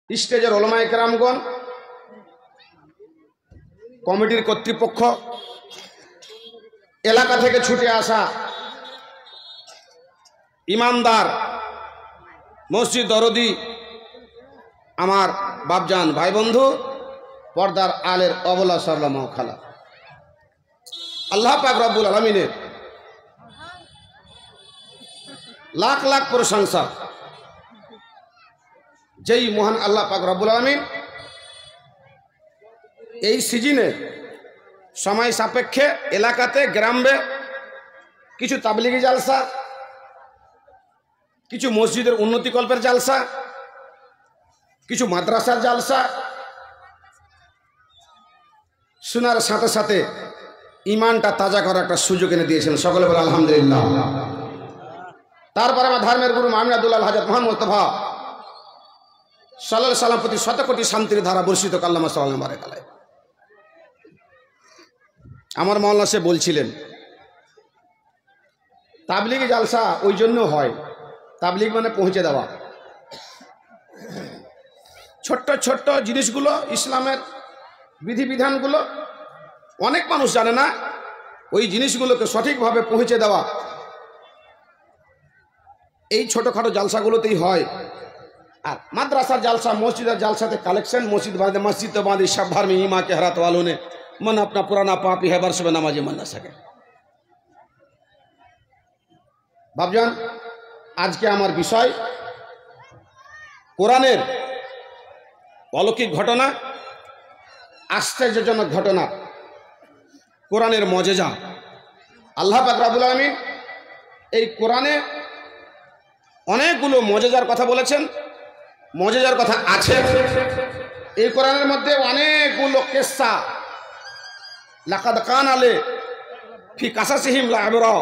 স্টেজের ওলামায়ে কেরামগণ, কমিটির কর্তৃপক্ষ, এলাকা থেকে ছুটে আসা ইমানদার, মসজিদ দরদি, আমার বাপজান ভাই বন্ধু, পর্দার আলের অবলা সরলা মহখালা, আল্লাহ পাক রব্বুল আলামিনের লাখ লাখ প্রশংসা। যেই মহান আল্লাহ পাক রব্বুল আলামিন এই সিজনে সময় সাপেক্ষে এলাকাতে গ্রামে কিছু তাবলিগি জালসা, কিছু মসজিদের উন্নতিকল্পের জালসা, কিছু মাদ্রাসার জালসা শোনার সাথে সাথে ইমানটা তাজা করার একটা সুযোগ এনে দিয়েছেন। সকলে বলে আলহামদুলিল্লাহ। তারপরে আমার ধর্মের গুরু মামিনাদুল্লাহ হাজরত মোহাম্মদ মুস্তাফা সাল্লাল্লাহু আলাইহি সাল্লাম প্রতি শতকোটি শান্তির ধারা বর্ষিত কাল্লামা সাল্লাল্লাহু আলাইহি ওয়াসাল্লাম। আমার মাওলানা সে বলছিলেন তাবলিগি জালসা ওই জন্য হয়, তাবলিগ মানে পৌঁছে দেওয়া। ছোট্ট ছোট্ট জিনিসগুলো, ইসলামের বিধিবিধানগুলো অনেক মানুষ জানে না, ওই জিনিসগুলোকে সঠিকভাবে পৌঁছে দেওয়া এই ছোটখাটো জালসাগুলোতেই হয়। আর মাদ্রাসার জালসা, মসজিদের জালসাতে কালেকশন, মসজিদ বাঁধে, मस्जिद तो बांधी सब भर में ईमा के हरात वालों ने मन अपना पुराना पापी है वर्ष में नमाजी मन ना सके। बाबजान आज के আমার বিষয় কোরআনের অলৌকিক ঘটনা, আশ্চর্যজনক ঘটনা, কোরআনের মজেজা। আল্লাহ পাক রব্বুল আলামিন এই কোরআনে অনেকগুলো মজেজার কথা বলেছেন, মজেজার কথা আছে। এই কোরআনের মধ্যে অনেকগুলো কিসসা, লাকাদ কানা লে ফি কাসাসিহিম লাইবরা,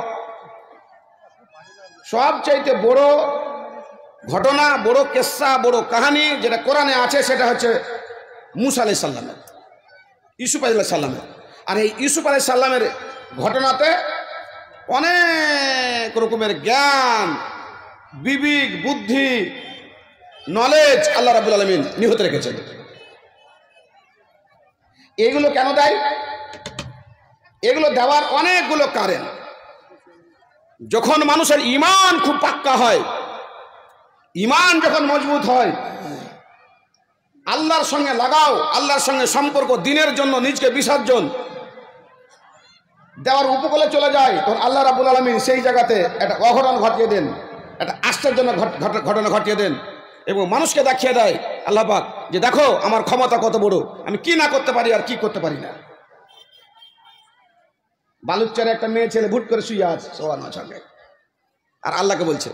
সবচাইতে বড় ঘটনা, বড় কিসসা, বড় কাহিনী যেটা কোরআনে আছে সেটা হচ্ছে মুসা আলাইহিস সালামের, ইউসুফ আলাইহিস সালামের। আর এই ইউসুফ আলাইহিস সালামের ঘটনাতে অনেক রকমের জ্ঞান, বিবেক, বুদ্ধি, নলেজ আল্লাহ রাব্বুল আলামিন নিহিত রেখেছেন। এগুলো কেন দেয়? এগুলো দেওয়ার অনেকগুলো কারণ। যখন মানুষের ঈমান খুব পাক্কা হয়, ঈমান যখন মজবুত হয়, আল্লাহর সঙ্গে লাগাও, আল্লাহর সঙ্গে সম্পর্ক, দিনের জন্য নিজকে বিসর্জন দেওয়ার উপকূলে চলে যায়, তখন আল্লাহ রাব্বুল আলামিন সেই জায়গাতে একটা অঘটন ঘটিয়ে দেন, একটা আশ্চর্যজনক ঘটনা ঘটিয়ে দেন এবং মানুষকে দেখিয়ে দেয় আল্লাহ পাক যে দেখো আমার ক্ষমতা কত বড়, আমি কি না করতে পারি আর কি করতে পারি না। বালুচরে একটা মেয়ে ছেলে ভুট করে শুয়ে আছে সোয়ানো সঙ্গে, আর আল্লাহকে বলছে,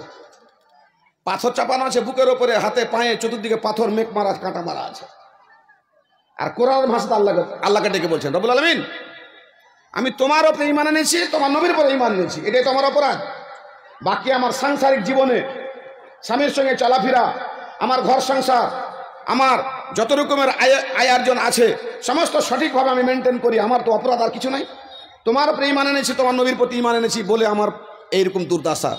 পাথর চাপানো আছে বুকের ওপরে, হাতে পায়ে চতুর্দিকে পাথর, মেঘ মারা, কাঁটা মারা আছে। আর কোরআনের ভাষাতে আল্লাহকে ডেকে বলছেন, রব্বুল আলামিন আমি তোমার উপরে ঈমান এনেছি, তোমার নবীর উপরে ঈমান এনেছি, এটাই তোমার অপরাধ। বাকি আমার সাংসারিক জীবনে স্বামীর সঙ্গে চলাফেরা, আমার ঘর সংসার, আমার যত রকমের আয় আর্জন আছে সমস্ত সঠিকভাবে আমি মেনটেন করি, আমার তো অপরাধ আর কিছু নাই। তোমার উপরে ঈমান এনেছি, তোমার নবীর প্রতি ঈমান এনেছি বলে আমার এইরকম দুর্দশা।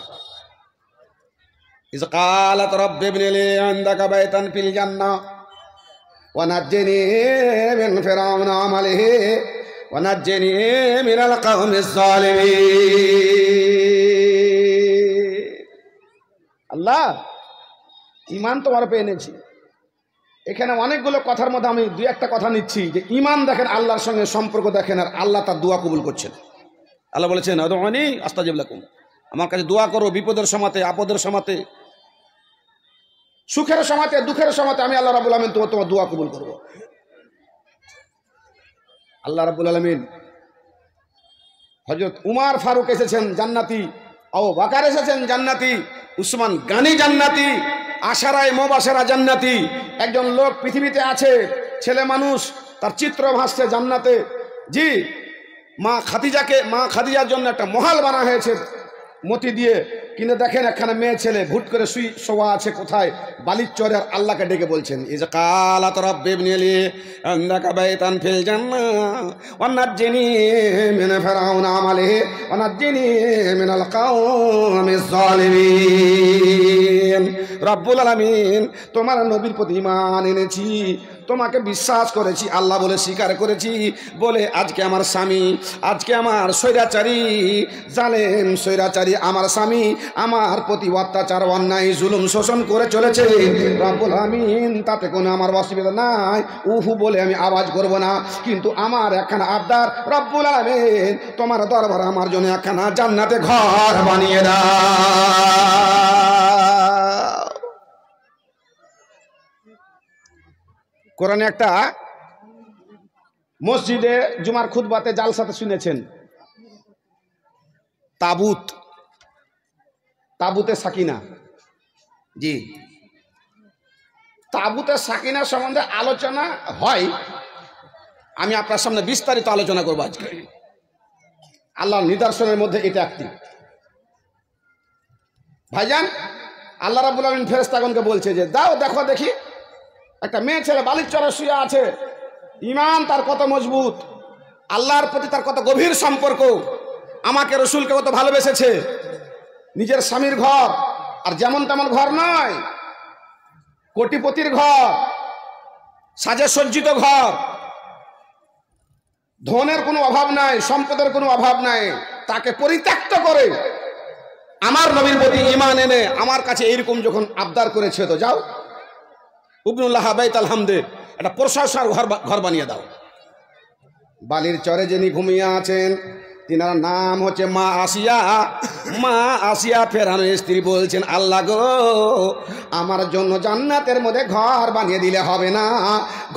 ইয ক্বালাত রাব্বি ইবনি লি ইনদাকা বাইতান ফিল জান্নাহ ওয়া নাজ্জিনি মিন ফিরআউনা ওয়া মালিহি ওয়া নাজ্জিনি মিনাল কওমিজ জালিমিন। আল্লাহ ঈমান তোমার উপরে এনেছি। এখানে অনেকগুলো কথার মধ্যে আমি দুই একটা কথা নিচ্ছি যে ঈমান দেখেন, আল্লাহর সঙ্গে সম্পর্ক দেখেন, আর আল্লাহ তার দোয়া কবুল করছেন। আল্লাহ বলেছেন আদউনি আস্তাজিব লাকুম, আমার কাছে দোয়া করো, বিপদের সময়তে, আপদের সময়তে, সুখের সময়তে, দুঃখের সময়তে আমি আল্লাহ রাব্বুল আলামিন তোমার দোয়া কবুল করব। আল্লাহ রাব্বুল আলামিন হযরত উমর ফারুক এসেছেন জান্নাতি, আবু বকর এসেছেন জান্নাতি, উসমান গানি জান্নাতি, আশারায়ে মুবাশশারা জান্নাতি। একজন লোক পৃথিবীতে আছে, ছেলে মানুষ, তার চিত্র ভাসছে জান্নাতে। জি, মা খাদিজার জন্য একটা মহল বানা হয়েছে মতি দিয়ে, কিন্তু দেখেন একখানা মেয়ে ছেলে ভুট করে শোয়া আছে কোথায়, বালির চরে, আর আল্লাহকে ডেকে বলছেন ইজা কালাত রাব্বিবনি লি ইনদাকা বাইতান ফিল জান্নাহ ওয়া নাজ্জিনি মিন ফিরআউনা আমালিহি ওয়া নাজ্জিনি মিনাল কওমিজ জালিমিন। রব্বুল আলামিন, তোমার নবীর প্রতি ঈমান এনেছি, তোমাকে বিশ্বাস করেছি, আল্লাহ বলে স্বীকার করেছি বলে আজকে আমার স্বামী, আজকে আমার স্বৈরাচারী জালেম স্বৈরাচারী আমার স্বামী আমার প্রতি অত্যাচার অন্যায় জুলুম শোষণ করে চলেছে। রব্বুল আমিন, তাতে কোনো আমার অসুবিধা নাই, উহু বলে আমি আওয়াজ করব না, কিন্তু আমার একখানা আবদার, রব্বুল আমিন তোমার দরবারে আমার জন্য একখানা জান্নাতে ঘর বানিয়ে দাও। কোরআনে একটা মসজিদে জুমার খুতবাতে জালসাতে শুনেছেন, তাবুত, তাবুতে সাকিনা। জি, তাবুতে সাকিনা সম্বন্ধে আলোচনা হয়, আমি আপনার সামনে বিস্তারিত আলোচনা করবো আজকে। আল্লাহর নিদর্শনের মধ্যে এটা একটি। ভাইজান, আল্লাহ রাব্বুল আলামিন ফেরেশতাগণকে বলছে যে দাও দেখো দেখি, একটা মেয়ে ছেলে বালির চরে শুয়ে আছে, ঈমান তার কত মজবুত, আল্লাহর প্রতি তার কত গভীর সম্পর্ক, আমাকে রসুলকে কত ভালোবেসেছে, নিজের স্বামীর ঘর, আর যেমন তেমন ঘর নয়, কোটিপতির ঘর, সাজে সজ্জিত ঘর, ধনের কোনো অভাব নাই, সম্পদের কোনো অভাব নাই, তাকে পরিত্যক্ত করে আমার নবীর প্রতি ঈমান এনে আমার কাছে এইরকম যখন আবদার করেছে, তো যাও উবনুল্লাহ বাইতাল হামদে একটা প্রশংসার ঘর বানিয়ে দাও। বালির চরে যিনি ঘুমিয়ে আছেন তিনার নাম হচ্ছে মা আসিয়া। মা আসিয়া ফেরানোর স্ত্রী বলছেন, আল্লাহ গো, আমার জন্য জান্নাতের মধ্যে ঘর বানিয়ে দিলে হবে না,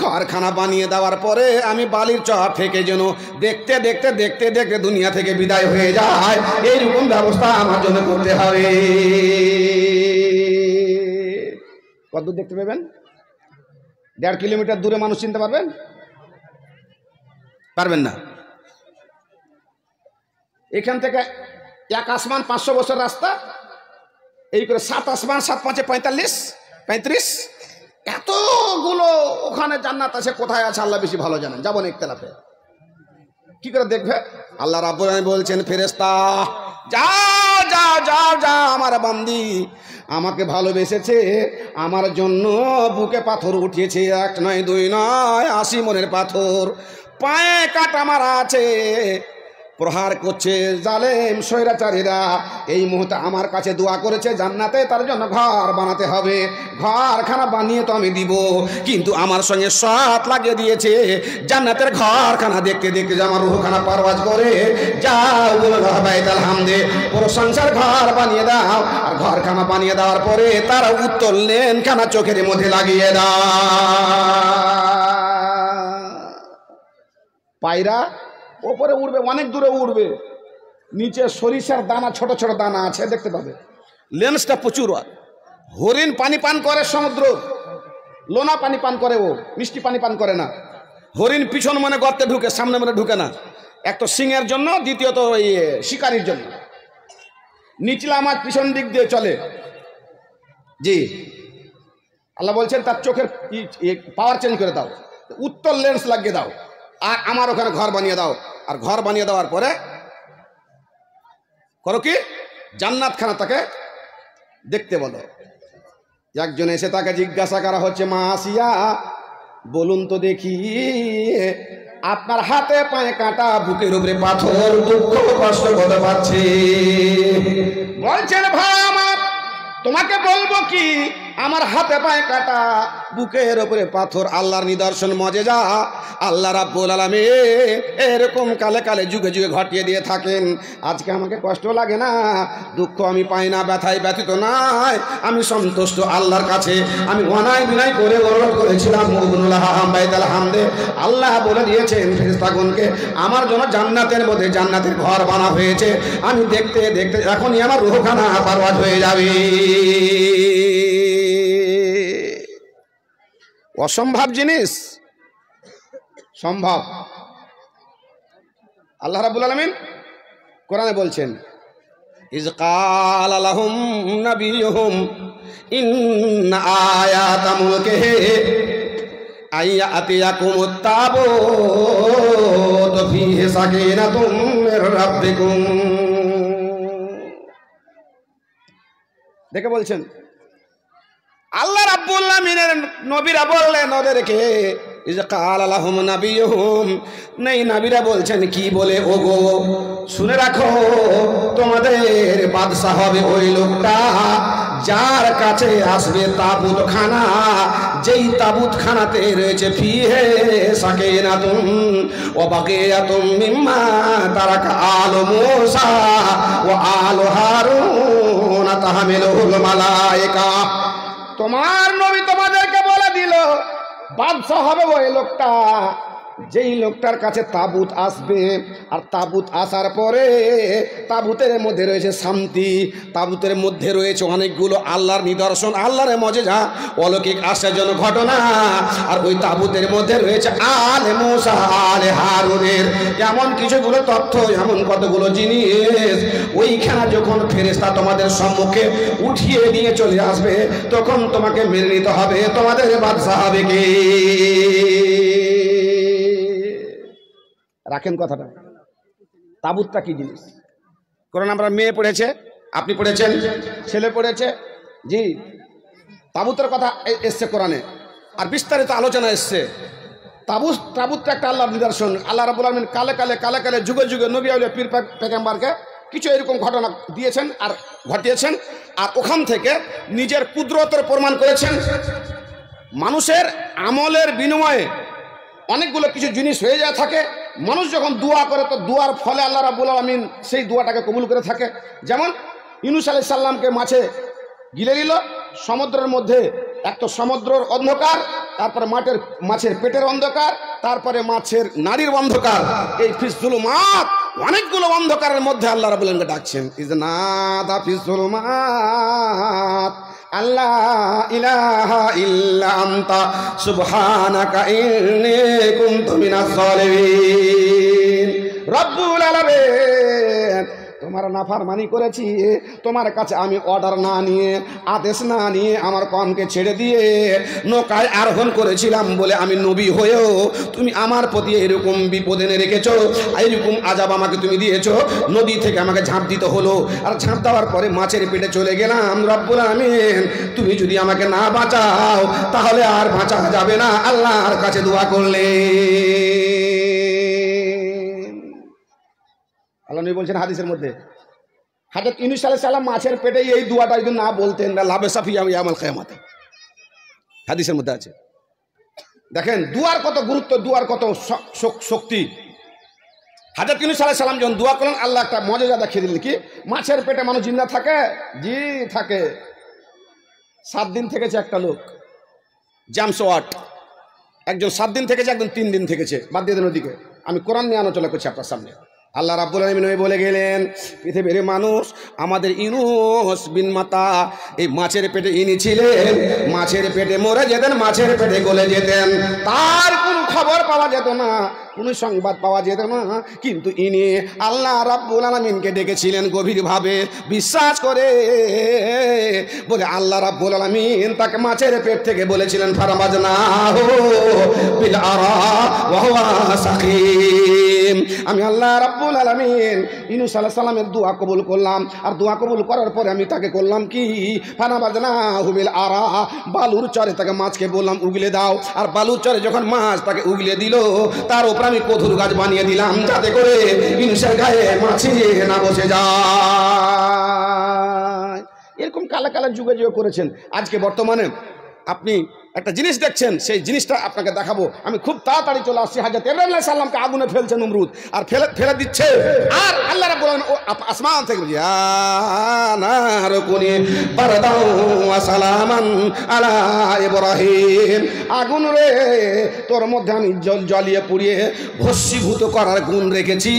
ঘরখানা বানিয়ে দেওয়ার পরে আমি বালির চর থেকে যেন দেখতে দেখতে দেখতে দেখতে দুনিয়া থেকে বিদায় হয়ে যায়, এইরকম ব্যবস্থা আমার জন্য করতে হবে। কত দেখতে পাবেন? 1.5 কিলোমিটার দূরে মানুষ চিনতে পারবেন? পারবেন না। এখান থেকে এক আসমান 500 বছর রাস্তা, এই করে 7 আসমান 7 5 35 এতগুলো ওখানে জান্নাত আছে, কোথায় আছে আল্লাহ বেশি ভালো জানেন, যাবো না ইখতিলাফে। কি করে দেখবে? আল্লাহ রাব্বুল আলামিন বলছেন, ফেরেশতা যাও যাও যাও যাও, আমার বান্দি আমাকে ভালোবেসেছে, আমার জন্য বুকে পাথর উঠিয়েছে, 1 নয় 2 নয় 80 মনের পাথর, পায়ে কাটা মারা আছে, প্রহার করছে জালেম স্বৈরাচারীরা, এই মুহূর্তে আমার কাছে দোয়া করেছে জান্নাতে তার জন্য ঘর বানাতে হবে, ঘরখানা বানিয়ে তো আমি দিব, কিন্তু আমার সঙ্গে শর্ত লাগিয়ে দিয়েছে জান্নাতের ঘরখানা দেখতে দেখতে যে আমার রূহখানা পারওয়াজ করে, যাও বাইতাল হামদে প্রশংসার ঘর বানিয়ে দাও, আর ঘরখানা বানিয়ে দেওয়ার পরে তারা উত্তর লেনখানা চোখের মধ্যে লাগিয়ে দাও। পায়রা ওপরে উড়বে, অনেক দূরে উড়বে, নিচে সরিষার দানা ছোট ছোট দানা আছে দেখতে পাবে, লেন্সটা প্রচুর। হরিণ পানি পান করে সমুদ্র, লোনা পানি পান করে, ও মিষ্টি পানি পান করে না। হরিণ পিছন মনে গর্তে ঢুকে, সামনে মনে ঢুকে না, এক তো সিংহের জন্য, দ্বিতীয়ত শিকারির জন্য। নিচলা মাছ পিছন দিক দিয়ে চলে। জি, আল্লাহ বলছেন তার চোখের পাওয়ার চেঞ্জ করে দাও, উত্তর লেন্স লাগিয়ে দাও, আর আমার ওখানে ঘর বানিয়ে দাও। আর ঘর বানিয়ে দেওয়ার পরে করো কি, জান্নাতখানা তাকে দেখতে বলো। একজন এসে তাকে জিজ্ঞাসা করা হচ্ছে, মা আসিয়া বলুন তো দেখি, আপনার হাতে পায়ে কাঁটা, বুকের উপরে পাথর, দুঃখ কষ্ট কত পাচ্ছে? বলছেন, ভাই আমার তোমাকে বলবো কি, আমার হাতে পায়ে কাটা, বুকের উপরে পাথর, আল্লাহর নিদর্শন মজেজা আল্লাহ রাব্বুল আলামিন এরকম কালে কালে যুগে যুগে ঘটিয়ে দিয়ে থাকেন। আজকে আমাকে কষ্ট লাগে না, দুঃখ আমি পাই না, ব্যথায় ব্যথিত নাই, আমি সন্তুষ্ট আল্লাহর কাছে। আমি অনায় বিনয় করে অনুরোধ করেছিলাম আল্লাহ বলে দিয়েছেন ফেরেশতাগণকে, আমার জন্য জান্নাতের মধ্যে জান্নাতের ঘর বানা হয়েছে, আমি দেখতে দেখতে এখনই আমার রূহখানা পারওয়াজ হয়ে যাবে। অসম্ভব জিনিস সম্ভব। আল্লাহ রাব্বুল আলামিন কোরআনে বলছেন, ইজ ক্বালা লাহুম নাবিয়ুহুম ইন্না আয়াতা মুলকিহি আইয়াতিয়াকুমুত তাবুত ফীহি সাকিনাতুম মির রাব্বিকুম। দেখে বলছেন আল্লাহ রাব্বুল আলামিনের নবীরা বললেন ওদেরকে, ইজ ক্বালা লাহুম নাবিয়ুহুম, নেই নবীরা বলছেন কি বলে, ওগো শুনে রাখো তোমাদের বাদশা হবে ওই লোকটা যার কাছে আসবে তাবুত খানা, যেই তাবুত খানাতে রয়েছে ফিহে সাকিনাতুন ওয়া বাকিয়াতুম মিম্মা তারাকা আলু মূসা ওয়া আলু হারুন তাহমিলুল মালায়েকা। তোমার নবী তোমাদেরকে বলে দিল বাদশা হবে ওই লোকটা যেই লোকটার কাছে তাবুত আসবে, আর তাবুত আসার পরে তাবুতের মধ্যে রয়েছে শান্তি, তাবুতের মধ্যে রয়েছে অনেকগুলো আল্লাহর নিদর্শন, আল্লাহর মজেজা, অলৌকিক আশ্চর্যজনক ঘটনা, আর ওই তাবুতের মধ্যে রয়েছে আলে মূসা আলে হারুনের এমন কিছুগুলো তথ্য, এমন কতগুলো জিনিস। ওইখানে যখন ফেরেশতা তোমাদের সম্মুখে উঠিয়ে নিয়ে চলে আসবে তখন তোমাকে মেনে নিতে হবে তোমাদের বাদশা হবে কে। রাখেন কথাটা, তাবুতটা কি জিনিস? কারণ আমরা মেয়ে পড়েছে, আপনি পড়েছেন, ছেলে পড়েছে, জি তাবুতের কথা এসছে কোরআনে, আর বিস্তারিত আলোচনা এসছে। তাবুতটা একটা আল্লাহর নিদর্শন। আল্লাহ রাব্বুল আলামিন কালে কালে যুগে যুগে নবী আউলিয়া পীর পেগম্বরকে কিছু এরকম ঘটনা দিয়েছেন আর ঘটিয়েছেন, আর ওখান থেকে নিজের কুদরতের প্রমাণ করেছেন। মানুষের আমলের বিনিময়ে অনেকগুলো কিছু জিনিস হয়ে যায় থাকে। মানুষ যখন দোয়া করে তো দোয়ার ফলে আল্লাহ রাব্বুল আলামিন সেই দোয়াটাকে কবুল করে থাকে। যেমন ইউনূস আলাইহিস সালামকে মাছে গিলে নিল, সমুদ্রের মধ্যে একটা সমুদ্রের অন্ধকার, তারপরে মাছের পেটের অন্ধকার, তারপরে মাছের নারীর অন্ধকার, এই ফিসজুলুমাত অনেকগুলো অন্ধকারের মধ্যে আল্লাহ রাব্বুল আলামিনকে ডাকছেন, ইজনাদা ফিসজুলুমাত আল্লাহ ইলাহা ইল্লা আনতা সুবহানাকা ইন্নী কুনতু মিনাজ জালিমিন। রব্বুল আলামিন তোমার নাফরমানি করেছি, তোমার কাছে আমি অর্ডার না নিয়ে, আদেশ না নিয়ে আমার কওমকে ছেড়ে দিয়ে নৌকায় আরোহণ করেছিলাম বলে আমি নবী হয়েও তুমি আমার প্রতি এরকম বিপদে এনে রেখেছো, এইরকম আযাব আমাকে তুমি দিয়েছো। নদী থেকে আমাকে ঝাঁপ দিতে হলো, আর ঝাঁপ দেওয়ার পরে মাছের পেটে চলে গেলাম। রব্বুল আলামিন তুমি যদি আমাকে না বাঁচাও তাহলে আর বাঁচা যাবে না। আল্লাহর কাছে দোয়া করলে আল্লাহ নবী বলছেন হাদিসের মধ্যে, হযরত ইউনূস আলাইহিস সালাম মাছের পেটে এই দোয়াটা যদি না বলতেন না লাবেসা ফি ইয়াউমিল কিয়ামাতে, হাদিসের মধ্যে আছে। দেখেন দোয়ার কত গুরুত্ব, দোয়ার কত শক্তি। হযরত ইউনূস আলাইহিস সালাম যখন দোয়া করলেন আল্লাহ একটা মজেজা দেখিয়ে দিলেন, কি মাছের পেটে মানুষ জিন্দা থাকে? জি থাকে। 7 দিন থেকেছে একটা লোক, জেমস ওয়াট, একজন 7 দিন থেকেছে, একজন 3 দিন থেকেছে। বাদ দিয়ে দেন ওদিকে, আমি কোরআন নিয়ে আলোচনা করছি আপনার সামনে। আল্লাহ রাব্বুল আলামিন বলে গেলেন, পৃথিবীর মানুষ আমাদের ইউনূস বিন মাতা এই মাছের পেটে ইনি ছিলেন, মাছের পেটে মরে যেতেন, মাছের পেটে গলে যেতেন, তার কোনো খবর পাওয়া যেত না, কোনো সংবাদ পাওয়া যেত না। কিন্তু ইনি আল্লাহ রাব্বুল আলামিনকে ডেকেছিলেন গভীরভাবে বিশ্বাস করে, বলে আল্লাহ রাব্বুল আলামিন তাকে মাছের পেট থেকে বলেছিলেন ফারামাজনাহু বিল আরা ওয়া হুয়া সাকিম। আমি আল্লাহ রাব্বুল আলামিন ইউনূস আলাইহিস সালামের দোয়া কবুল করলাম, আর দোয়া কবুল করার পরে আমি তাকে করলাম কি, ফারামাজনাহু বিল আরা, বালুর চরে তাকে মাছকে বললাম উগলে দাও, আর বালুর চরে যখন মাছ তাকে উগলে দিল তার উপর আমি কদুর গাছ বানিয়ে দিলাম যাতে করে ইউনূসের গায়ে মাছি না বসে যায়। এরকম কালা যুগে করেছেন। আজকে বর্তমানে আপনি একটা জিনিস দেখছেন, সেই জিনিসটা আপনাকে দেখাবো। আমি খুব তাড়াতাড়ি চলে আসছি। হযরত ইব্রাহিম আলাইহিস সালামকে আগুনে ফেলছে নমরুদ, আর ফেলে দিচ্ছে, আর আল্লাহ রাব্বুল আলামিন আসমান থেকে ইয়া নারু কুনি বারদাও ওয়া সালামান আলা ইব্রাহিম, আগুন রে তোর মধ্যে আমি জ্বালিয়ে পুড়িয়ে ভস্মীভূত করার গুণ রেখেছি,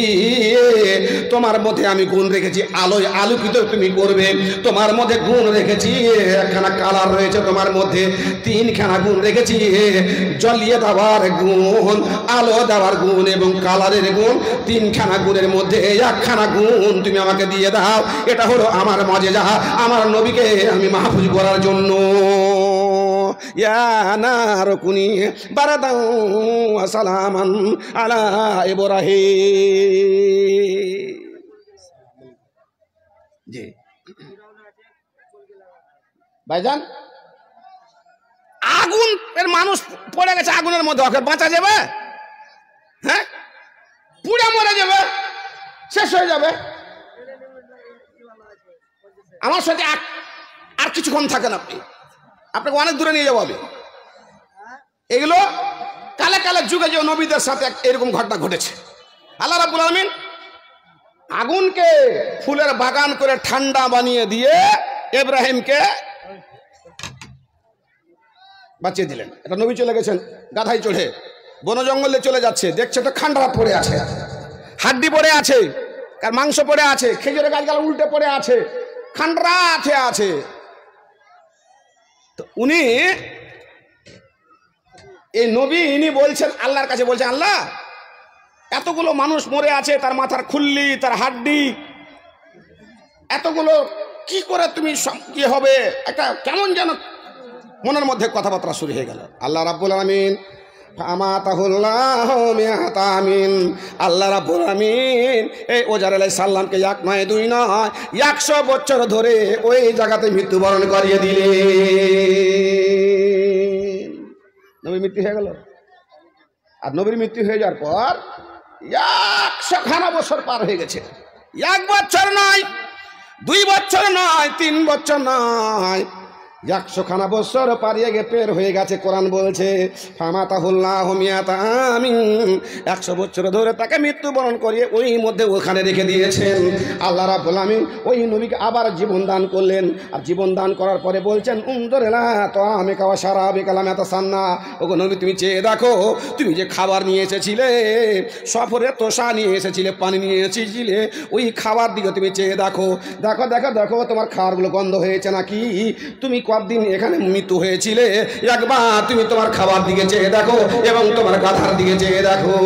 তোমার মধ্যে আমি গুণ রেখেছি আলোয় আলোকিত তুমি করবে, তোমার মধ্যে গুণ রেখেছি একখানা কালার রয়েছে তোমার মধ্যে, 3খানা তিনখানা গুণ রেখেছি, জ্বলিয়ে দেওয়ার গুণ, আলো দেওয়ার গুণ এবং কালারের গুণ। তিনখানা গুণের মধ্যে একখানা গুণ তুমি আমাকে দিয়ে দাও। এটা হলো আমার মজেজা, আমার নবীকে আমি মাহফুজ করার জন্য। ইয়া নার কুনি বারাদাও ওয়া সালামান আলা ইব্রাহিম। জি ভাইজান, আগুন এর মানুষ পড়ে গেছে আগুনের মধ্যে, ওকে বাঁচা যাবে? হ্যাঁ, পুড়ে মরে যাবে, শেষ হয়ে যাবে। আমার সাথে আর কিছুক্ষণ থাকেন, আপনাকে অনেক দূরে নিয়ে যাবো আমি। এগুলো কালে কালে যুগে যে নবীদের সাথে এরকম ঘটনা ঘটেছে। আল্লাহ রাব্বুল আলামিন আগুনকে ফুলের বাগান করে ঠান্ডা বানিয়ে দিয়ে ইব্রাহিমকে বাঁচিয়ে দিলেন। এটা নবী চলে গেছেন গাধায় চড়ে, বন জঙ্গলে চলে যাচ্ছে, দেখছে তো খান্ডা পড়ে আছে, হাড্ডি পড়ে আছে, কার মাংস পড়ে আছে, খেজুরের গাছগুলো উল্টে পড়ে আছে, খান্ডা আছে। তো উনি এই নবী ইনি বলছেন আল্লাহর কাছে, বলছেন আল্লাহ এতগুলো মানুষ মরে আছে, তার মাথার খুল্লি, তার হাড্ডি, এতগুলো কি করে তুমি কি হবে, একটা কেমন যেন মনের মধ্যে কথাবার্তা শুরু হয়ে গেল। আল্লাহ রাব্বুল আলামিন আল্লাহ রাব্বুল আলামিন এই ওজার আলাইহিস সালামকে এক নয় দুই নয় 100 বছর ধরে ওই জায়গাতে মৃত্যুবরণ করিয়ে দিলেন। নবী মৃত্যু হয়ে গেল। আর নবীর মৃত্যু হয়ে যাওয়ার পর 100 বছর পার হয়ে গেছে। 1 বছর নয়, 2 বছর নয়, 3 বছর নয়, 100 বছর পারিয়ে গে পের হয়ে গেছে। কোরআন বলছে ফামাতাহুল্লাহু মিয়াতা আমিন, 100 বছর ধরে তাকে মৃত্যুবরণ করিয়ে ওই মধ্যে ওখানে রেখে দিয়েছেন। আল্লাহ রাব্বুল আমিন ওই নবীকে আবার জীবন দান করলেন। আর জীবন দান করার পরে বলছেন উনদুরিলা তো আমি খাওয়া সারা বিকালাম এত সান্না, ওগো নবী তুমি চেয়ে দেখো, তুমি যে খাবার নিয়ে এসেছিলে, সফরে তোষা নিয়ে এসেছিলে, পানি নিয়ে এসেছিলে, ওই খাবার দিকে তুমি চেয়ে দেখো, দেখো দেখো দেখো তোমার খাবারগুলো গন্ধ হয়েছে নাকি? তুমি কতদিন এখানে মৃত্যু হয়েছিলে, একবার তুমি তোমার খাবার দিকে চেয়ে দেখো এবং তোমার গাধার দিকে চেয়ে দেখো।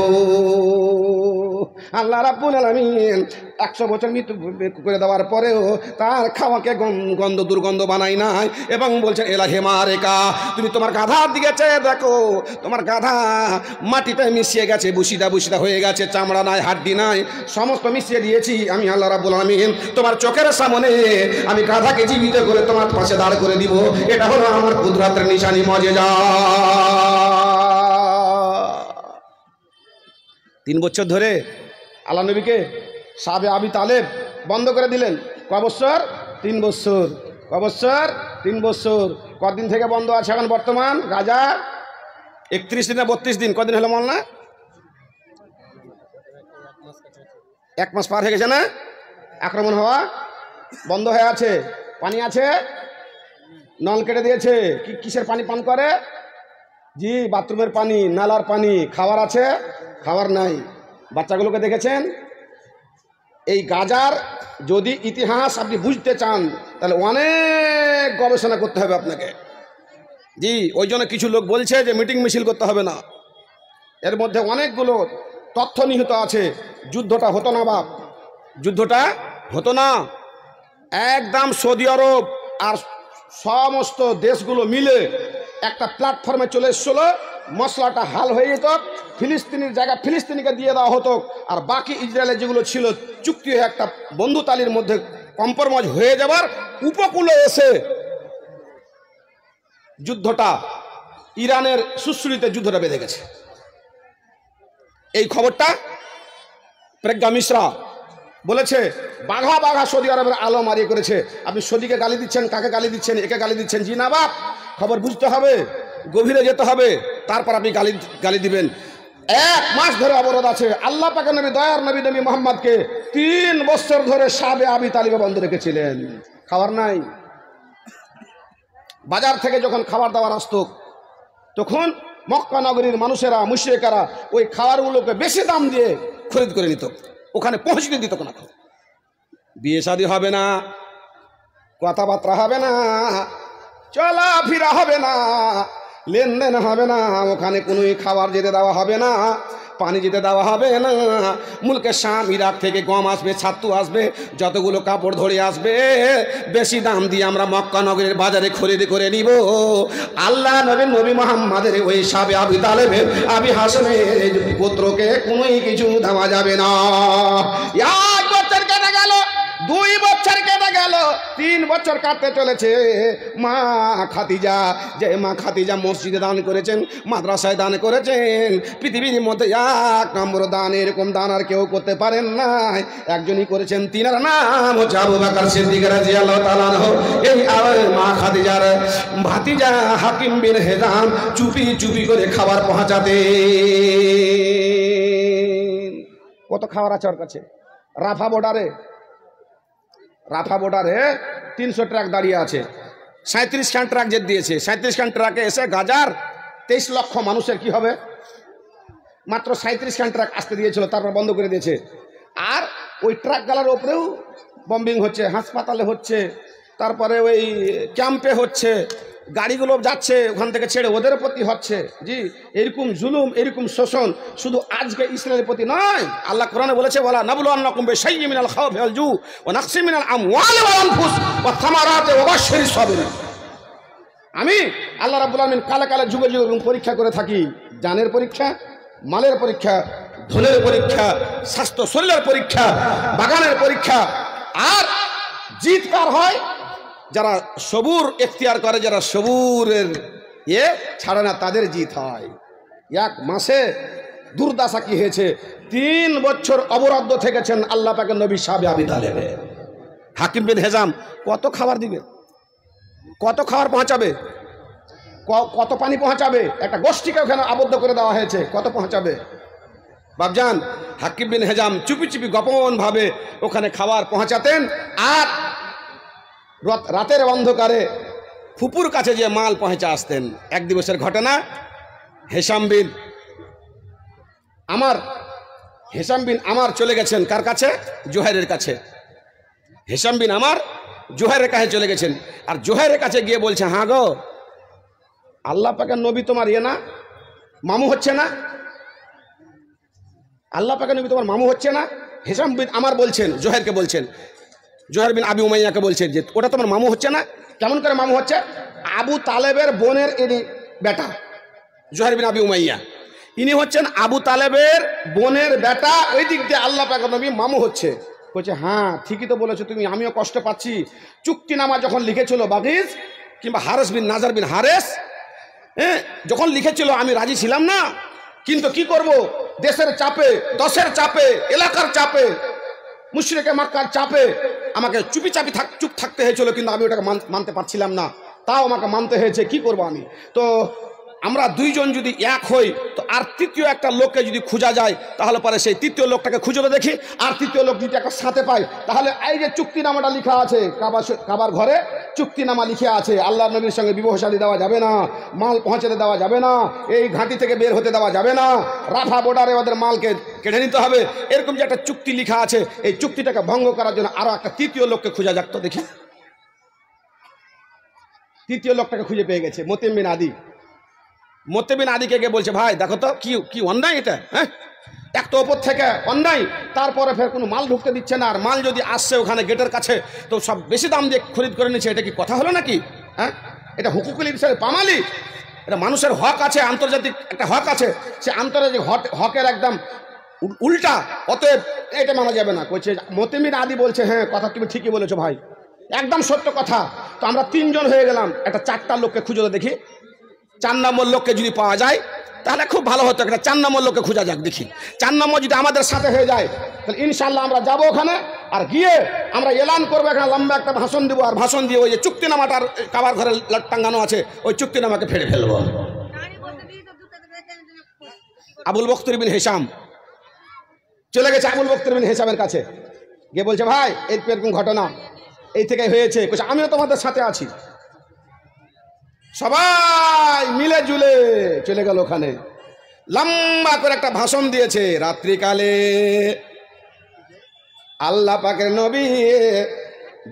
আল্লাহ রাব্বুল আলামিন 100 বছর মৃত্যু করে দেওয়ার পরেও তার খাওয়াকে গন্ধ দুর্গন্ধ বানাই নাই এবং বলছেন এলাহে মারেকা, তুমি তোমার গাধার দিকে চেয়ে দেখো, তোমার গাধা মাটিতে মিশিয়ে গেছে, বুসিদা বুসিদা হয়ে গেছে, চামড়া নাই, হাড্ডি নাই, সমস্ত মিশিয়ে দিয়েছি আমি আল্লাহ রাব্বুল আলামিন। তোমার চোখের সামনে আমি গাধাকে জীবিত করে তোমার পাশে দাঁড় করে দিব। এটা হলো আমার কুদরতের নিশানি, মজেজা। 3 বছর ধরে আল্লাহ নবীকে সাহাবে আবি তালেব বন্ধ করে দিলেন। কয় বছর? 3 বছর। কয় বছর? 3 বছর। কদিন থেকে বন্ধ আছে এখন বর্তমান? গাজা 31 দিন না 32 দিন, কদিন হলো মল না? 1 মাস পার হয়ে গেছে না? আক্রমণ হওয়া বন্ধ হয়ে আছে। পানি আছে, নল কেটে দিয়েছে। কিসের পানি পান করে? জি, বাথরুমের পানি, নালার পানি। খাবার আছে, খাবার নাই। বাচ্চাগুলোকে দেখেছেন? এই গাজার যদি ইতিহাস আপনি বুঝতে চান তাহলে অনেক গবেষণা করতে হবে আপনাকে। জি, ওই জন্য কিছু লোক বলছে যে মিটিং মিছিল করতে হবে না, এর মধ্যে অনেকগুলো তথ্য নিহিত আছে। যুদ্ধটা হতো না বাপ, যুদ্ধটা হতো না। একদম সৌদি আরব আর সমস্ত দেশগুলো মিলে একটা প্ল্যাটফর্মে চলে এসেছিল, মশলাটা হাল হয়ে যেত, ফিলিস্তিনির জায়গা ফিলিস্তিনিকে দিয়ে দেওয়া হতো, আর বাকি ইসরায়েলের যেগুলো ছিল চুক্তি হয়ে একটা বন্ধুতালির মধ্যে কম্প্রোমাইজ হয়ে যাবার উপকূলে এসে যুদ্ধটা ইরানের সুশ্রুতিতে যুদ্ধটা বেঁধে গেছে। এই খবরটা প্রজ্ঞা মিশ্রা বলেছে, বাঘা বাঘা সৌদি আরবের আলো মারিয়ে করেছে। আপনি সৌদিকে গালি দিচ্ছেন, কাকে গালি দিচ্ছেন? একে গালি দিচ্ছেন। জি না বাপ, খবর বুঝতে হবে, গভীরে যেতে হবে, তারপর আপনি গালি দিবেন। 1 মাস ধরে অবরোধ আছে। আল্লাহ পাকের নবী, দয়ার নবী নবী মোহাম্মদকে 3 বছর ধরে সাবে আবি তালিবে বন্ধ রেখেছিলেন। খাবার নাই। বাজার থেকে যখন খাবার দাবার আসতো তখন মক্কা নগরীর মানুষেরা, মুশরিকেরা ওই খাবারগুলোকে বেশি দাম দিয়ে খরিদ করে নিত, ওখানে পৌঁছে দিত না। বিয়ে শাদী হবে না, কথাবার্তা হবে না, চলাফেরা হবে না, লেনদেন হবে না, ওখানে কোনোই খাবার যেতে দেওয়া হবে না, পানি যেতে দেওয়া হবে না। মুলকে শাম ইরাক থেকে গম আসবে, ছাতু আসবে, যতগুলো কাপড় ধরে আসবে বেশি দাম দিয়ে আমরা মক্কা নগরের বাজারে খরিদ করে নিব। আল্লাহ নবী মুহাম্মাদের ওই সাবে আবি তালেবের আবি হাসেমের পুত্রকে কোনোই কিছু দেওয়া যাবে না। 1 বছর কেটে গেল, 2 বছর কেটে গেল, 3 বছর কাটতে চলেছে। মা খাদিজা, যে মা খাদিজা মসজিদে দান করেছেন, মাদ্রাসায় দান করেছেন, পৃথিবীর মধ্যে 1 নম্বর দান, এরকম দান আর কেউ করতে পারেন না, একজনই করেছেন। তিনার নাম হচ্ছে আবু বকর সিদ্দিক রাদিয়াল্লাহু তাআলা আনহু। এই মা খাদিজার ভাতিজা হাকিম বিন হিজাম চুপি চুপি করে খাবার পৌঁছাতেন। কত খাবার আছে ওর কাছে? রাফা বর্ডারে 300 ট্রাক দাঁড়িয়ে আছে, 37 খান ট্রাক যেতে দিয়েছে। 37 খান ট্রাকে এসে গাজার 23 লক্ষ মানুষের কি হবে? মাত্র 37 খান ট্রাক আসতে দিয়েছিল, তারপর বন্ধ করে দিয়েছে। আর ওই ট্রাক গালার ওপরেও বম্বিং হচ্ছে, হাসপাতালে হচ্ছে, তারপরে ওই ক্যাম্পে হচ্ছে, গাড়িগুলো যাচ্ছে ওখান থেকে ছেড়ে ওদের প্রতি হচ্ছে। জি, এরকম জুলুম, এরকম শোষণ শুধু আজকে ইসরায়েলের প্রতি নয়। আল্লাহ কোরআনে বলেছে, ওয়ালা নাবলুওয়ান্নাকুম বিশাইইম মিনাল খাউফি ওয়াল জু ওয়া নাকসিম মিনাল আমওয়ালি ওয়াল আনফুস ওয়াস সামারাতি ওয়া বাশশিরিস সাবিরিন। আমি আল্লাহ রাব্বুল আলামিন কালে কালে যুগে যুগে পরীক্ষা করে থাকি। জানের পরীক্ষা, মালের পরীক্ষা, ধনের পরীক্ষা, স্বাস্থ্য শরীরের পরীক্ষা, বাগানের পরীক্ষা। আর জিত কার হয়? যারা সবুর এখতিয়ার করে, যারা সবুরের ছাড়ে না, তাদের জিত হয়। 1 মাসে দুর্দশা কি হয়েছে? 3 বছর অবরুদ্ধ থেকেছেন আল্লাহ পাকের নবী সাবে আবি তালেব। হাকিম বিন হিজাম কত খাবার দিবে, কত খাবার পৌঁছাবে, কত পানি পৌঁছাবে? একটা গোষ্ঠীকে ওখানে আবদ্ধ করে দেওয়া হয়েছে, কত পৌঁছাবে? বাবজান, হাকিম বিন হিজাম চুপি চুপি গোপন ভাবে ওখানে খাবার পৌঁছাতেন। আর রাতের অন্ধকারে ফুপুর কাছে যে মাল পৌঁছে আসতেন। 1 দিবসের ঘটনা, হেশাম বিন আমার চলে গেছেন কার কাছে? জুহাইরের কাছে। হেশাম বিন আমার জুহাইরের কাছে চলে গেছেন। আর জুহাইরের কাছে গিয়ে বলছে, হ্যাঁ গো, আল্লাহ পাকের নবী তোমার না মামু হচ্ছে না? আল্লাহ পাকের নবী তোমার মামু হচ্ছে না? হেশাম বিন আমার বলছেন, জুহাইরকে বলছেন, জুহাইর বিন আবি উমাইয়াকে বলছেন যে ওটা তোমার মামু হচ্ছে না? কেমন করে মামু হচ্ছে? আবু তালেবের বোনের ইনি বেটা, জুহাইর বিন আবি উমাইয়া, ইনি হচ্ছেন আবু তালেবের বোনের বেটা। ওই দিক দিয়ে আল্লাহ পাকের নবী মামু হচ্ছে। বলছে, হ্যাঁ ঠিকই তো বলেছো তুমি, আমিও কষ্ট পাচ্ছি। চুক্তিনামা যখন লিখেছিল বাগিজ কিংবা হারেস বিন নাজার বিন হারেস, যখন লিখেছিল আমি রাজি ছিলাম না, কিন্তু কি করব, দেশের চাপে, দশের চাপে, এলাকার চাপে, মুশরিকে মক্কার চাপে আমাকে চুপ থাকতে হয়েছিল, কিন্তু আমি ওটাকে মানতে পারছিলাম না, তাও আমাকে মানতে হয়েছে। কি করব আমি? তো আমরা 2 জন যদি এক হই, তো আর তৃতীয় একটা লোককে যদি খোঁজা যায়, তাহলে পরে সেই তৃতীয় লোকটাকে খুঁজে দেখি। আর তৃতীয় লোক যদি একটা সাথে পাই, তাহলে এই যে চুক্তিনামাটা লিখা আছে, কাবার ঘরে চুক্তিনামা লিখে আছে, আল্লাহ নবীর সঙ্গে বিবাহ শাদী দেওয়া যাবে না, মাল পৌঁছাতে দেওয়া যাবে না, এই ঘাঁটি থেকে বের হতে দেওয়া যাবে না, রাফা বর্ডারে ওদের মালকে কেড়ে নিতে হবে, এরকম যে একটা চুক্তি লিখা আছে, এই চুক্তিটাকে ভঙ্গ করার জন্য আরো একটা তৃতীয় লোককে খোঁজা যাক। তো দেখি তৃতীয় লোকটাকে খুঁজে পেয়ে গেছে, মতিম বিন আদি। মতিম বিন আদিকে গিয়ে বলছে, ভাই দেখো তো কি অন্যায় এটা, হ্যাঁ, এক তো ওপর থেকে অন্যায়, তারপরে ফের কোনো মাল ঢুকতে দিচ্ছে না, আর মাল যদি আসছে ওখানে গেটের কাছে তো সব বেশি দাম দিয়ে খরিদ করে নিচ্ছে, এটা কি কথা হলো নাকি? হ্যাঁ, এটা হুকুকুল ইনসাফের পামালি, এটা মানুষের হক আছে, আন্তর্জাতিক একটা হক আছে, সে আন্তর্জাতিক হকের একদম উল্টা, অতএব এটা মানা যাবে না। বলছে মতিম বিন আদি বলছে, হ্যাঁ কথা তুমি ঠিকই বলেছো ভাই, একদম সত্য কথা। তো আমরা 3 জন হয়ে গেলাম, একটা 4টা লোককে খুঁজে দেখি, 4 নম্বর লোককে যদি পাওয়া যায় তাহলে খুব ভালো হতো। একটা 4 নম্বর লোককে খোঁজা যাক দেখি। 4 নম্বর যদি আমাদের সাথে হয়ে যায়, তাহলে ইনশাল্লাহ আমরা যাবো ওখানে, আর গিয়ে আমরা এলান করবো, এখানে লম্বা একটা ভাষণ দেবো, আর ভাষণ দিয়ে ওই যে চুক্তিনামাটার কাবার ঘরে টাঙ্গানো আছে, ওই চুক্তিনামাকে ফেলে ফেলবো। আবুল বখতর বিন হিশাম চলে গেছে আবুল বখতর বিন হিশামের কাছে, গিয়ে বলছে, ভাই এরকম ঘটনা এই থেকে হয়েছে, আমিও তোমাদের সাথে আছি। সবাই মিলে জুলে চলে গেল ওখানে, লম্বা করে একটা ভাষণ দিয়েছে। রাত্রিকালে আল্লাহ পাকের নবী,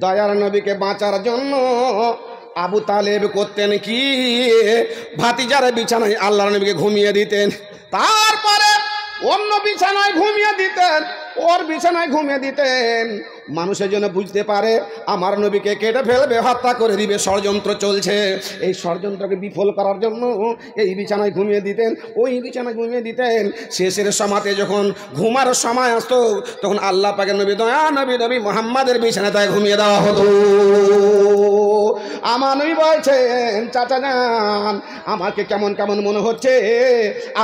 দয়ার নবীকে বাঁচার জন্য আবু তালেব করতেন কি, ভাতিজার বিছানায় আল্লাহর নবীকে ঘুমিয়ে দিতেন, তারপরে অন্য বিছানায় ঘুমিয়ে দিতেন, ওর বিছানায় ঘুমিয়ে দিতেন। মানুষের জন্য বুঝতে পারে আমার নবীকে কেটে ফেলবে, হত্যা করে দিবে, ষড়যন্ত্র চলছে। এই ষড়যন্ত্রকে বিফল করার জন্য এই বিছানায় ঘুমিয়ে দিতেন, ওই বিছানায় ঘুমিয়ে দিতেন। শেষের সমাতে যখন ঘুমার সময় আসতো, তখন আল্লাহ পাকের নবী দয়া নবী মুহাম্মাদের বিছানায় তাই ঘুমিয়ে দেওয়া হতো। আমার নবী বলছেন, চাচা যান, আমাকে কেমন কেমন মনে হচ্ছে,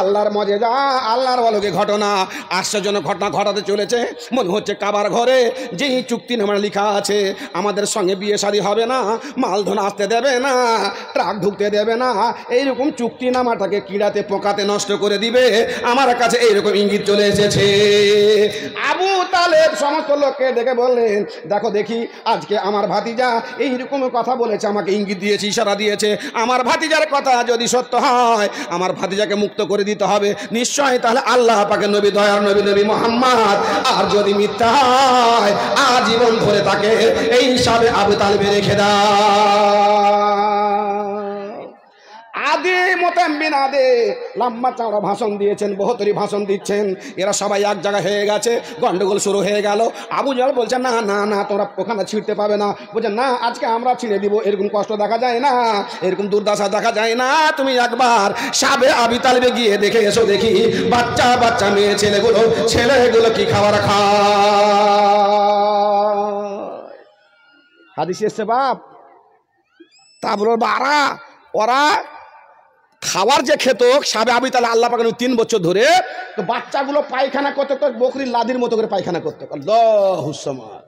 আল্লাহর মজেজা, আল্লাহর অলৌকিক ঘটনা, আশ্চর্যজনক ঘটনা ঘটাতে চলেছে। মনে হচ্ছে কাবার ঘরে যেই চুক্তিনামা লেখা আছে, আমাদের সঙ্গে বিয়ে শাদী হবে না, মালধন আসতে দেবে না, ট্রাক ঢুকতে দেবে না, এইরকম চুক্তিনামাটাকে কিড়াতে পোকাতে নষ্ট করে দিবে, আমার কাছে এইরকম ইঙ্গিত চলে এসেছে। আবু তালেব সমস্ত লোককে ডেকে বললেন, দেখো দেখি, আজকে আমার ভাতিজা এইরকম কথা বলেছে, আমাকে ইঙ্গিত দিয়েছে, ইশারা দিয়েছে। আমার ভাতিজার কথা যদি সত্য হয়, আমার ভাতিজাকে মুক্ত করে দিতে হবে নিশ্চয়, তাহলে আল্লাহ পাকের নবী দয়ার নবী মুহাম্মদ। আর যদি মিথ্যা হয়, আজীবন ধরে তাকে এই হিসাবে আবু তালেবে রেখে দাও। আদি মোতাম্বিন আদে লম্বা চওড়া ভাষণ দিয়েছেন, বহুতরি ভাষণ দিচ্ছেন। এরা সবাই এক জায়গায় হয়ে গেছে, গন্ডগোল শুরু হয়ে গেল। আবু জাহেল বলছে, না না না, তোমরা ওখানে ছিঁড়তে পাবে না। বলছে, না, আজকে আমরা ছিঁড়ে দিব, এরকম কষ্ট দেখা যায় না, এরকম দুর্দশা দেখা যায় না। তুমি একবার সাবে আবি তালেবে গিয়ে দেখে এসো, দেখি বাচ্চা বাচ্চা মেয়ে ছেলেগুলো কি খাবার খায়। হাদিস এসছে বাপ। তা বলো বারা, ওরা খাবার যে খেত সাবে আবি তালে আল্লাহ পাক 3 বছর ধরে, তো বাচ্চাগুলো পায়খানা করতে তো বকরির লাদির মতো করে পায়খানা করতে। আল্লাহুস সামাদ।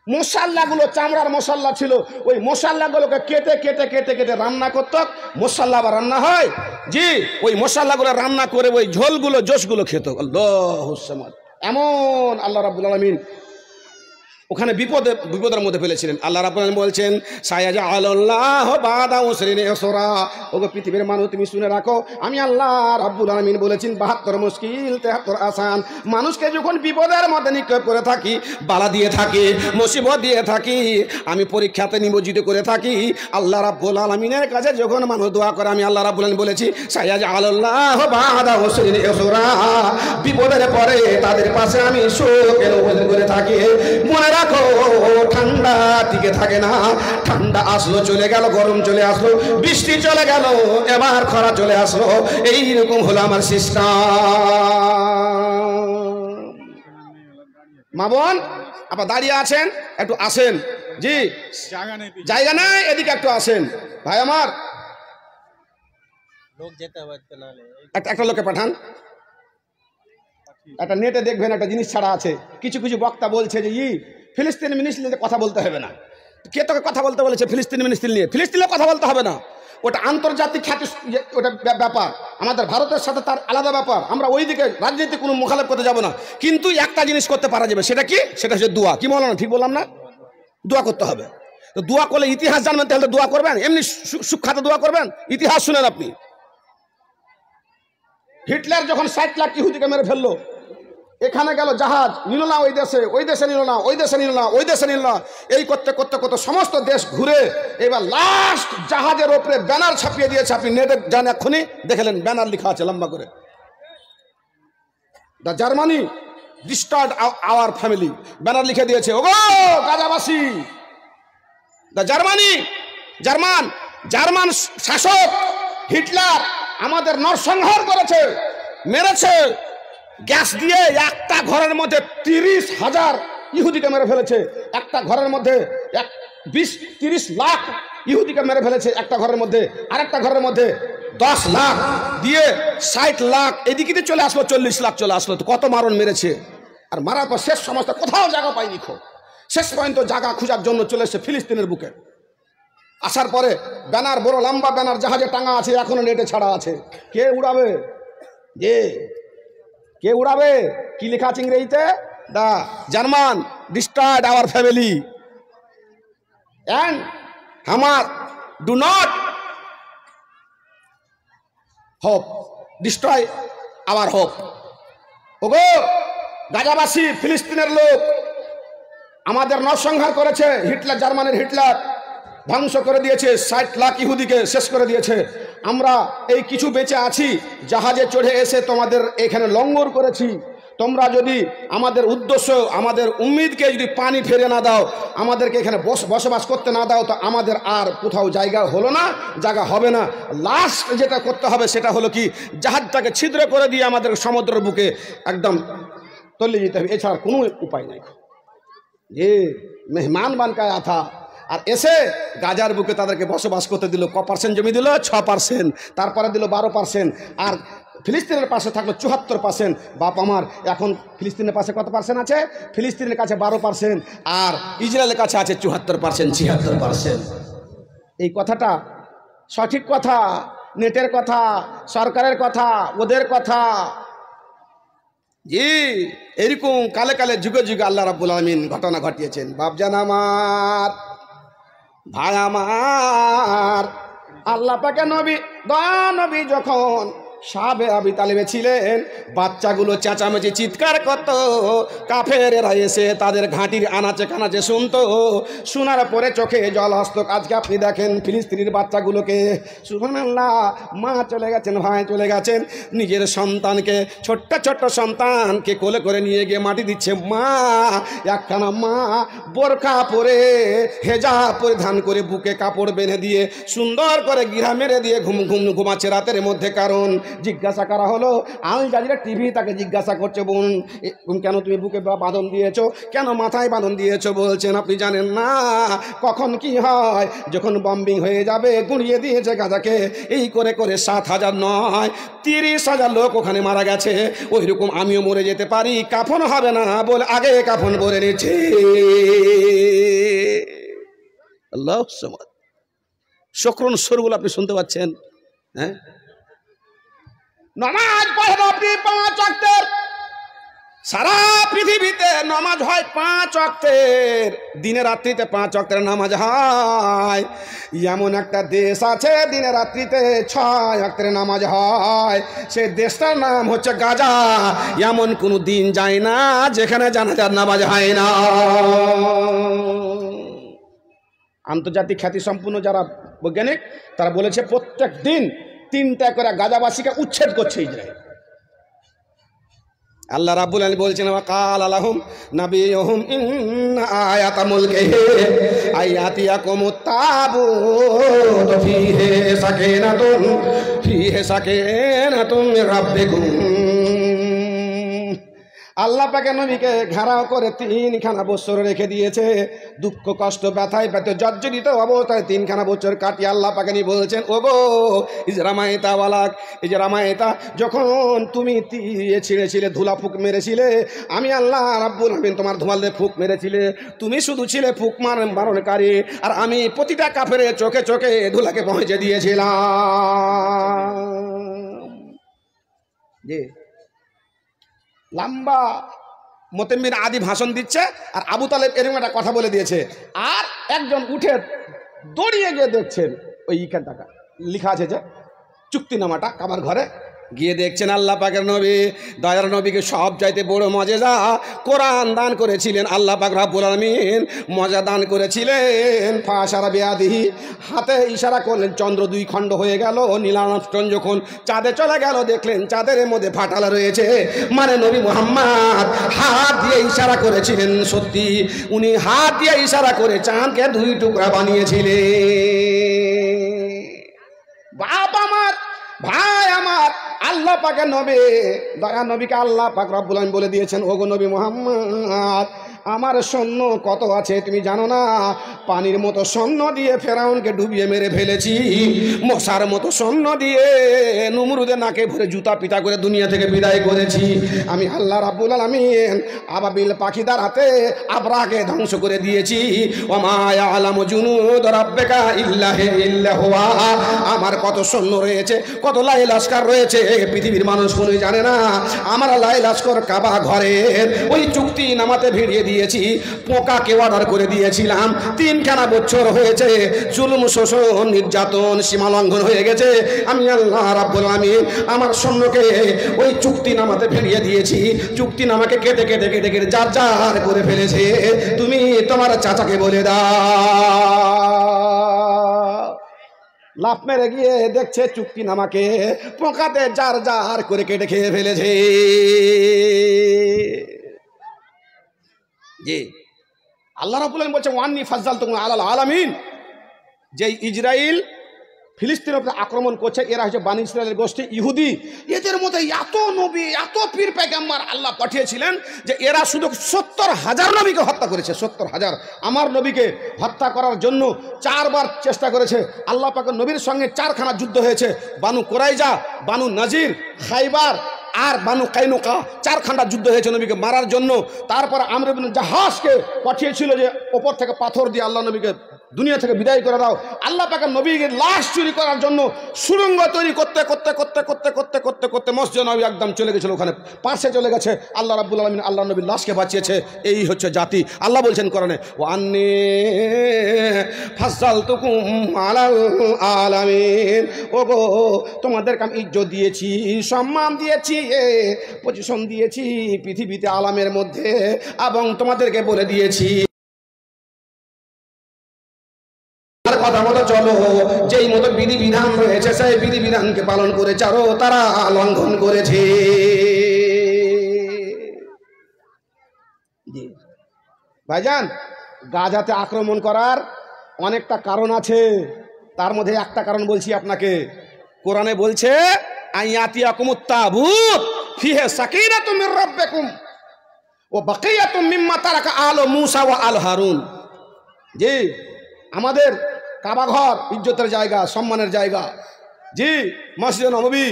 মশাল্লাগুলো চামড়ার মশাল্লা ছিল, ওই মশাল্লাগুলোকে কেটে কেটে কেটে কেটে রান্না করত। মশাল্লা আবার রান্না হয়, জি, ওই মশাল্লাগুলো রান্না করে ওই ঝোলগুলো জোশগুলো খেত। আল্লাহুস সামাদ। এমন আল্লাহ রাব্বুল আলামিন ওখানে বিপদের মধ্যে ফেলেছিলেন। আল্লাহ রাব্বুল আলামিন বলছেন, সায়াজআলুল্লাহু বাদা উসরিন ইউসরা। ওগো পৃথিবীর মানুষ, তুমি শুনে রাখো, আমি আল্লাহ রাব্বুল আলামিন বলেছেন 72 মুশকিল 73 আসান। মানুষকে যখন বিপদের মধ্যে নিক্ষেপ করে থাকি, বালা দিয়ে থাকি, মুসিবত দিয়ে থাকি, আমি পরীক্ষাতে নিয়োজিত করে থাকি, আল্লাহ রাব্বুল আলামিনের কাছে যখন মানুষ দোয়া করে, আমি আল্লাহ রাব্বুল আলামিন বলেছি সায়াজআলুল্লাহু বাদা উসরিন ইউসরা। বিপদের পরে তাদের পাশে আমি সুখের উপস্থিত করে থাকি। মনে রাখো, ঠান্ডা টিকে থাকে না, ঠান্ডা আসলো চলে গেল, গরম চলে আসলো, বৃষ্টি চলে গেল, এবার খরা চলে আসলো। এইরকম হলো আমার সিস্টেম। মা বোন আপা দাঁড়িয়ে আছেন, একটু আসেন। জি, জায়গা নাই, এদিকে একটু আসেন। ভাই আমার, একটা লোকে পাঠান, একটা নেটে দেখবেন একটা জিনিস ছাড়া আছে। কিছু কিছু বক্তা বলছে যে ফিলিস্তিনি মিনিস্ট্রি কথা বলতে হবে না। কে তোকে কথা বলতে বলেছে ফিলিস্তিনি মিনিস্ট্রি নিয়ে? ফিলিস্তিনে কথা বলতে হবে না, ওটা আন্তর্জাতিক খ্যাতি, ওটা ব্যাপার। আমাদের ভারতের সাথে তার আলাদা ব্যাপার। আমরা ওই দিকে রাজনীতি কোনো মোখালেফ করতে যাব না। কিন্তু একটা জিনিস করতে পারা যাবে, সেটা কি? সেটা হচ্ছে দোয়া। কি বললাম না? ঠিক বললাম না? দোয়া করতে হবে। তো দোয়া করলে ইতিহাস জানবেন, তাহলে দোয়া করবেন, এমনি সুখ্যাত দোয়া করবেন। ইতিহাস শুনেন আপনি। হিটলার যখন 60 লাখ ইহুদিকে মেরে ফেললো, এখানে গেল জাহাজ, নিল না ওই দেশে, ওই দেশে নিল না, ওই দেশে নিল না, ওই দেশে নিল না, এই করতে করতে করতে সমস্ত দেশ ঘুরে এবার লাস্ট জাহাজের ওপরে ব্যানার ছাপিয়ে দিয়েছে। আপনি নেটে যান, এক্ষুনি দেখলেন ব্যানার লেখা আছে লম্বা করে, the Germany destroyed our family, banner লিখে দিয়েছে। ওগো গাজাবাসী, দ্য জার্মানি, জার্মান শাসক হিটলার আমাদের নরসংহার করেছে, মেরেছে, গ্যাস দিয়ে একটা ঘরের মধ্যে 30,000 ইহুদিকে মেরে ফেলেছে। একটা ঘরের মধ্যে 20-30 লাখ ইহুদিকে মেরে ফেলেছে একটা ঘরের মধ্যে। আরেকটা ঘরের মধ্যে 10 লাখ দিয়ে 60 লাখ, এদিকে চলে আসলো 40 লাখ চলে আসলো। তো কত মারণ মেরেছে। আর মারার পর শেষ সমস্ত কোথাও জায়গা পায়নি, শেষ পর্যন্ত জায়গা খোঁজার জন্য চলে এসেছে ফিলিস্তিনের বুকে। আসার পরে ব্যানার, বড় লম্বা ব্যানার জাহাজে টাঙা আছে, এখনো নেটে ছাড়া আছে। কে উড়াবে? কে উড়াবে? কি লেখা আছে ইংরেজিতে? The German destroyed our family and hammer do not hope destroy our hope. ওগো গাজাবাসী, ফিলিস্তিনের লোক আমাদের নরসংহার করেছে হিটলার, জার্মানের হিটলার। ধ্বংস করে দিয়েছে, 60 লাখ ইহুদিকে শেষ করে দিয়েছে। আমরা এই কিছু বেঁচে আছি, জাহাজে চড়ে এসে তোমাদের এখানে লঙ্গর করেছি। তোমরা যদি আমাদের উদ্দেশ্য, আমাদের উম্মিদকে যদি পানি ফেরে না দাও, আমাদেরকে এখানে বসবাস করতে না দাও, তো আমাদের আর কোথাও জায়গা হলো না, জায়গা হবে না। লাস্ট যেটা করতে হবে সেটা হলো কি, জাহাজটাকে ছিদ্র করে দিয়ে আমাদের সমুদ্রের বুকে একদম তলিয়ে যেতে হবে, এছাড়া কোনো উপায় নাই। যে মেহমান বানকায় আথা, আর এসে গাজার বুকে তাদেরকে বসবাস করতে দিল। ক% জমি দিল? 6%। তারপরে দিল 12%। আর ফিলিস্তিনের পাশে থাকলো 74%। বাপ আমার, এখন ফিলিস্তিনের পাশে কত % আছে? ফিলিস্তিনের কাছে 12%, আর ইসরায়েলের কাছে আছে 74%, 76%। এই কথাটা সঠিক কথা, নেটের কথা, সরকারের কথা, ওদের কথা। জি, এরকম কালে কালে যুগে যুগে আল্লাহ রাব্বুল আলামিন ঘটনা ঘটিয়েছেন। বাপজান আমার, ভাই আমার, আল্লাহ পাকের নবী, দয়া নবী যখন সাবে আবি তালেবে ছিলেন, বাচ্চাগুলো চেঁচামেচি চিৎকার করত, কাফেরেরা এসে তাদের ঘাঁটির আনাচে কানাচে শুনতো। শোনার পরে চোখে জল আসতো। আজকে আপনি দেখেন ফিলিস্তিনের বাচ্চাগুলোকে, সুবহানাল্লাহ, মা চলে গেছেন, ভাই চলে গেছেন, নিজের সন্তানকে, ছোট্ট ছোট্ট সন্তানকে কোলে করে নিয়ে গিয়ে মাটি দিচ্ছে। মা একখানা মা বোরখা পরে, হেজাব পরিধান করে, বুকে কাপড় বেঁধে দিয়ে, সুন্দর করে গিরা মেরে দিয়ে ঘুমাচ্ছে রাতের মধ্যে। কারণ জিজ্ঞাসা করা হলো, আল জাজিরা টিভি তাকে জিজ্ঞাসা করছে, বোন কেন তুমি বুকে বাঁধন দিয়েছো, কেন মাথায় বাঁধন দিয়েছো? বলছেন আপনি জানেন না কখন কি হয়, যখন বম্বিং হয়ে যাবে। গুঁড়িয়ে দিয়েছে গাজাকে, এই করে করে 7,000 নয় 30,000 লোক ওখানে মারা গেছে। ওই রকম আমিও মরে যেতে পারি, কাফন হবে না বলে আগে কাফন ভরে নিচ্ছে। আল্লাহু সামাদ। শুকরুন সুরগুলো আপনি শুনতে পাচ্ছেন? হ্যাঁ, নামাজ পড়েন আপনি 5 ওয়াক্তের। সারা পৃথিবীতে নামাজ হয় 5 ওয়াক্তের, দিনে রাত্রিতে 5 ওয়াক্তের নামাজ হয়। এমন একটা দেশ আছে দিনে রাত্রিতে 6 ওয়াক্তের নামাজ হয়, সেই দেশটার নাম হচ্ছে গাজা। এমন কোনো দিন যায় না যেখানে জানাজার নামাজ হয় না। আন্তর্জাতিক খ্যাতি সম্পূর্ণ যারা বৈজ্ঞানিক, তারা বলেছে প্রত্যেক দিন 3টা করে গাজাবাসীকে উচ্ছেদ করছে ইসরায়েল। আল্লাহ রাব্বুল আলামিন বলছেন, ওয়াকাল আলাহুম নাবিয়ুহুম ইন্না আয়াতা মুলকিহি আয়াতিয়াকুমুত তাবুত ফিহি সাকিনাতুন মির রাব্বিকুম। আল্লাহ পাকে নবীকে ঘেরাও করে 3খানা বছর রেখে দিয়েছে। দুঃখ কষ্ট ব্যথায় ব্যথা জর্জরিত অবস্থায় 3খানা বছর কাটিয়ে আল্লাহ পাকে নিয়ে বলছেন, ওগো ইজরামাইতা ওয়ালাক, ইজরামাইতা, যখন তুমি ছিঁড়েছিলে, ধুলা ফুক মেরেছিলে, আমি আল্লাহ রাব্বুল আলামিন তোমার ধুমালে ফুক মেরেছিলে। তুমি শুধু ছিলে ফুক মারণকারী, আর আমি প্রতিটা কাফের চোখে চোখে ধুলাকে পৌঁছে দিয়েছিলাম। জি, লম্বা মোতেম্মির আদি ভাষণ দিচ্ছে, আর আবু তালেব এরকম একটা কথা বলে দিয়েছে। আর একজন উঠে দৌড়িয়ে গিয়ে দেখছেন ওই ইখানটাকা লেখা আছে যে চুক্তিনামাটা কাবার ঘরে, গিয়ে দেখছেন আল্লাহ পাকের নবী, দয়ার নবীকে সব চাইতে বড় মজেজা কোরআন দান করেছিলেন আল্লাহ পাক রব্বুল আলামিন। মজা দান করেছিলেন ফাশারা বিয়াদিহি, হাতে ইশারা করলেন, চন্দ্র 2 খণ্ড হয়ে গেল। নীল আর্মস্ট্রং যখন চাঁদে চলে গেল, দেখলেন চাঁদের মধ্যে ফাটালা রয়েছে, মানে নবী মুহাম্মদ হাত দিয়ে ইশারা করেছিলেন। সত্যি উনি হাত দিয়ে ইশারা করে চাঁদকে 2 টুকরা বানিয়েছিলেন। বাপ আমার, ভাই আমার, আল্লাহ পাকের নবী, দয়া নবীকে আল্লাহ পাক রব্বুল আলামিন বলে দিয়েছেন, ওগো নবী মুহাম্মদ, আমার সৈন্য কত আছে তুমি জানো না? পানির মতো সৈন্য দিয়ে ফেরাউনকে ডুবিয়ে মেরে ফেলেছি, মশার মতো সৈন্য দিয়ে নমরুদের নাকে ভরে জুতা পিটা করে দুনিয়া থেকে বিদায় করেছি। আমি আল্লাহ রাব্বুল আলামিন আবাবিল পাখিদার হাতে আবরাকে ধ্বংস করে দিয়েছি। ওমা ইয়ালামু জুনুদ রাব্বিকা ইল্লা হুয়া। আমার কত সৈন্য রয়েছে, কত লাই লস্কর রয়েছে, পৃথিবীর মানুষ কোনো জানে না। আমার লাই লস্কর কাবা ঘরের ওই চুক্তি নামাতে ভিড়িয়ে দিয়েছি, পোকাকে অর্ডার করে দিয়েছিলাম। 3খানা বছর হয়েছে, জুলুম শোষণ নির্যাতন সীমালঙ্ঘন হয়ে গেছে। আমি আল্লাহ রাব্বুল আলামিন আমার সৈন্যকে ওই চুক্তি নামাতে ভিড়িয়ে দিয়েছি। চুক্তি নামাকে কেটে কেটে কেটে কেটে যার যার করে ফেলেছে। তুমি তোমার চাচাকে বলে দাও লাফ মেরে গিয়ে দেখছে চুক্তি নামাকে পোকাতে জার জার করে কেটে খেয়ে ফেলেছে। জি, আল্লাহ রাব্বুল আলামিন বলছে ওয়ান্নি ফাজ্জালতুকুম আলাল আলামিন। যে ইসরাইল ফিলিস্তিনের উপরে আক্রমণ করছে, এরা হচ্ছে বানি ইসরায়েলের গোষ্ঠী ইহুদি। এদের মধ্যে এত নবী, এত পীর পয়গম্বর আল্লাহ পাঠিয়েছিলেন যে এরা শুধু 70,000 নবীকে হত্যা করেছে। 70,000 আমার নবীকে হত্যা করার জন্য 4 বার চেষ্টা করেছে। আল্লাহ পাকের নবীর সঙ্গে 4খানা যুদ্ধ হয়েছে। বানু কুরাইজা, বানু নাজির, খাইবার আর বানু কাইনুকা, 4খানা যুদ্ধ হয়েছে নবীকে মারার জন্য। তারপর আমর ইবনে জাহাজকে পাঠিয়েছিল যে ওপর থেকে পাথর দিয়ে আল্লাহ নবীকে দুনিয়া থেকে বিদায় করে দাও। আল্লাহ পাকের নবীকে লাশ চুরি করার জন্য সুড়ঙ্গ তৈরি করতে করতে করতে করতে করতে করতে করতে মসজিদ নবী একদম চলে গেছিল, ওখানে পাশে চলে গেছে। আল্লাহ রাব্বুল আলামিন আল্লাহ নবীর লাশকে বাঁচিয়েছে। এই হচ্ছে জাতি। আল্লাহ বলছেন কোরআনে ওয়ান্নি ফাজ্জালতুকুম আলাল আলামিন। ওগো তোমাদেরকে আমি ইজ্জত দিয়েছি, সম্মান দিয়েছি, পজিশন দিয়েছি পৃথিবীতে আলামের মধ্যে, এবং তোমাদেরকে বলে দিয়েছি কথা মতো চলো। যেই মতো বিধিবিধান রয়েছে সেই বিধিবিধানকে পালন করে চারো, তারা লঙ্ঘন করেছে। ভাইজান, গাজাতে আক্রমণ করার অনেকটা কারণ আছে, তার মধ্যে একটা কারণ বলছি আপনাকে। কোরআনে বলছে আইয়াতিয়াকুমুত তাবুত ফিহি সাকিনাতুম মির রাব্বিকুম ওয়া বাকিয়াতুম মিম্মা তারাকা আলু মূসা ওয়া আল হারুন। জি, আমাদের কাবা ঘর ইজ্জতের জায়গা, সম্মানের জায়গা। জি, মসজিদে নববী,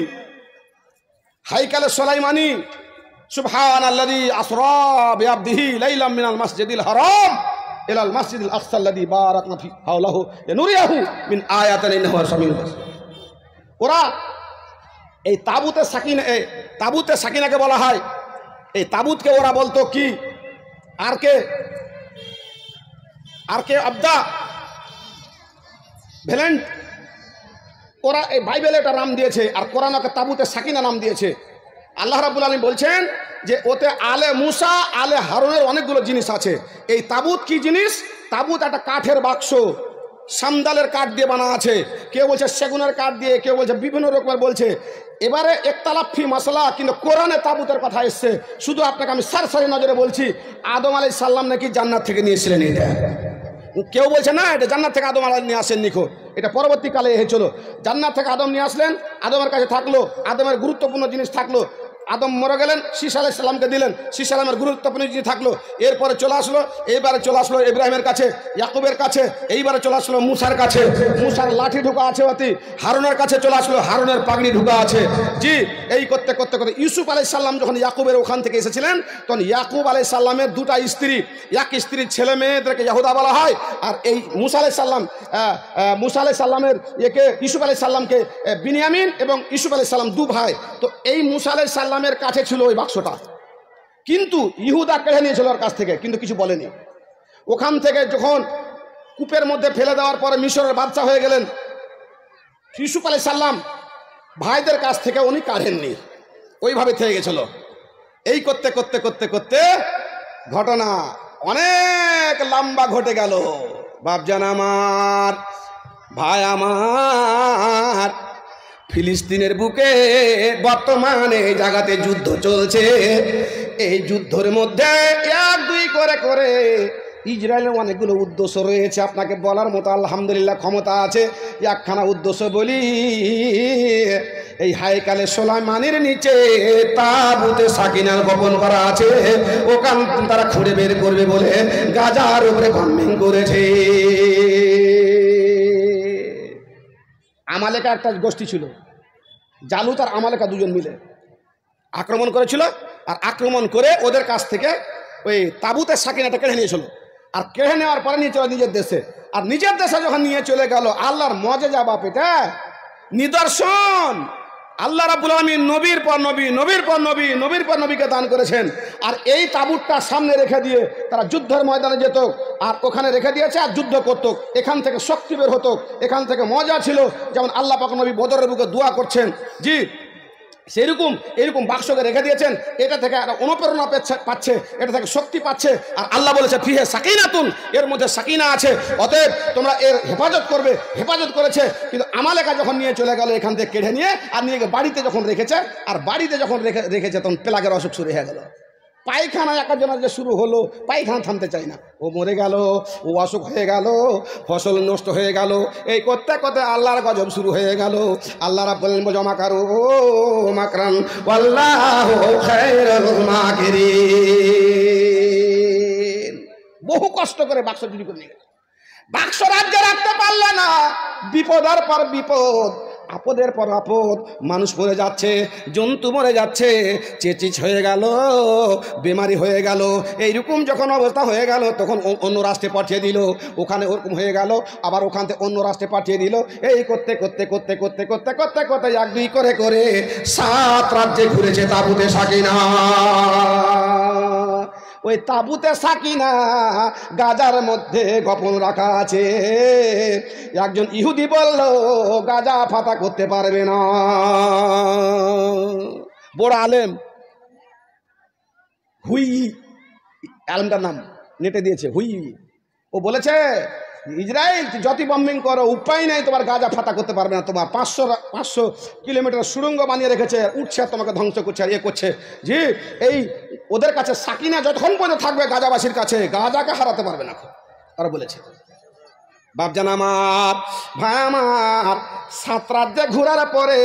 হাইকালে সুলাইমানি, সুবহানাল্লাযী আসরা বিআবদিহি লাইলাম মিনাল মাসজিদিল হারাম ইলাল মাসজিদিল আকসা আল্লাযী বারাকনা ফি হাওলাহু লিনুরিয়াহু মিন আয়াতিনা ইন্নাহু সামিউন বাসীর। ওরা এই তাবুতে সাকিনাকে বলা হয়। এই তাবুতকে ওরা বলতো কি আর কে আবদা ভ্যালেন্ট। ওরা এই বাইবেলে একটা নাম দিয়েছে, আর কোরআনকে তাবুতে সাকিনা নাম দিয়েছে। আল্লাহ রাব্বুল আলামিন বলছেন যে ওতে আলে মুসা, আলে হারুনের অনেকগুলো জিনিস আছে। এই তাবুত কি জিনিস? তাবুত একটা কাঠের বাক্স, সামদালের কাঠ দিয়ে বানা আছে। কেউ বলছে সেগুনের কাঠ দিয়ে, কেউ বলছে বিভিন্ন রকমের বলছে। এবারে একতালাফি মশলা, কিন্তু কোরআনে তাবুতের কথা এসছে। শুধু আপনাকে আমি সারি নজরে বলছি, আদম আলাইহিস সালাম নাকি জান্নাত থেকে নিয়েছিলেন এটা। কেউ বলছে না এটা জান্নাত থেকে আদম আলাইহিস নিয়ে আসেন নিখো, এটা পরবর্তীকালে হয়েছিল। জান্নাত থেকে আদম নিয়ে আসলেন, আদমের কাছে থাকলো, আদমের গুরুত্বপূর্ণ জিনিস থাকলো। আদম মরে গেলেন, শীস আলাইহিস সালামকে দিলেন, শীস আলাইহিস গুরুত্বপূর্ণ জিনিস থাকলো। এরপরে চলে আসলো, এইবারে চলে আসলো ইব্রাহিমের কাছে, ইয়াকুবের কাছে, এইবারে চলে আসলো মুসার কাছে। মুসার লাঠি ঢুকা আছে অতি, হারুনের কাছে চলে আসলো, হারুনের পাগড়ি ঢুকা আছে। জি, এই করতে করতে করতে ইউসুফ আলাইহিস সালাম যখন ইয়াকুবের ওখান থেকে এসেছিলেন, তখন ইয়াকুব আলাইহিস সালামের 2টা স্ত্রী, এক স্ত্রীর ছেলে মেয়েদেরকে ইয়াহুদা বলা হয়। আর এই মুসা আলাইহিস সালামের ইউসুফ আলাইহিস সালামকে বিনিয়ামিন, এবং ইউসুফ আলাইহিস সালাম 2 ভাই। তো এই মুসা আলাইহিস সালামের কাছে ছিল ওই বাক্সটা, কিন্তু ইহুদা কেড়ে নিয়েছিল ওর কাছ থেকে, কিন্তু কিছু বলেনি। ওখান থেকে যখন কূপের মধ্যে ফেলে দেওয়ার পরে মিশরের বাদশা হয়ে গেলেন, ইউসুফ আলাইহিস সালাম ভাইদের কাছ থেকে উনি কাঢ়েননি, ওইভাবে থেকে গেছিল। এই করতে করতে করতে করতে ঘটনা অনেক লম্বা ঘটে গেল। বাপজান আমার, ভাই আমার, ফিলিস্তিনের বুকে বর্তমানে এই জায়গাতে যুদ্ধ চলছে। এই যুদ্ধের মধ্যে 1-2 করে করে ইসরায়েলের অনেকগুলো উদ্দেশ্য রয়েছে। আপনাকে বলার মতো আলহামদুলিল্লাহ ক্ষমতা আছে। একখানা উদ্দেশ্য বলি, এই হাইকালে সুলাইমানের নিচে তাবুতে সাকিনার গোপন করা আছে, ওখান তারা খুঁড়ে বের করবে বলে গাজার উপরে বম্বিং করেছে। আমালেকা একটা গোষ্ঠী ছিল, জালুত আর আমালেকা দুজন মিলে আক্রমণ করেছিল। আর আক্রমণ করে ওদের কাছ থেকে ওই তাবুতের সাকিনাটা কেড়ে নিয়েছিল। আর কেড়ে নেওয়ার পরে নিয়ে চলে নিজের দেশে। আর নিজের দেশে যখন নিয়ে চলে গেল, আল্লাহর মজেজা বাপ, এটা নিদর্শন। আল্লাহ রাব্বুল আলামিন নবীর পর নবী, নবীর পর নবী, নবীর পর নবীকে দান করেছেন। আর এই তাবুতটা সামনে রেখে দিয়ে তারা যুদ্ধের ময়দানে যেত, আর ওখানে রেখে দিয়েছে, আর যুদ্ধ করত। এখান থেকে শক্তি বের হতো, এখান থেকে মজা ছিল। যেমন আল্লাহ পাক নবী বদরের বুকে দোয়া করছেন। জি, সেরকম এরকম বাক্সকে রেখে দিয়েছেন, এটা থেকে একটা অনুপ্রেরণা পাচ্ছে, এটা থেকে শক্তি পাচ্ছে। আর আল্লাহ বলেছে ফিহে সাকিনাতুন, এর মধ্যে সাকিনা আছে, অতএব তোমরা এর হেফাজত করবে। হেফাজত করেছে, কিন্তু আমালেকা যখন নিয়ে চলে গেল এখান থেকে কেড়ে নিয়ে, আর নিয়ে বাড়িতে যখন রেখেছে, আর বাড়িতে যখন রেখেছে তখন প্লাগের অসুখ শুরু হয়ে গেল। পায়খানা একজনের যে শুরু হলো, পায়খানা থামতে চাই না, ও মরে গেল, ও অসুখ হয়ে গেল, ফসল নষ্ট হয়ে গেল, এই করতে করতে আল্লাহর গজব শুরু হয়ে গেল। আল্লাহ রাব্বুল আলামিন জমা করো মাকরান ওয়াল্লাহু খায়রুল মাকিরিন। বহু কষ্ট করে বাক্স চুরি করে নিয়ে গেল, বাক্স রাজ্যে রাখতে পারলে না, বিপদের পর বিপদ, আপদের পর আপদ, মানুষ মরে যাচ্ছে, জন্তু মরে যাচ্ছে, চেচিচ হয়ে গেল, বেমারি হয়ে গেল, এইরকম যখন অবস্থা হয়ে গেল তখন অন্য রাষ্ট্রে পাঠিয়ে দিল, ওখানে ওরকম হয়ে গেল, আবার ওখান থেকে অন্য রাষ্ট্রে পাঠিয়ে দিল, এই করতে করতে করতে করতে করতে করতে করতে এক দুই করে করে 7 রাজ্যে ঘুরেছে তাবুতে সাকিনা। ওই তাবুতে সাকিনা গাজার মধ্যে গোপন রাখা আছে। একজন ইহুদি বলল গাজা ফাতা করতে পারবে না, বড় আলেম, হুই আলেমটার নাম নেটে দিয়েছে, হুই, ও বলেছে ইসরায়েল যত বম্বিং করো উপায় নেই, তোমার গাজা ফাতা করতে পারবে না, তোমার 500 কিলোমিটার সুড়ঙ্গ বানিয়ে রেখেছে, উঠছে তোমাকে ধ্বংস করছে আর ইয়ে করছে। জি, এই ওদের কাছে সাকিনা যতক্ষণ পর্যন্ত থাকবে গাজাবাসীর কাছে, গাজাকে হারাতে পারবে না, ওরা বলেছে। বাপজান আমার, ভাই আমার, 7 রাজ্যে ঘোরার পরে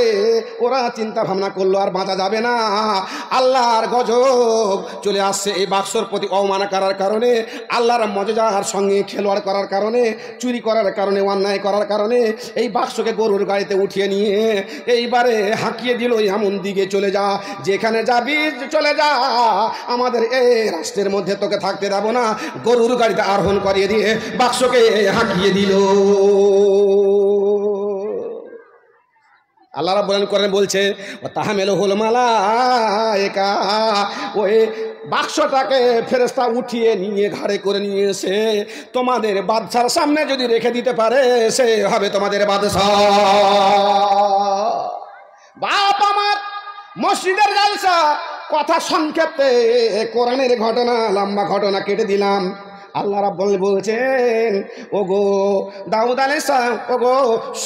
ওরা চিন্তা ভাবনা করলো আর বাঁচা যাবে না, আল্লাহর গজব চলে আসছে এই বাক্সর প্রতি অবমাননা করার কারণে, আল্লাহর মজেজার সঙ্গে খেলোয়াড় করার কারণে, চুরি করার কারণে, অন্যায় করার কারণে এই বাক্সকে গরুর গাড়িতে উঠিয়ে নিয়ে এইবারে হাঁকিয়ে দিল, এমন দিকে চলে যা, যেখানে যাবি চলে যা, আমাদের এই রাষ্ট্রের মধ্যে তোকে থাকতে দেব না, গরুর গাড়িতে আরোহণ করিয়ে দিয়ে বাক্সকে হাঁকিয়ে দিল। আল্লাহ রাব্বুল করেন বলছে তাহমিলুহুল মালায়েকা, ওই বাক্সটাকে ফেরেশতা উঠিয়ে নিয়ে ঘাড়ে করে নিয়ে এসে তোমাদের বাদশার সামনে যদি রেখে দিতে পারে, সে হবে তোমাদের বাদশা। বাপ আমার, মসজিদের জালসা, কথা সংক্ষেপে কোরআনের ঘটনা, লম্বা ঘটনা কেটে দিলাম। আল্লাহ রাব্বুল বলছেন ওগো দাউদ আলাইহিস সালাম, ওগো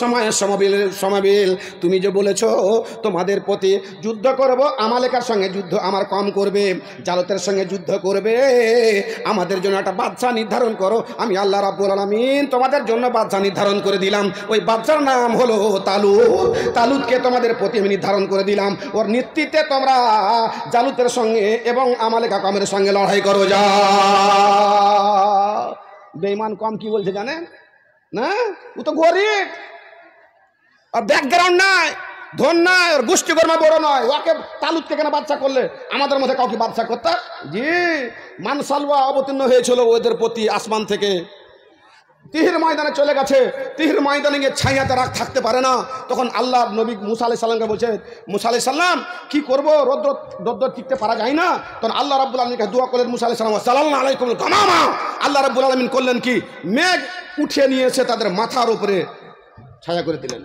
সময় সমাবিল, তুমি যে বলেছো তোমাদের প্রতি যুদ্ধ করব, আমালেকার সঙ্গে যুদ্ধ আমার কম করবে, জালতের সঙ্গে যুদ্ধ করবে, আমাদের জন্য একটা বাদশা নির্ধারণ করো। আমি আল্লাহ রাব্বুল আলামিন তোমাদের জন্য বাদশা নির্ধারণ করে দিলাম। ওই বাদশার নাম হলো তালুত। তালুতকে তোমাদের প্রতি আমি নির্ধারণ করে দিলাম, ওর নেতৃত্বে তোমরা জালুতের সঙ্গে এবং আমালেকা কমের সঙ্গে লড়াই করো। যা বেঈমান কম কি বলছে জানেন না, ও তো গরিব, আর ব্যাকগ্রাউন্ড নাই, ধন নাই, আর গোষ্ঠী কর্মা বড় নয়, ওকে তালুতকে কেন বাদশা করলে, আমাদের মধ্যে কাউকে বাদশা করতে? জি, মানসালওয়া অবতীর্ণ হয়েছিল ওদের প্রতি আসমান থেকে, তিহির ময়দানে চলে গেছে, তিহির ময়দানে গিয়ে ছাইয়াতে থাকতে পারে না, তখন আল্লাহ নবী মুসা আলাইহিস সালামকে বলছে, মুসা আলাইহিস সালাম কি করবো, রৌদ্র টিকতে পারা যায় না, তখন আল্লাহ রাব্বুল আলামিনকে দোয়া করলেন মুসা আলাইহিস সালাম, সাল্লাল্লাহু আলাইকুম গামামা, আল্লাহ রাব্বুল আলামিন করলেন কি, মেঘ উঠিয়ে নিয়ে এসে তাদের মাথার উপরে ছায়া করে দিলেন।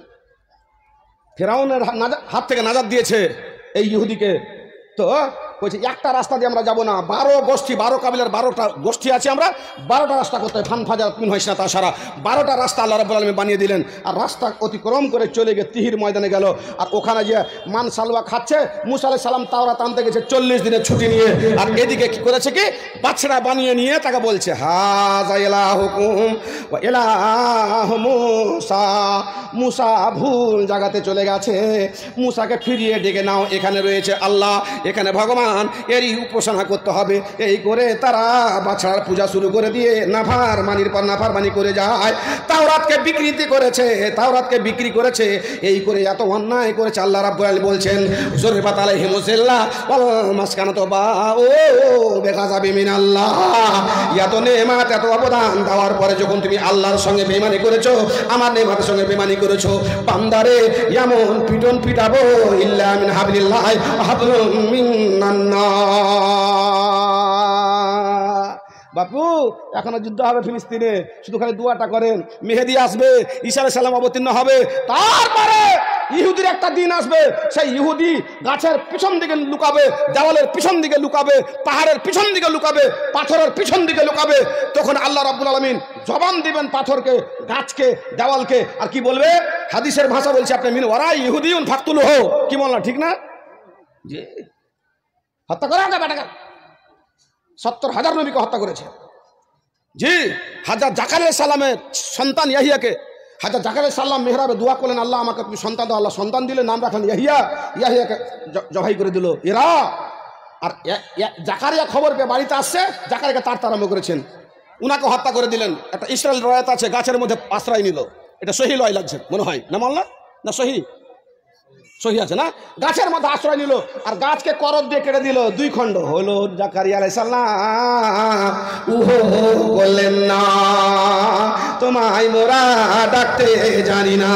ফেরাউনের হাত থেকে নাজাত দিয়েছে এই ইহুদিকে। তো বলছে একটা রাস্তা দিয়ে আমরা যাবো না, 12 গোষ্ঠী, 12 কাবিলার 12টা গোষ্ঠী আছে, আমরা 12টা রাস্তা করতে হয়, ফানফাজা তুন হইস না, তাছাড়া 12টা রাস্তা আল্লাহ রাব্বুল আলামিন বানিয়ে দিলেন। আর রাস্তা অতিক্রম করে চলে গিয়ে তিহির ময়দানে গেল, আর ওখানে যে মান সালওয়া খাচ্ছে, মুসা আলাইহিস সালাম তাওরাত আনতে গেছে 40 দিনের ছুটি নিয়ে, আর এদিকে কি করেছে কি, বাচ্চারা বানিয়ে নিয়ে তাকে বলছে হাযা ইলাহুকুম ওয়া ইলাহু মুসা, মুসা ভুল জায়গাতে চলে গেছে, মুসাকে ফিরিয়ে ডেকে নাও, এখানে রয়েছে আল্লাহ, এখানে ভগবান, এরই উপাসনা করতে হবে। এই করে তারা বাছার পূজা শুরু করে দিয়ে নাফরমানির পর নাফরমানি করে যায়, তাওরাতকে বিকৃতি করেছে, তাওরাতকে বিক্রি করেছে, এই করে এত অন্যায় করেছে। আল্লাহ রাব্বুল আলামিন বলছেন যুরিবাত আলাইহিম যিল্লাহ ওয়াল মাসকানাতু বাউ বিগাযাবি মিনাল্লাহ, এত নেয়ামত, এত অবদান দেওয়ার পরে যখন তুমি আল্লাহর সঙ্গে বেঈমানি করেছো, আমার নেয়ামতের সঙ্গে বেঈমানি করেছো, বান্দারে এমন পিটন পিটাবো, ইল্লা মিন হাবলিল্লাহ হাবলুম মিনান নার। বাপু এখনো যুদ্ধ হবে ফিলিস্তিনে, শুধু খালি দুয়াটা করেন, মেহেদি আসবে, ঈসা আলাইহিস সালাম অবতীর্ণ হবে, তারপরে ইহুদির একটা দিন আসবে, সেই ইহুদি গাছের পিছন দিকে লুকাবে, দেওয়ালের পিছন দিকে লুকাবে, পাহাড়ের পিছন দিকে লুকাবে, পাথরের পিছন দিকে লুকাবে। তখন আল্লাহ রাব্বুল আলামিন জবান দিবেন পাথরকে, গাছকে, দেওয়ালকে, আর কি বলবে? হাদিসের ভাষা বলছে আপনি মিন ওয়ারাই ইহুদিউন ফাকতুলহু, কি বললাম ঠিক না? জি, হত্যা করা না বেটাকে, 70,000 নবীকে হত্যা করেছে। জি, হাজরত জাকারিয়া সালামের সন্তান ইয়াহিয়াকে, হাজরত জাকারিয়া সালাম মেহরাবে দোয়া করলেন, আল্লাহ আমাকে তুমি সন্তান দাও, আল্লাহ সন্তান দিলে, নাম রাখলেন ইয়াহিয়া, ইয়াহিয়াকে জবাই করে দিল এরা। আর জাকারিয়া খবর পেয়ে বাড়িতে আসছে, জাকারিয়াকে তার আরম্ভ করেছেন, উনাকে হত্যা করে দিলেন। একটা ইসরায়েল রয়াত আছে, গাছের মধ্যে আশ্রয় নিল, এটা সহি লয় লাগছে মনে হয় না, মানলা না সহি সহি আছে না? গাছের মধ্যে আশ্রয় নিল আর গাছকে করদ দিয়ে কেটে দিল, 2 খণ্ড হলো। জাকারিয়া আলাইহিস সালাম উহো বললেন না, তোমায় মোরা ডাকতে জানি না।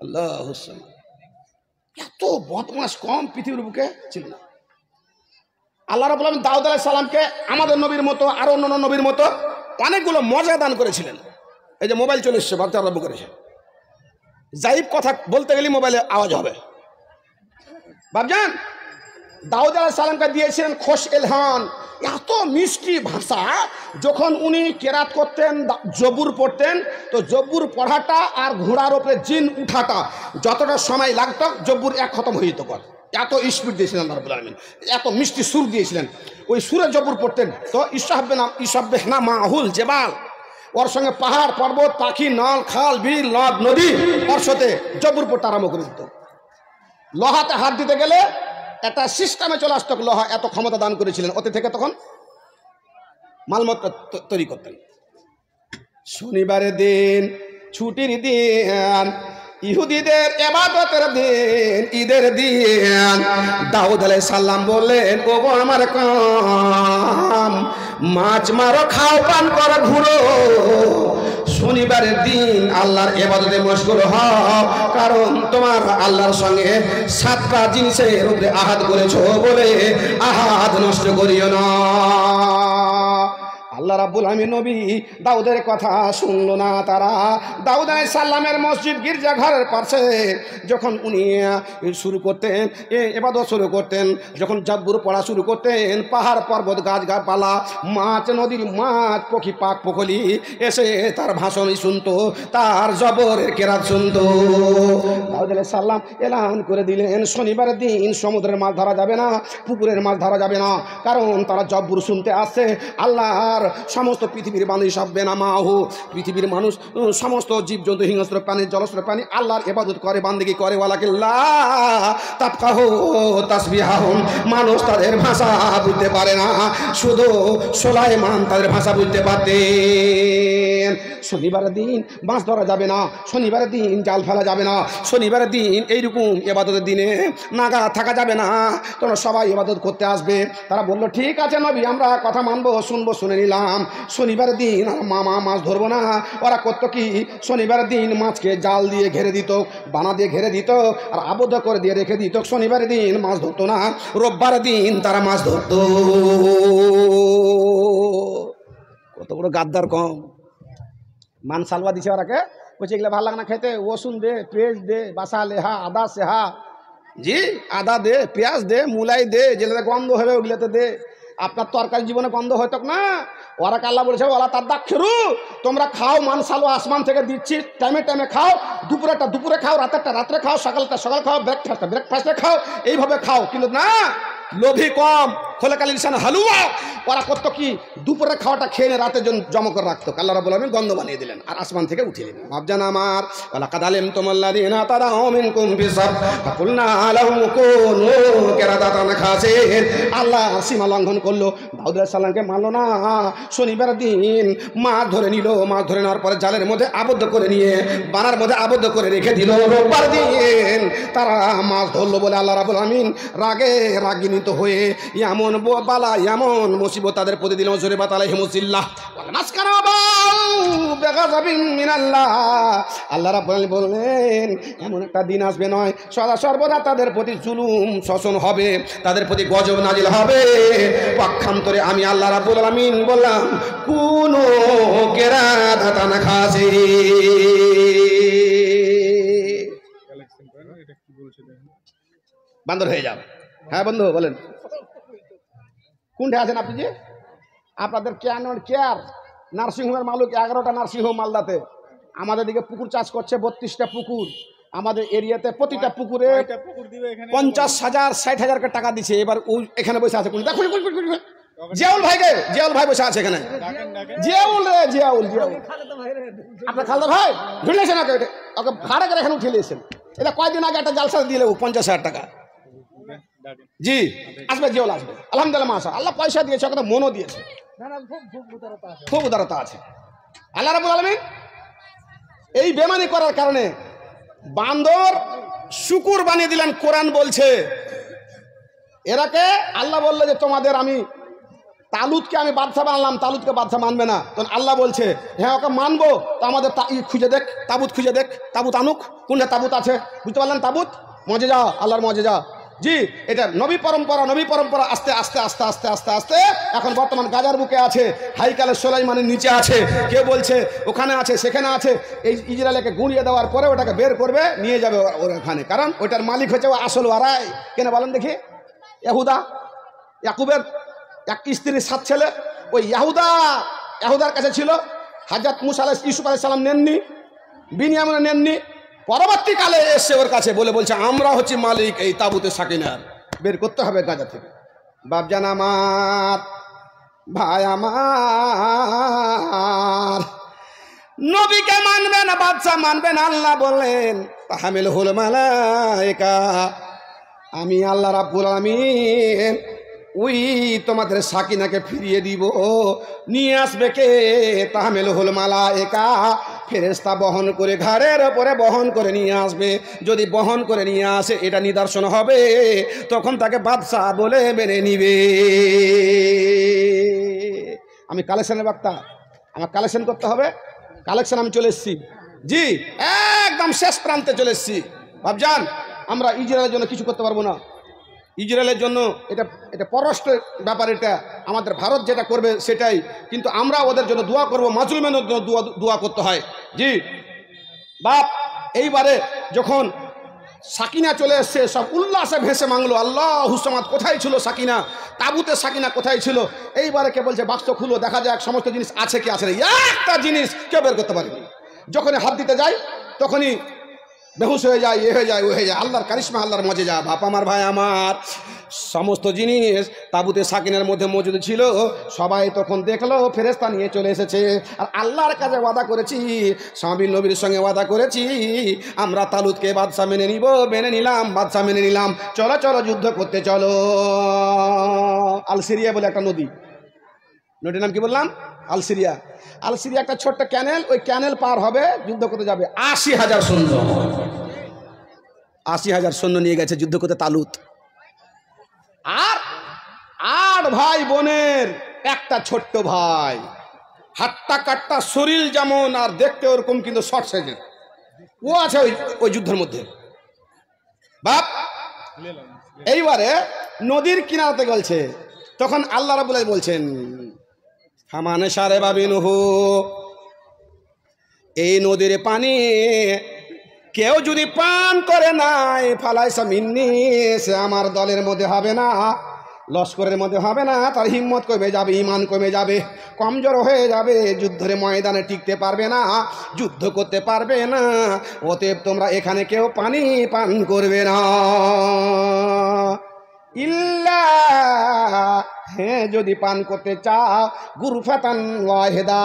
আল্লাহুস সালাম, এত বদমাশ কম পৃথিবীর বুকে ছিল না। আল্লাহ রাব্বুল আলামিন দাউদ আলাইহিস সালামকে আমাদের নবীর মতো আর অন্যান্য নবীর মতো অনেকগুলো মজা দান করেছিলেন। এই যে মোবাইল চলে এসছে, ভাবতে আরম্ভ করেছে, জাইব কথা বলতে গেলে মোবাইলে আওয়াজ হবে। ভাবজান দাউদ আলাইহিস সালামকে দিয়েছিলেন খোশ এলহান, এত মিষ্টি ভাষা। যখন উনি কেরাত করতেন, জবুর পড়তেন, তো জবুর পড়াটা আর ঘোড়ার ওপরে জিন উঠাটা যতটা সময় লাগতো, জবুর 1 খতম হয়ে যেত। এত স্পিড দিয়েছিলেন আল্লাহ রাব্বুল আলামিন, এত মিষ্টি সুর দিয়েছিলেন। ওই সুরে জবুর পড়তেন, তো ইসাববেহনা মাহুল জেবাল, ওর সঙ্গে পাহাড় পর্বত পাখি নল খাল বিল নদ নদী, ওর সাথে জবুর পড়তে আরম্ভ করে দিত। লোহাতে হাত দিতে গেলে একটা সিস্টেমে চলে আসতো, লোহা এত ক্ষমতা দান করেছিলেন। ওতে থেকে তখন মালমত্তা তৈরি করতেন। শনিবারের দিন, ছুটির দিন, ইহুদিদের ইবাদতের দিন, ঈদের দিন, দাউদ আলাইহিস সালাম বললেন, ওগো আমার কাম, মাছ মারো, খাও, পান করো, ঘুরো, শনিবারের দিন আল্লাহর ইবাদতে মশগুল হও, কারণ তোমার আল্লাহর সঙ্গে 7টা জিনিসের উপরে আহাদ করেছো বলে আহাদ নষ্ট করিও না। আল্লাহ রাব্বুল আলামিন নবী দাউদের কথা শুনলো না। তারা দাউদ আলাইহিস সালামের মসজিদ গির্জাঘরের পাশে যখন উনি শুরু করতেন, ইবাদত শুরু করতেন, যখন জাবুর পড়া শুরু করতেন, পাহাড় পর্বত গাছ গাছপালা মাছ নদীর মাছ পক্ষী পাক পখলি এসে তার ভাষণই শুনতো, তার জবরের কেরাত শুনতো। দাউদ আলাইহিস সালাম এলান করে দিলেন, শনিবারের দিন সমুদ্রের মাছ ধরা যাবে না, পুকুরের মাছ ধরা যাবে না, কারণ তারা জবুর শুনতে আসছে। আল্লাহর সমস্ত পৃথিবীর মানুষ সব বেনামাহু, পৃথিবীর মানুষ সমস্ত জীবজন্তু হিংস্র প্রাণী জলস্র প্রাণী আল্লাহর ইবাদত করে, বান্দেগি করে। ওয়ালাকিল্লাহ তাফকাহু তাসবিহাহুম, মানুষ তাদের ভাষা বুঝতে পারে না, শুধু সুলাইমান তাদের ভাষা বুঝতে পারতেন। শনিবারের দিন মাছ ধরা যাবে না, শনিবারের দিন জাল ফেলা যাবে না, শনিবারের দিন এইরকম ইবাদতের দিনে নাগা থাকা যাবে না, তোমরা সবাই ইবাদত করতে আসবে। তারা বললো ঠিক আছে নবী, আমরা কথা মানবো, শুনবো, শুনে নিলাম। শনিবারের দিন মামা মাছ ধরবো না। ওরা করতো কি, শনিবারের দিন মাছকে জাল দিয়ে ঘেরে দিত, বানা দিয়ে ঘেরে দিত আর আবদ্ধ করে দিয়ে রেখে দিত। শনিবারের দিন মাছ ধরতো না, রোববারের দিন তারা মাছ ধরতো। কত বড় গাদ্দার কম, মান সালবা দিছে ওরাকে, বলছে এগুলো ভালো লাগে না খেতে, ওসুন দে, পেঁয়াজ দে, বাসা লেহা, আদা সেহা, জি আদা দে, পেঁয়াজ দে, মুলাই দে, যেগুলোতে গন্ধ হবে ওগুলোতে দে। আপনার তরকারি জীবনে গন্ধ হয়তো না, ওরা আল্লাহ বলেছে ওলা তার দাক্ষেরু, তোমরা খাও, মান সালো আসমান থেকে দিচ্ছি, টাইমে টাইমে খাও, দুপুরেরটা দুপুরে খাও, রাতেরটা রাত্রে খাও, সকালটা সকাল খাও, ব্রেকফাস্টটা ব্রেকফাস্টে খাও, এইভাবে খাও। কিন্তু না, লোভী কম, খোলাকালি লিসান হালুয়া। ওরা করতো কি, দুপুরে খাওয়াটা খেয়ে নিয়ে রাতের জন্য জমা করে রাখতো, আল্লাহ রাব্বুল আলামিন গন্ধ বানিয়ে দিলেন আর আসমান থেকে উঠিয়ে দিলেন। ভাবজান আমার, ওয়ালাকাদ আলিমতুমুল্লাযীনা তাদাউ মিনকুম ফিসাব ফাকুলনা লাহুম কুনু কিরাদাতান খাসির। আল্লাহ সীমা লঙ্ঘন করলো, দাউদ আলাইহিস সালামকে মানলো না। শনিবার দিন মাছ ধরে নিল, মাছ ধরে নেওয়ার পরে জালের মধ্যে আবদ্ধ করে নিয়ে বানার মধ্যে আবদ্ধ করে রেখে দিল। রোববার দিন তারা মাছ ধরলো বলে আল্লাহ রাব্বুল আলামিন রাগে রাগিনীত হয়ে এমন এমন বালা এমন মুসিবত তাদের প্রতি দিলাম জোরে বাতালা হিমুসিল্লাহ আল্লাহ রাব্বুল আলামিন বললেন এমন একটা দিন আসবে নয় সদা সর্বদা তাদের প্রতি জুলুম শোষণ হবে, তাদের প্রতি গজব নাজিল হবে। পক্ষান্তরে আমি আল্লাহ রাব্বুল আলামিন বললাম কুনু কিরাদাতান খাসিরিন, বান্দর হয়ে যাও। হ্যাঁ বন্ধু বলেন কোনটা আছেন আপনি? যে আপনাদের কেয়ার নার্সিংহোমের মালিক 11টা নার্সিংহোম মালদাতে, আমাদের দিকে পুকুর চাষ করছে 32টা পুকুর। আমাদের এরিয়াতে প্রতিটা পুকুরে 50,000 60,000 টাকা দিচ্ছে। এবার এখানে বসে আছে দেখুন জিয়াউল ভাইকে, জিয়াউল ভাই বসে আছে এখানে। জিয়াউল রে জিয়াউল, আপনার খালদা ভাই ঢুলেছেন ওকে, ওকে ভাড়া করে এখানে উঠে নিয়েছেন। এটা কয়েকদিন আগে একটা জালসা দিলে 50,000 টাকা। জি আসবে, জিয়াউল আসবে আলহামদুলিল্লাহ মাশা আল্লাহ, পয়সা দিয়েছে ওকে, মনও দিয়েছে, খুব উদারতা আছে। আল্লাহ রাব্বুল আলামিন এই বেমানি করার কারণে বান্দর শুকুর বানিয়ে দিলেন। কোরআন বলছে এরাকে আল্লাহ বললে যে তোমাদের আমি তালুতকে আমি বাদশা বানালাম, তালুতকে বাদশা মানবে না। তখন আল্লাহ বলছে হ্যাঁ ওকে মানবো, তো আমাদের খুঁজে দেখ, তাবুত খুঁজে দেখ, তাবুত আনুক। কোনটা তাবুত আছে বুঝতে পারলেন? তাবুত মজেজা, আল্লাহর মজেজা। জি এটা নবী পরম্পরা, নবী পরম্পরা আস্তে আস্তে আস্তে আস্তে আস্তে আস্তে এখন বর্তমান গাজার বুকে আছে, হাইকালের সোলাইমানের নিচে আছে, কেউ বলছে ওখানে আছে সেখানে আছে। এই ইসরায়েলকে গুঁড়িয়ে দেওয়ার পরে ওটাকে বের করবে, নিয়ে যাবে ওখানে, কারণ ওইটার মালিক হচ্ছে আসল ওয়ারাই। কেন বলেন দেখি? ইয়াহুদা, ইয়াকুবের এক স্ত্রীর 7 ছেলে, ওই ইয়াহুদার কাছে ছিল। হযরত মুসা ইউসুফ আলাইহিস সালাম নেননি, বিনিয়ামিন নেননি, পরবর্তীকালে এসে ওর কাছে বলছে আমরা হচ্ছে মালিক এই তাবুতে সাকিনার, বের করতে হবে গাজা থেকে। বাপজান আমার, ভাই আমার, নবীকে মানবেন, বাদশা মানবেন। আল্লাহ বললেন তাহমিল হুল মালায়েকা, আমি আল্লাহ রাব্বুল আলামিন ওই তোমাদের সাকিনাকে ফিরিয়ে দিব। নিয়ে আসবে কে? তাহমিল হুল মালায়েকা, ফেরেশতা বহন করে ঘাড়ের ওপরে বহন করে নিয়ে আসবে। যদি বহন করে নিয়ে আসে এটা নিদর্শন হবে, তখন তাকে বাদশা বলে মেনে নিবে। আমি কালেকশনের বক্তা, আমার কালেকশন করতে হবে। কালেকশন আমি চলে এসেছি, জি একদম শেষ প্রান্তে চলে এসেছি। ভাবজান আমরা ইসরায়েলের জন্য কিছু করতে পারবো না, ইসরায়েলের জন্য এটা পররাষ্ট্রের ব্যাপার, এটা আমাদের ভারত যেটা করবে সেটাই, কিন্তু আমরা ওদের জন্য দোয়া করবো, মাজলুমের জন্য দোয়া করতে হয়। জি বাপ, এইবারে যখন সাকিনা চলে এসছে সব উল্লাসে ভেসে মাংলো আল্লাহু সামাদ। কোথায় ছিল সাকিনা? তাবুতে সাকিনা কোথায় ছিল? এইবারে কে বলছে বাক্স খুলো, দেখা যাক সমস্ত জিনিস আছে কি আছে না। একটা জিনিস কেউ বের করতে পারেনি। যখনই হাত দিতে যায় তখনই বেহুশ হয়ে যায়, এ হয়ে যায়, ও হয়ে যায়। আল্লাহর কারিশমা, আল্লাহর মজেজা। বাপ আমার, ভাই আমার, সমস্ত জিনিস তাবুতে সাকিনের মধ্যে মজুদ ছিল। সবাই তখন দেখলো ফেরেশতা নিয়ে চলে এসেছে। আর আল্লাহর কাছে ওয়াদা করেছি, সাহাবী নবীর সঙ্গে ওয়াদা করেছি, আমরা তালুতকে বাদশা মেনে নিব। মেনে নিলাম, বাদশা মেনে নিলাম। চলো চলো যুদ্ধ করতে চলো। আল সিরিয়া বলে একটা নদীর নাম কি বললাম? আল সিরিয়া। আল সিরিয়া একটা ছোট্ট ক্যানেল, ওই ক্যানেল পার হবে, যুদ্ধ করতে যাবে। 80,000 সৈন্য, 80,000 সৈন্য নিয়ে গেছে যুদ্ধ করতে তালুত। আর 8 ভাই বোনের একটা ছোট্ট ভাই, হাট্টা কাট্টা শরীর যেমন আর দেখতে ওরকম, কিন্তু শর্ট সাইজের, ও আছে ওই যুদ্ধের মধ্যে। বাপ এইবারে নদীর কিনারাতে গেছে, তখন আল্লাহ রাব্বুল আলামিন বলছেন ফামানে সারে বাবিনহু, এই নদীর পানি কেউ যদি পান করে নাই ফালাইসা মিন্নি, সে আমার দলের মধ্যে হবে না, লস্করের মধ্যে হবে না। তার হিম্মত কমে যাবে, ইমান কমে যাবে, কমজোর হয়ে যাবে, যুদ্ধের ময়দানে টিকতে পারবে না, যুদ্ধ করতে পারবে না। অতএব তোমরা এখানে কেউ পানি পান করবে না। ইল্লা, হ্যাঁ যদি পান করতে চাও, গুরফাতান ওয়াহিদা,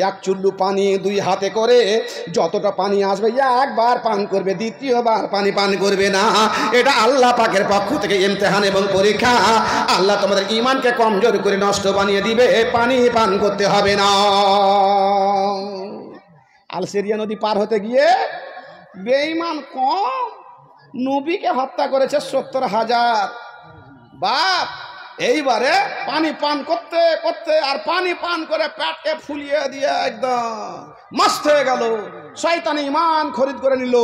এক চুল্লু পানি 2 হাতে করে, যতটা পানি আসবে একবার পান করবে, দ্বিতীয়বার পানি পান করবে না। এটা আল্লাহ পাকের পক্ষ থেকে ইমতিহান এবং পরীক্ষা। আল্লাহ তোমাদের ঈমানকে কমজোর করে নষ্ট বানিয়ে দিবে, পানি পান করতে হবে না। আল সিরিয়া নদী পার হতে গিয়ে বেঈমান কম নবীকে হত্যা করেছে 70,000। বাপ এইবারে পানি পান করতে করতে আর পানি পান করে পেটকে ফুলিয়ে দিয়ে একদম মস্ত হয়ে গেল। শয়তানি ইমান খরিদ করে নিল,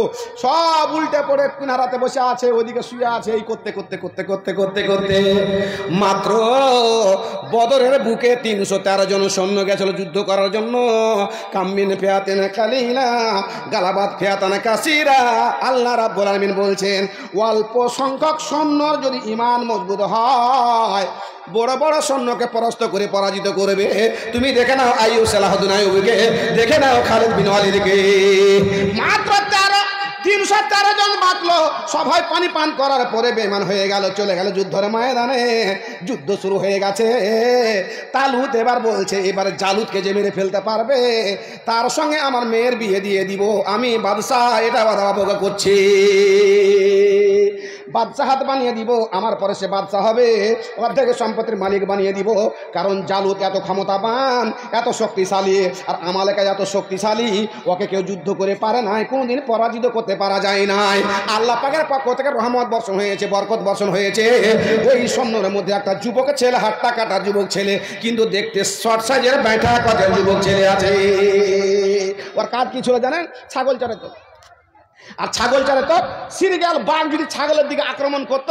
সব উল্টে পড়ে কিনারাতে বসে আছে, ওইদিকে শুয়ে আছে। এই করতে করতে করতে করতে করতে করতে মাত্র বদরের বুকে 313 জন সৈন্য গেছিল যুদ্ধ করার জন্য। কাম্মিন ফিয়াতিন কালিলা গালাবাত ফিয়াতান কাসিরা। আল্লাহ রাব্বুল আলামিন বলছেন, অল্প সংখ্যক সৈন্যর যদি ঈমান মজবুত হয়, বড় বড় সৈন্যকে পরাস্ত করে পরাজিত করবে। তুমি দেখে নাও আইয়ুব সালাহুদ্দিন আইয়ুবকে, দেখে নাও খালিদ বিন ওয়ালিদকে। মাত্র 313 জন বাঁচলো। সবাই পানি পান করার পরে বেঈমান হয়ে গেল, চলে গেল যুদ্ধের ময়দানে। যুদ্ধ শুরু হয়ে গেছে। তালুত এবার বলছে, এবারে জালুতকে যে মেরে ফেলতে পারবে তার সঙ্গে আমার মেয়ের বিয়ে দিয়ে দিব। আমি বাদশাহ এটা বাধা করছি, বাদশাহাত বানিয়ে দিব। আমার পরে সে বাদশাহ হবে, অর্ধেক সম্পত্তির মালিক বানিয়ে দিব। কারণ জালুত এত ক্ষমতাবান, এত শক্তিশালী, আর আমালেকা এত শক্তিশালী, ওকে কেউ যুদ্ধ করে পারে নাই, কোনোদিন পরাজিত করতে পারা যায় নাই। আল্লাহ পাকের পক্ষ থেকে রহমত বর্ষণ হয়েছে, বরকত বর্ষণ হয়েছে। ওই সৈন্যের মধ্যে একটা যুবক ছেলে, হাট্টা কাটার যুবক ছেলে, কিন্তু দেখতে শর্ট সাইজের ব্যাটা কাজের যুবক ছেলে আছে। ওর কাজ কি ছিল জানেন? ছাগল চড়ে। তো আর ছাগল চড়ে তো সিরিয়াল বাঘ যদি ছাগলের দিকে আক্রমণ করত,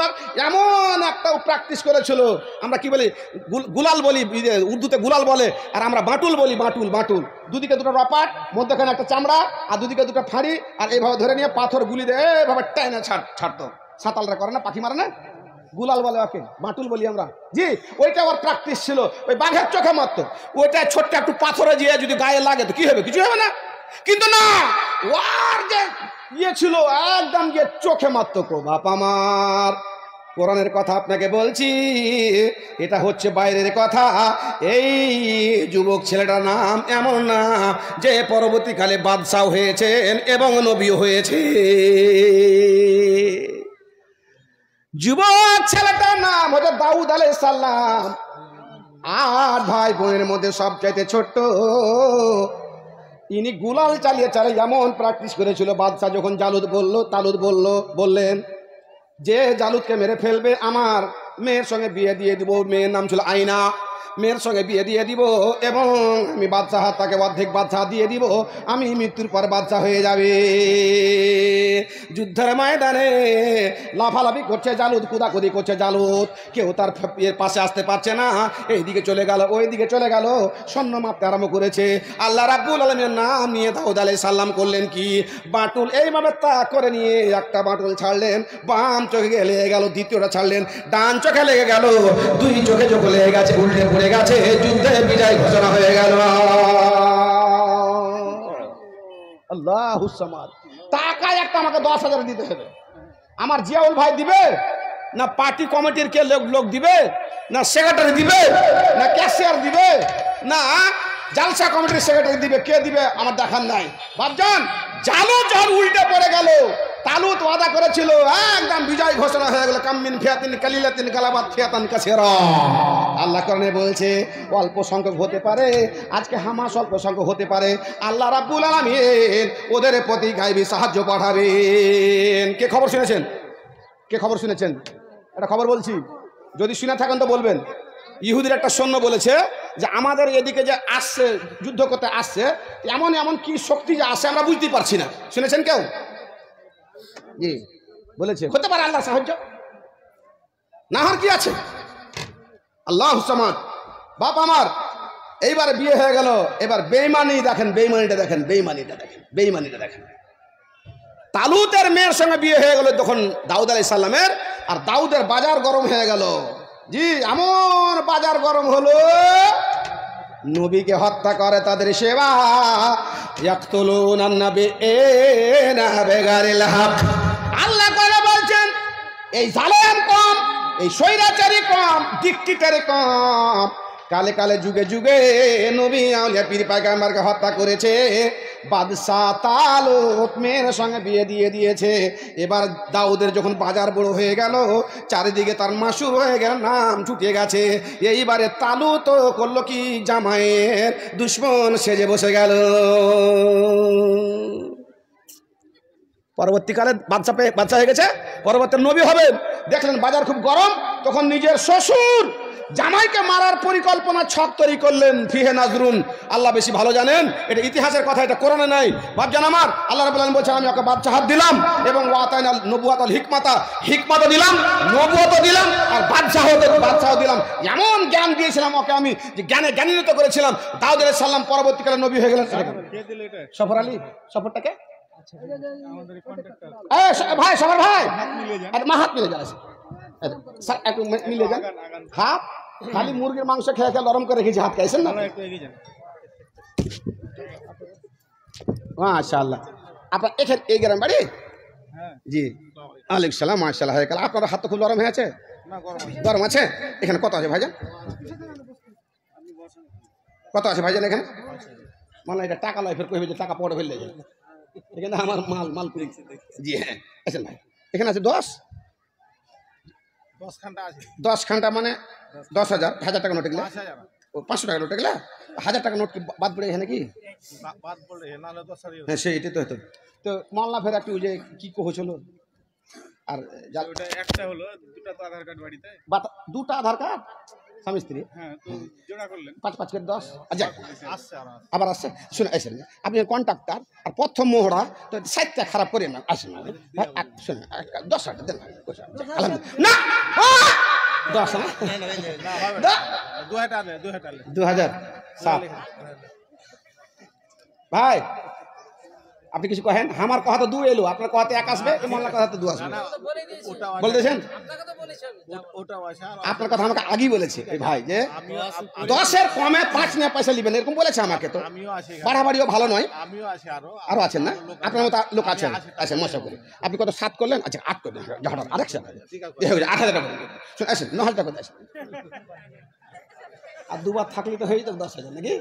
এমন একটা প্র্যাকটিস করেছিল। আমরা কি বলি? গুলাল বলি, উর্দুতে গুলাল বলে, আর আমরা বাটুল বলি। বাটুল বাটুল দুদিকে দুটো রপাট, মধ্যখানে একটা চামড়া, আর দুদিকে দুটো ফাঁড়ি, আর এইভাবে ধরে নিয়ে পাথর গুলি দিয়ে এইভাবে টাইনা ছাড়তো। সাঁতালরা করে না, পাখি মারে না, গুলাল বলে ওকে, বাটুল বলি আমরা। জি, ওইটা ওর প্র্যাকটিস ছিল। ওই বাঘের চোখে মারতো। ওইটা ছোট্ট একটু পাথরে দিয়ে যদি গায়ে লাগে তো কি হবে? কিছু হবে না। কিন্তু না, ওর যে ইয়ে ছিল একদম গিয়ে চোখে মারতো। কো বাপ আমার, কোরআনের কথা আপনাকে বলছি, এটা হচ্ছে বাইরের কথা। এই যুবক ছেলেটার নাম এমন না যে পরবর্তীকালে বাদশাহ হয়েছেন এবং নবী হয়েছে। যুবক ছেলেটার নাম হচ্ছে দাউদ আলাইহিস সালাম। 8 ভাই বোনের মধ্যে সবচাইতে ছোট্ট। ইনি গুলাল চালিয়ে এমন প্র্যাকটিস করেছিল। বাদশাহ যখন তালুত বললেন যে জালুতকে মেরে ফেলবে, আমার মেয়ের সঙ্গে বিয়ে দিয়ে দিব। মেয়ের নাম ছিল আইনা। মেয়ের সঙ্গে বিয়ে দিয়ে দিব এবং আমি বাদশাহ, তাকে অর্ধেক বাদশাহ দিয়ে দিব। আমি মৃত্যুর পর বাদশাহ হয়ে যাবে। যুদ্ধের ময়দানে লাফালাফি করছে জালুত, কুদাকুদি করছে জালুত। কেউ তার পাশে আসতে পারছে না। এইদিকে চলে গেল, ওইদিকে চলে গেল, সৈন্য মারতে আরম্ভ করেছে। আল্লাহ রাব্বুল আলামিনের নাম নিয়ে দাউদ আলাইহিস সালাম করলেন কি? বাটুল। এইভাবে তাক করে নিয়ে একটা বাটুল ছাড়লেন, বাম চোখে লেগে গেল। দ্বিতীয়টা ছাড়লেন, ডান চোখে লেগে গেল। 2 চোখে চোখ লেগে গেছে, উল্টে পড়ে গেছে। যুদ্ধে বিজয় ঘোষণা হয়ে গেল। আল্লাহুস সামাদ। টাকা একটা আমাকে 10,000 দিতে হবে। আমার জিয়াউল ভাই দিবে না, পার্টি কমিটির কে লোক দিবে, না সেক্রেটারি দিবে, না ক্যাশিয়ার দিবে, না জালসা কমিটির সেক্রেটারি দিবে? কে দিবে আমার দেখার নাই। ভাবজান, জালুত যখন উল্টে পড়ে গেল, তালুত ওয়াদা করেছিল, একদম বিজয় ঘোষণা হয়ে গেল। কাম্মিন ফিয়াতিন কালিলাতিন গালাবাত ফিয়াতান কাসীরা। আল্লাহ কোরআনে বলছে অল্প সংখ্যক হতে পারে, আজকে হামাস অল্প সংখ্যক হতে পারে। আল্লাহ রাব্বুল আলামিন ওদের প্রতি গায়বী সাহায্য পাঠাবেন। কে খবর শুনেছেন? কে খবর শুনেছেন? একটা খবর বলছি, যদি শুনে থাকেন তো বলবেন। ইহুদির একটা সৈন্য বলেছে যে আমাদের এদিকে যে আসছে, যুদ্ধ করতে আসছে, এমন এমন কি শক্তি যে আসে আমরা বুঝতে পারছি না। শুনেছেন কেউ? জি, বলেছে হতে পারে আল্লাহ সাহায্য। না হওয়ার কি আছে? আল্লাহুস সামাদ। বাপ আমার, এইবার বিয়ে হয়ে গেল। এবার বেঈমানি দেখেন, বেঈমানিটা দেখেন, বেঈমানিটা দেখেন, বেঈমানিটা দেখেন। তালুতের মেয়ের সঙ্গে বিয়ে হয়ে গেল তখন দাউদ আলাইহিস সালামের। আর দাউদের বাজার গরম হয়ে গেল। জি, এমন বাজার গরম হলো, নবীকে হত্যা করে তাদের সেবা। ইয়াকতুলুনান নাবিয়্যিনা বিগাইরিল হক। আল্লাহ তাআলা বলছেন এই জালেম কম, এই স্বৈরাচারী কম, ডিক্টেটর কম, কালে কালে যুগে যুগে নবী আউলিয়া পীর পয়গম্বরকে হত্যা করেছে। বাদশাহ তালুত মেয়ের সঙ্গে বিয়ে দিয়ে দিয়েছে। এবার দাউদের যখন বাজার বড় হয়ে গেল, চারিদিকে তার মাসুর হয়ে গেল, নাম ছুটিয়ে গেছে। এইবারে তালুত করলো কি, জামাইয়ের দুশ্মন সেজে বসে গেল। পরবর্তীকালে বাদশা হয়ে গেছে, পরবর্তী নবী হবেন। দেখলেন বাজার খুব গরম, তখন নিজের শ্বশুর জামাইকে মারার পরিকল্পনা ছক তৈরি করলেন। ফিহে নাজরুন, আল্লাহ বেশি ভালো জানেন। এটা ইতিহাসের কথা, এটা কোরআনে নাই। বাপজান আমার, আল্লাহ রাব্বুল আলামিন বলছেন আমি ওকে বাদশাহাত দিলাম এবং ওয়াতাইনাল নবুওয়াতাল হিকমাতা দিলাম, নবুওয়াতও দিলাম আর বাদশাহ দিলাম। এমন জ্ঞান দিয়েছিলাম ওকে আমি যে জ্ঞানে জ্ঞানান্বিত করেছিলাম। দাউদ আলাইহিস সালাম পরবর্তীকালে নবী হয়ে গেলেন। সফর আলী, সফরটাকে ভাই, সফর ভাই হাত মিলে যান, একটু মিলে যান। হাত খালি মুরগির মাংস খেয়ে খেয়ে নরম করে রেখেছি, হাত খাইছেন না? মাশাআল্লাহ। আপনার এখানে এই গ্রাম বাড়ি? জি, ওয়ালাইকুম সালাম। মাশাআল্লাহ হয়ে গেল। আপনার হাত তো খুব নরম হয়ে আছে। গরম আছে? এখানে কত আছে ভাইজান? কত আছে ভাইজান এখানে? মানে এটা টাকা লয়, ফের কইবে যে টাকা পড়ে ফেললে যায়। এখানে আমার মাল করি। জি হ্যাঁ, আচ্ছা ভাই এখানে আছে 10 খান্টা, মানে 10,000। 1000 টাকা নোট গেলে 500 টাকা নোট গেলে 1000 টাকা নোট কি বাদ পড়ে এখানে কি? হ্যাঁ সেইটাই তো হতো। তো মাল্লা ফের একটু যে কি হয়েছিল আর একটা হলো দুটা আধার কার্ড স্বামী স্ত্রী, পাঁচ করে 10। আচ্ছা আবার আসছে। শুনে আসেন, আপনি কন্ট্রাক্টর আর প্রথম মোহরা তো সাইটটা খারাপ করে না। আসেন শুনে 10,000 দেন না, 10 2000 ভাই। আপনি কিছু কহেন? আমার কথা তো 2 এলো, আপনার কথাতে 1 আসবে, মোল্লার কথা তো 2 আসবে। বলতেছেন আপনার কথা আমাকে আগেই বলেছে এই ভাই যে 10-এর কমে 5 নিয়ে পয়সা নেবেন, এরকম বলেছে আমাকে। তো বাড়াবাড়িও ভালো নয়। আরো আছেন না? আপনার মতো লোক আছেন। আচ্ছা মশা করে আপনি কত 7 করলেন? আচ্ছা 8 করলেন, আরেকশো 8,000 টাকা আসেন, 9,000 টাকা আসেন। আর দুবার থাকলে তো হয়ে যেত 10,000 নাকি?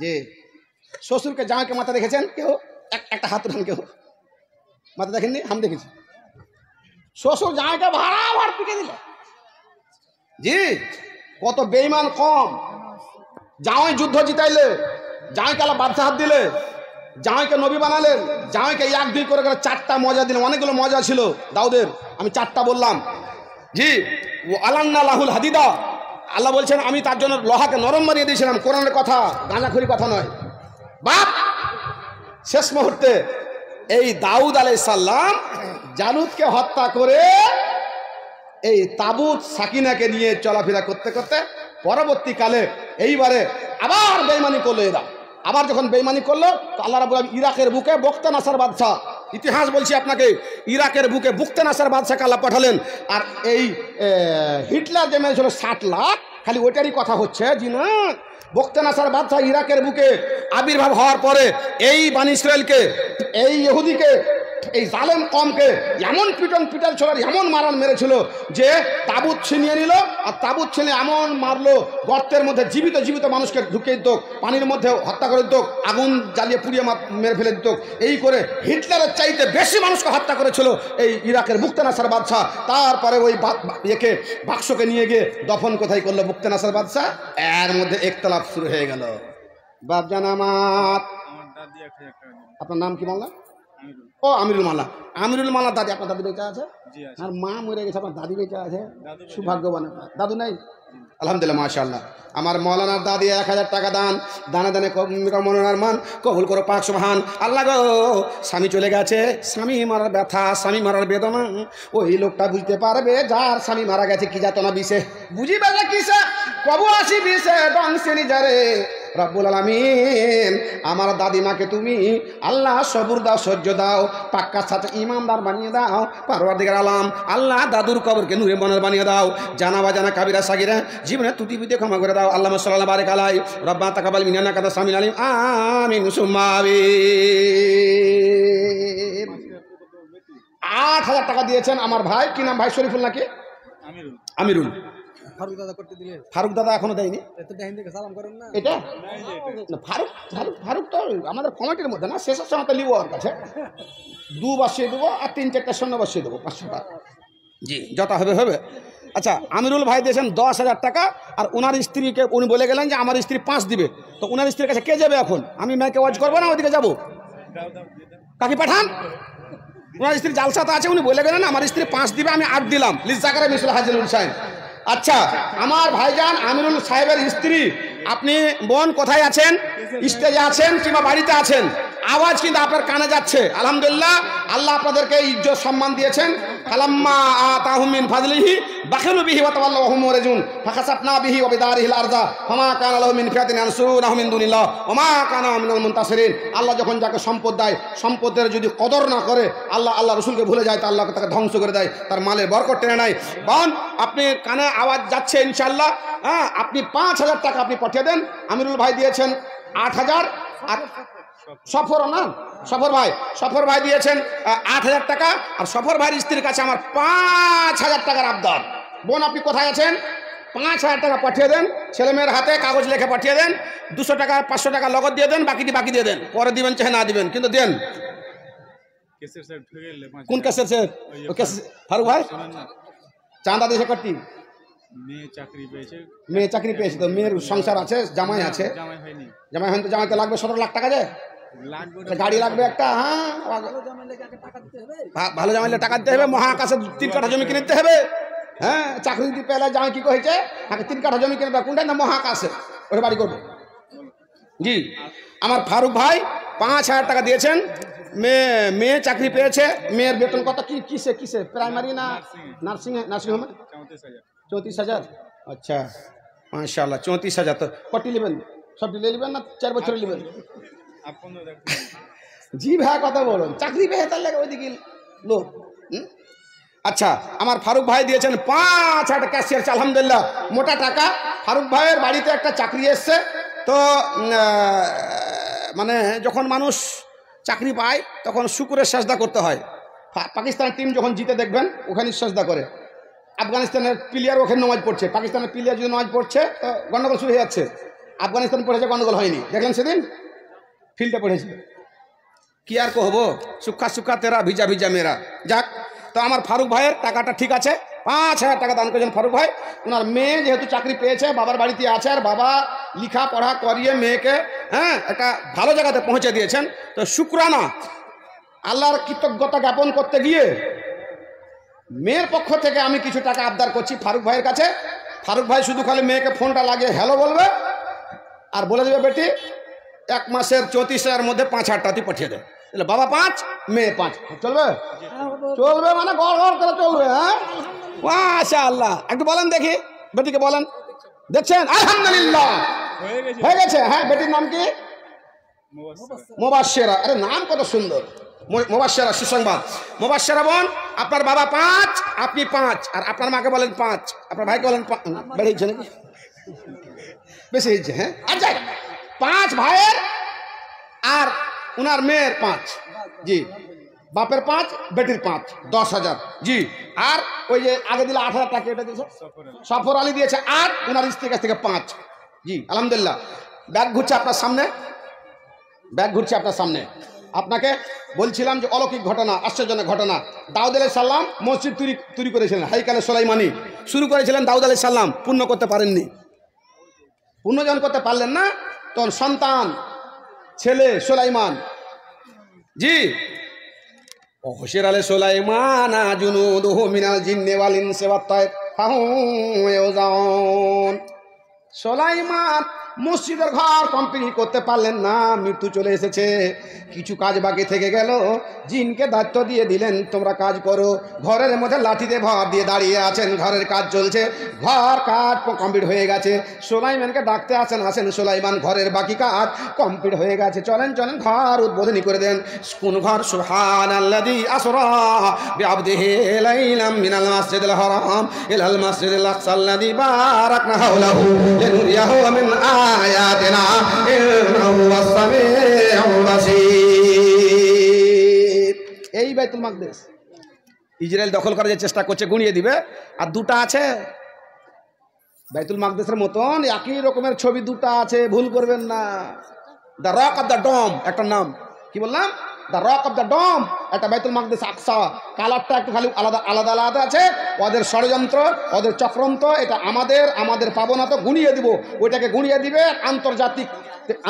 যে শ্বশুরকে জামাইকে মাথা দেখেছেন কেউ? একটা হাত উঠান কেউ। মাথা দেখেননি? আমি দেখেছি। শ্বশুর জামাইকে ভাড়া পিটে দিল। জি, কত বেঈমান কম। জামাই যুদ্ধ জিতাইলে, জামাইকে আল্লাহ বাদশাহাত দিলে, জামাইকে নবী বানালেন, জামাইকে 1-2 করে 4টা মজা দিলেন। অনেকগুলো মজা ছিল দাউদের, আমি 4টা বললাম। জি, ও আলান্না লাহুল হাদিদা, আল্লাহ বলছেন আমি তার জন্য লোহাকে নরম বানিয়ে দিয়েছিলাম। কোরআনের কথা, গাঁজাখুরি কথা নয় বাপ। শেষ মুহূর্তে এই দাউদ আলাইহিস সালাম জালুতকে হত্যা করে এই তাবুত সাকিনাকে নিয়ে চলাফেরা করতে করতে পরবর্তীকালে এইবারে আবার বেঈমানি করলো এরা। আবার যখন বেঈমানি করলো তো আল্লাহ রাব্বুল আলামিন ইরাকের বুকে বখতে নাসার বাদশাহ, ইতিহাস বলছি আপনাকে, ইরাকের বুকে বখতে নাসার বাদশাহকে আল্লাহ পাঠালেন। আর এই হিটলার যে মেরেছিল 60 লাখ, খালি ওইটারই কথা হচ্ছে। জি না, বখতে নাসার বাদশাহ ইরাকের বুকে আবির্ভাব হওয়ার পরে এই বানি ইসরায়েলকে, এই ইহুদিকে, এই জালেম কমকে এমন পিটাল ছোড়ার এমন মারান মেরেছিল যে তাবুত ছিনিয়ে নিল। আর তাবুত ছিনিয়ে এমন মারলো, গর্তের মধ্যে জীবিত মানুষকে ঢুকিয়ে দিত, পানির মধ্যে হত্যা করে দিত, আগুন জ্বালিয়ে পুড়িয়ে মেরে ফেলে দিত। এই করে হিটলারের চাইতে বেশি মানুষকে হত্যা করেছিল এই ইরাকের বখতে নাসার বাদশাহ। তারপরে ওই একে বাক্সকে নিয়ে গিয়ে দফন কোথায় করলো বখতে নাসার বাদশাহ। এর মধ্যে একতলাফ শুরু হয়ে গেল। বাপজান আমার, আপনার নাম কি বললেন? ও আমিরুল মাল্লা। আমিরুল মাল্লা দাদি, আপনার দাদি বেঁচে আছে? আর মা মরে গেছে, আপনার দাদি বেঁচে আছে। সৌভাগ্যবান। দাদু নাই? আলহামদুলিল্লাহ মাশাআল্লাহ। আমার মৌলানার দাদি 1000 টাকা দান, দানে দানে মৌলানার মান কবুল করো পাক সুবহান আল্লাহ গো। স্বামী চলে গেছে, স্বামী মারার ব্যথা, স্বামী মারার বেদনা ওই লোকটা বুঝতে পারবে যার স্বামী মারা গেছে। কি যাতনা বিষে বুঝিবে যে কিসে, কবু আসি বিষে ডংসে নিজারে রব্বুল আলামিন। আমার দাদিমাকে তুমি আল্লাহ সবুর দাও, সহ্য দাও, পাক্কা সাথে ইমানদার বানিয়ে দাও। পারওয়ারদিগার আলাম আল্লাহ দাদুর কবরকে নূরে বনের বানিয়ে দাও। জানা বাজানা কাবিরা সাগিরা জীবনে ত্রুটি বিতে ক্ষমা করে দাও। আল্লাহ সাল্লাল্লাহু বারিক আলাই রব্বানা তাকাব্বাল মিন্না কাদা সামিল আলিম আমিন সুম্মা আমিন। 8,000 টাকা দিয়েছেন আমার ভাই। কি নাম ভাই? শরীফুল নাকি? আমিরুল। ফারুক দাদা এখনো দেয়নি। এটা ফারুক তো আমাদের কমিটির মধ্যে না, শেষের সময় তো লিব ওর কাছে 2 বসিয়ে দেবো আর 3-4টা শূন্য বসিয়ে দেবো 500 টাকা। জি যত হবে হবে। আচ্ছা আমিরুল ভাই দিয়েছেন 10,000 টাকা। আর ওনার স্ত্রীকে উনি বলে গেলেন যে আমার স্ত্রী 5 দিবে। তো ওনার স্ত্রীর কাছে কে যাবে এখন? আমি মেয়েকে ওয়াজ করবো না ওইদিকে যাবো? কাকে পাঠান? ওনার স্ত্রী জালসাতে আছে, উনি বলে গেলেন আমার স্ত্রী 5 দিবে, আমি 8 দিলাম। লিজাকারে মিসল হাজিরুল সাহেব। আচ্ছা, আমার ভাইজান আমিরুল সাহেবের স্ত্রী, আপনি বোন কোথায় আছেন? স্টেজে আছেন কিংবা বাড়িতে আছেন? আওয়াজ কিন্তু আপনার কানে যাচ্ছে। আলহামদুলিল্লাহ, আল্লাহ আপনাদেরকে ইজ্জত সম্মান দিয়েছেন। ফালাম্মা আতাহুম মিন ফাজলিহি বাখিলু বিহি ওয়া তাওয়াল্লাউ ওয়া হুম মুরিজুন ফাখাসাফনা বিহি ওয়া বিদারিহিল আরদা ফামা কানা লাহু মিন ফিয়াতিন ইয়ানসুরুনাহু মিন দুনিল্লাহ ওয়া মা কানা মিনাল মুনতাসিরিন। আল্লাহ যখন যাকে সম্পদ দেয়, সম্পদের যদি কদর না করে, আল্লাহ রসুলকে ভুলে যায়, তা আল্লাহ তাকে ধ্বংস করে দেয়, তার মালের বরকত টেনে নেয়। বোন, আপনি কানে আওয়াজ যাচ্ছে ইনশাআল্লাহ। হ্যাঁ, আপনি 5000 টাকা আপনি পাঠিয়ে দেন। আমিরুল ভাই দিয়েছেন 8000, আর সফর ভাই দিয়েছেন 8000 টাকা। আর সফর ভাইয়ের স্ত্রীর কাছে আমার 5000 টাকার আবদার। বোন, আপনি কোথায় আছেন? 5000 টাকা পাঠিয়ে দেন, ছেলে মেয়ের হাতে কাগজ লিখে পাঠিয়ে দেন। 200 টাকা 500 টাকা নগদ দিয়ে দেন, বাকি দিয়ে দেন। পরে দিবেন চাহে না দিবেন, কিন্তু দেন। কোন কেসের স্যার? ফারুক ভাই চাঁদা দিয়েছে কটি? মেয়ে চাকরি পেয়েছে, তো মেয়ের সংসার আছে, জামাই আছে। জামাই হয়তো জামাইতে লাগবে 17 লাখ টাকা, যায় গাড়ি লাগবে একটা। হ্যাঁ, ভালো জামাইলে টাকা দিতে হবে। মহাকাশে 3 কাঠা জমি কিনে দিতে হবে। হ্যাঁ, চাকরি দিতে পেলে জামাই কি করেছে, আগে 3 কাঠা জমি কিনে দেবে। কোনটা না মহাকাশে, ওটা বাড়ি করবো। জি, আমার ফারুক ভাই 5000 টাকা দিয়েছেন। মেয়ে চাকরি পেয়েছে। মেয়ের বেতন কত? কিসে প্রাইমারি না নার্সিংহোমে? 34,000। আচ্ছা, মাশাআল্লাহ, 34,000। তো কটি নেবেন? সবটি নেবেন না 4 বছর নেবেন? জি ভাই, কথা বলুন। চাকরি পেয়ে তার লাগে ওইদিকে লোক। আচ্ছা, আমার ফারুক ভাই দিয়েছেন 5000 টাকা ক্যাশিয়ার। আলহামদুলিল্লাহ, মোটা টাকা। ফারুক ভাইয়ের বাড়িতে একটা চাকরি এসছে। তো মানে যখন মানুষ চাকরি পায় তখন শুকুরের সেজদা করতে হয়। পাকিস্তানের টিম যখন জিতে দেখবেন ওখানে সেজদা করে। আফগানিস্তানের প্লেয়ার ওখানে নামাজ পড়ছে। পাকিস্তানের প্লেয়ার যদি নামাজ পড়ছে তো গন্ডগোল শুরু হয়ে যাচ্ছে। আফগানিস্তান পড়েছে, গন্ডগোল হয়নি। দেখলেন সেদিন ফিল্ডে পড়েছে। কি আর কহবো, সুখা তেরা ভিজা ভিজা মেরা। যাক, তো আমার ফারুক ভাইয়ের টাকাটা ঠিক আছে। 5000 টাকা দান করেছেন ফারুক ভাই। ওনার মেয়ে যেহেতু চাকরি পেয়েছে, বাবার বাড়িতে আছে, আর বাবা লেখাপড়া করিয়ে মেয়েকে একটা ভালো জায়গাতে পৌঁছে দিয়েছেন। তো শুকরানা, আল্লাহর কৃতজ্ঞতা জ্ঞাপন করতে গিয়ে মেয়ের পক্ষ থেকে আমি কিছু টাকা আবদার করছি ফারুক ভাইয়ের কাছে। ফারুক ভাই শুধু খালি মেয়েকে ফোনটা লাগিয়ে হ্যালো বলবে, আর বলে দেবে বেটি 1 মাসের 34,000 মধ্যে 5000 টাকা তুই পাঠিয়ে দে। তাহলে বাবা 5, মেয়ে 5, চলবে? চলবে মানে গড় করে চলবে। হ্যাঁ, মাশাআল্লাহ। একটু বলেন দেখি, বেটিকে বলেন। দেখছেন? আলহামদুলিল্লাহ, হয়ে গেছে। হ্যাঁ, বেটির নাম কি? মুবাশশিরা। আরে নাম কত সুন্দর, মুবাশশিরা, সুসংবাদ। মুবাশশিরা বোন, আপনার বাবা 5, আপনি 5, আর আপনার মাকে বলেন 5, আপনার ভাইকে বলেন 5। বেড়েছে নাকি? বেশি হয়েছে। হ্যাঁ, আর যাই, 5 ভাইয়ের আর উনার মেয়ের 5। জি, বাপের 5, বেটির 5, 10,000। জি, আর ওই যে আগে দিলে 8,000 টাকা, এটা দিয়েছে সফর আলী দিয়েছে 8, উনার স্ত্রীর কাছ থেকে 5। জি, আলহামদুলিল্লাহ। ব্যাগ ঘুরছে আপনার সামনে। আপনাকে বলছিলাম যে অলৌকিক ঘটনা, আশ্চর্যজনক ঘটনা। দাউদ আলাইহিস সালাম মসজিদ তৈরি করেছিলেন, হাইকালে সুলাইমানি শুরু করেছিলেন দাউদ আলাইহিস সালাম। পূর্ণ করতে পারেননি। পূর্ণ যখন করতে পারলেন না, তখন সন্তান ছেলে সুলাইমান। জি, ওহশির আলে সুলাইমান জুনুদুহু মিনাল জিন্নি ওয়াল ইনসি ওয়াত তায়র ফাহুম ইউজাউন। সুলাইমান মসজিদের ঘর কমপ্লিট করতে পারলেন না, মৃত্যু চলে এসেছে। কিছু কাজ বাকি থেকে গেল, জিনকে দায়িত্ব দিয়ে দিলেন তোমরা কাজ করো। ঘরের মধ্যে লাঠিতে ভর দিয়ে দাঁড়িয়ে আছেন, ঘরের কাজ চলছে, ঘর কাজ কমপ্লিট হয়ে গেছে। সুলাইমানকে ডাকতে আসেন সুলাইমান, ঘরের বাকি কাজ কমপ্লিট হয়ে গেছে, চলেন ঘর উদ্বোধনী করে দেন। কোন ঘর? সুবহানাল্লাযী আসরা বিআবদিহি লাইলাম মিনাল মাসজিদিল হারাম ইলাল মাসজিদিল আকসাল্লাযী বারাকনা হাওলাহু লিনুরিয়াহু মিন আয়াতিনা ইন্নাহু ওয়াস-সামিউল বাসীর। এই বাইতুল মাকদিস ইসরায়েল দখল করার যে চেষ্টা করছে, গুণিয়ে দিবে। আর 2টা আছে বাইতুল মাকদিসের মতন, একই রকমের ছবি 2টা আছে, ভুল করবেন না। দ্য রক অফ দ্য ডোম একটা নাম, কি বললাম? দ্য রক অফ দ্য ডোম, একটা বাইতুল মাকদিস আকসা। কালারটা একটু খালি আলাদা আছে। ওদের ষড়যন্ত্র, ওদের চক্রান্ত, এটা আমাদের পাবো না, তো গুণিয়ে দিব। ওইটাকে গুণিয়ে দিবে,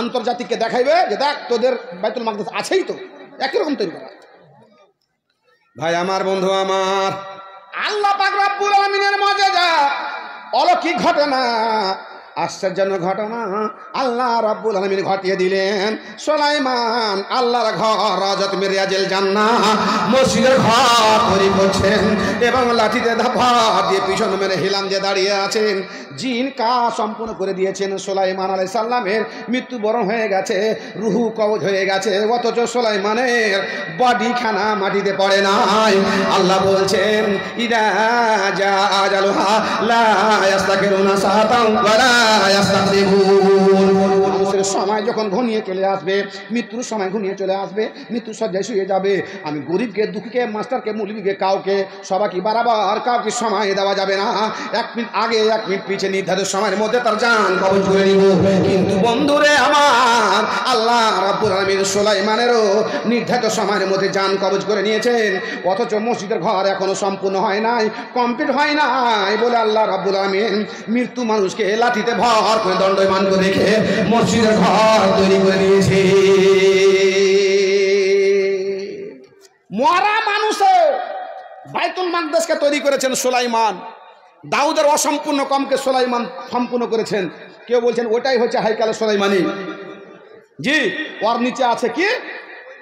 আন্তর্জাতিককে দেখাইবে যে দেখ তোদের বাইতুল মাকদিস আছেই তো, একই রকম তৈরি করা। ভাই আমার, বন্ধু আমার, আল্লাহ পাক রব্বুল আলামিনের মুজিজা, অলৌকিক ঘটনা, আশ্চর্যজনক ঘটনা আল্লাহ রাব্বুল আলামিন ঘটিয়ে দিলেন। সুলাইমান আল্লাহর ঘর রাজাত মিরাজেল জান্নাহ মসজিদের ঘর তৈরি করছেন এবং লাঠিতে ধাপা দিয়ে পিছন মেরে হিলাম যে দাঁড়িয়ে আছেন। জিন কাজ সম্পূর্ণ করে দিয়েছেন। সুলাইমান আলাইহিস সালামের মৃত্যুবরণ হয়ে গেছে, রুহু কবজ হয়ে গেছে, অথচ সুলাইমানের বডি খানা মাটিতে পড়ে নাই। আল্লাহ বলছেন ইদা জা আজালুহা লা ইস্তাকিরুনা সাআতাও ওয়ালা মানুষের সময় যখন ঘনিয়ে চলে আসবে, মৃত্যুর সময় ঘনিয়ে চলে আসবে, মৃত্যু সজ্জায় শুয়ে যাবে, আমি গরিবকে, দুঃখীকে, মাস্টারকে, মুলবিকে, কাউকে সবাইকে বরাবর কাউকে সময় দেওয়া যাবে না। 1 মিনিট আগে 1 মিনিট পিছে নির্ধারিত সময়ের মধ্যে তার জান কবজ করে নিব। কিন্তু বন্ধুরে আমার, আল্লাহ রাব্বুল আলামিন সুলাইমানেরও নির্ধারিত সময়ের মধ্যে জান কবজ করে নিয়েছেন, অথচ মসজিদের ঘর এখনো সম্পূর্ণ হয় নাই, কমপ্লিট হয় নাই বলে আল্লাহ রাব্বুল আলামিন মৃত্যু মানুষকে লাঠিতে ভর করে দণ্ডায়মান করে রেখে মসজিদের ঘর তৈরি করে দিয়েছে। মরা মানুষে বাইতুল মাকদাসকে তৈরি করেছেন সুলাইমান। দাউদের অসম্পূর্ণ কমকে সুলাইমান সম্পূর্ণ করেছেন। কেউ বলছেন ওটাই হচ্ছে হাইকালে সুলাইমানি। জি, ওর নিচে আছে কি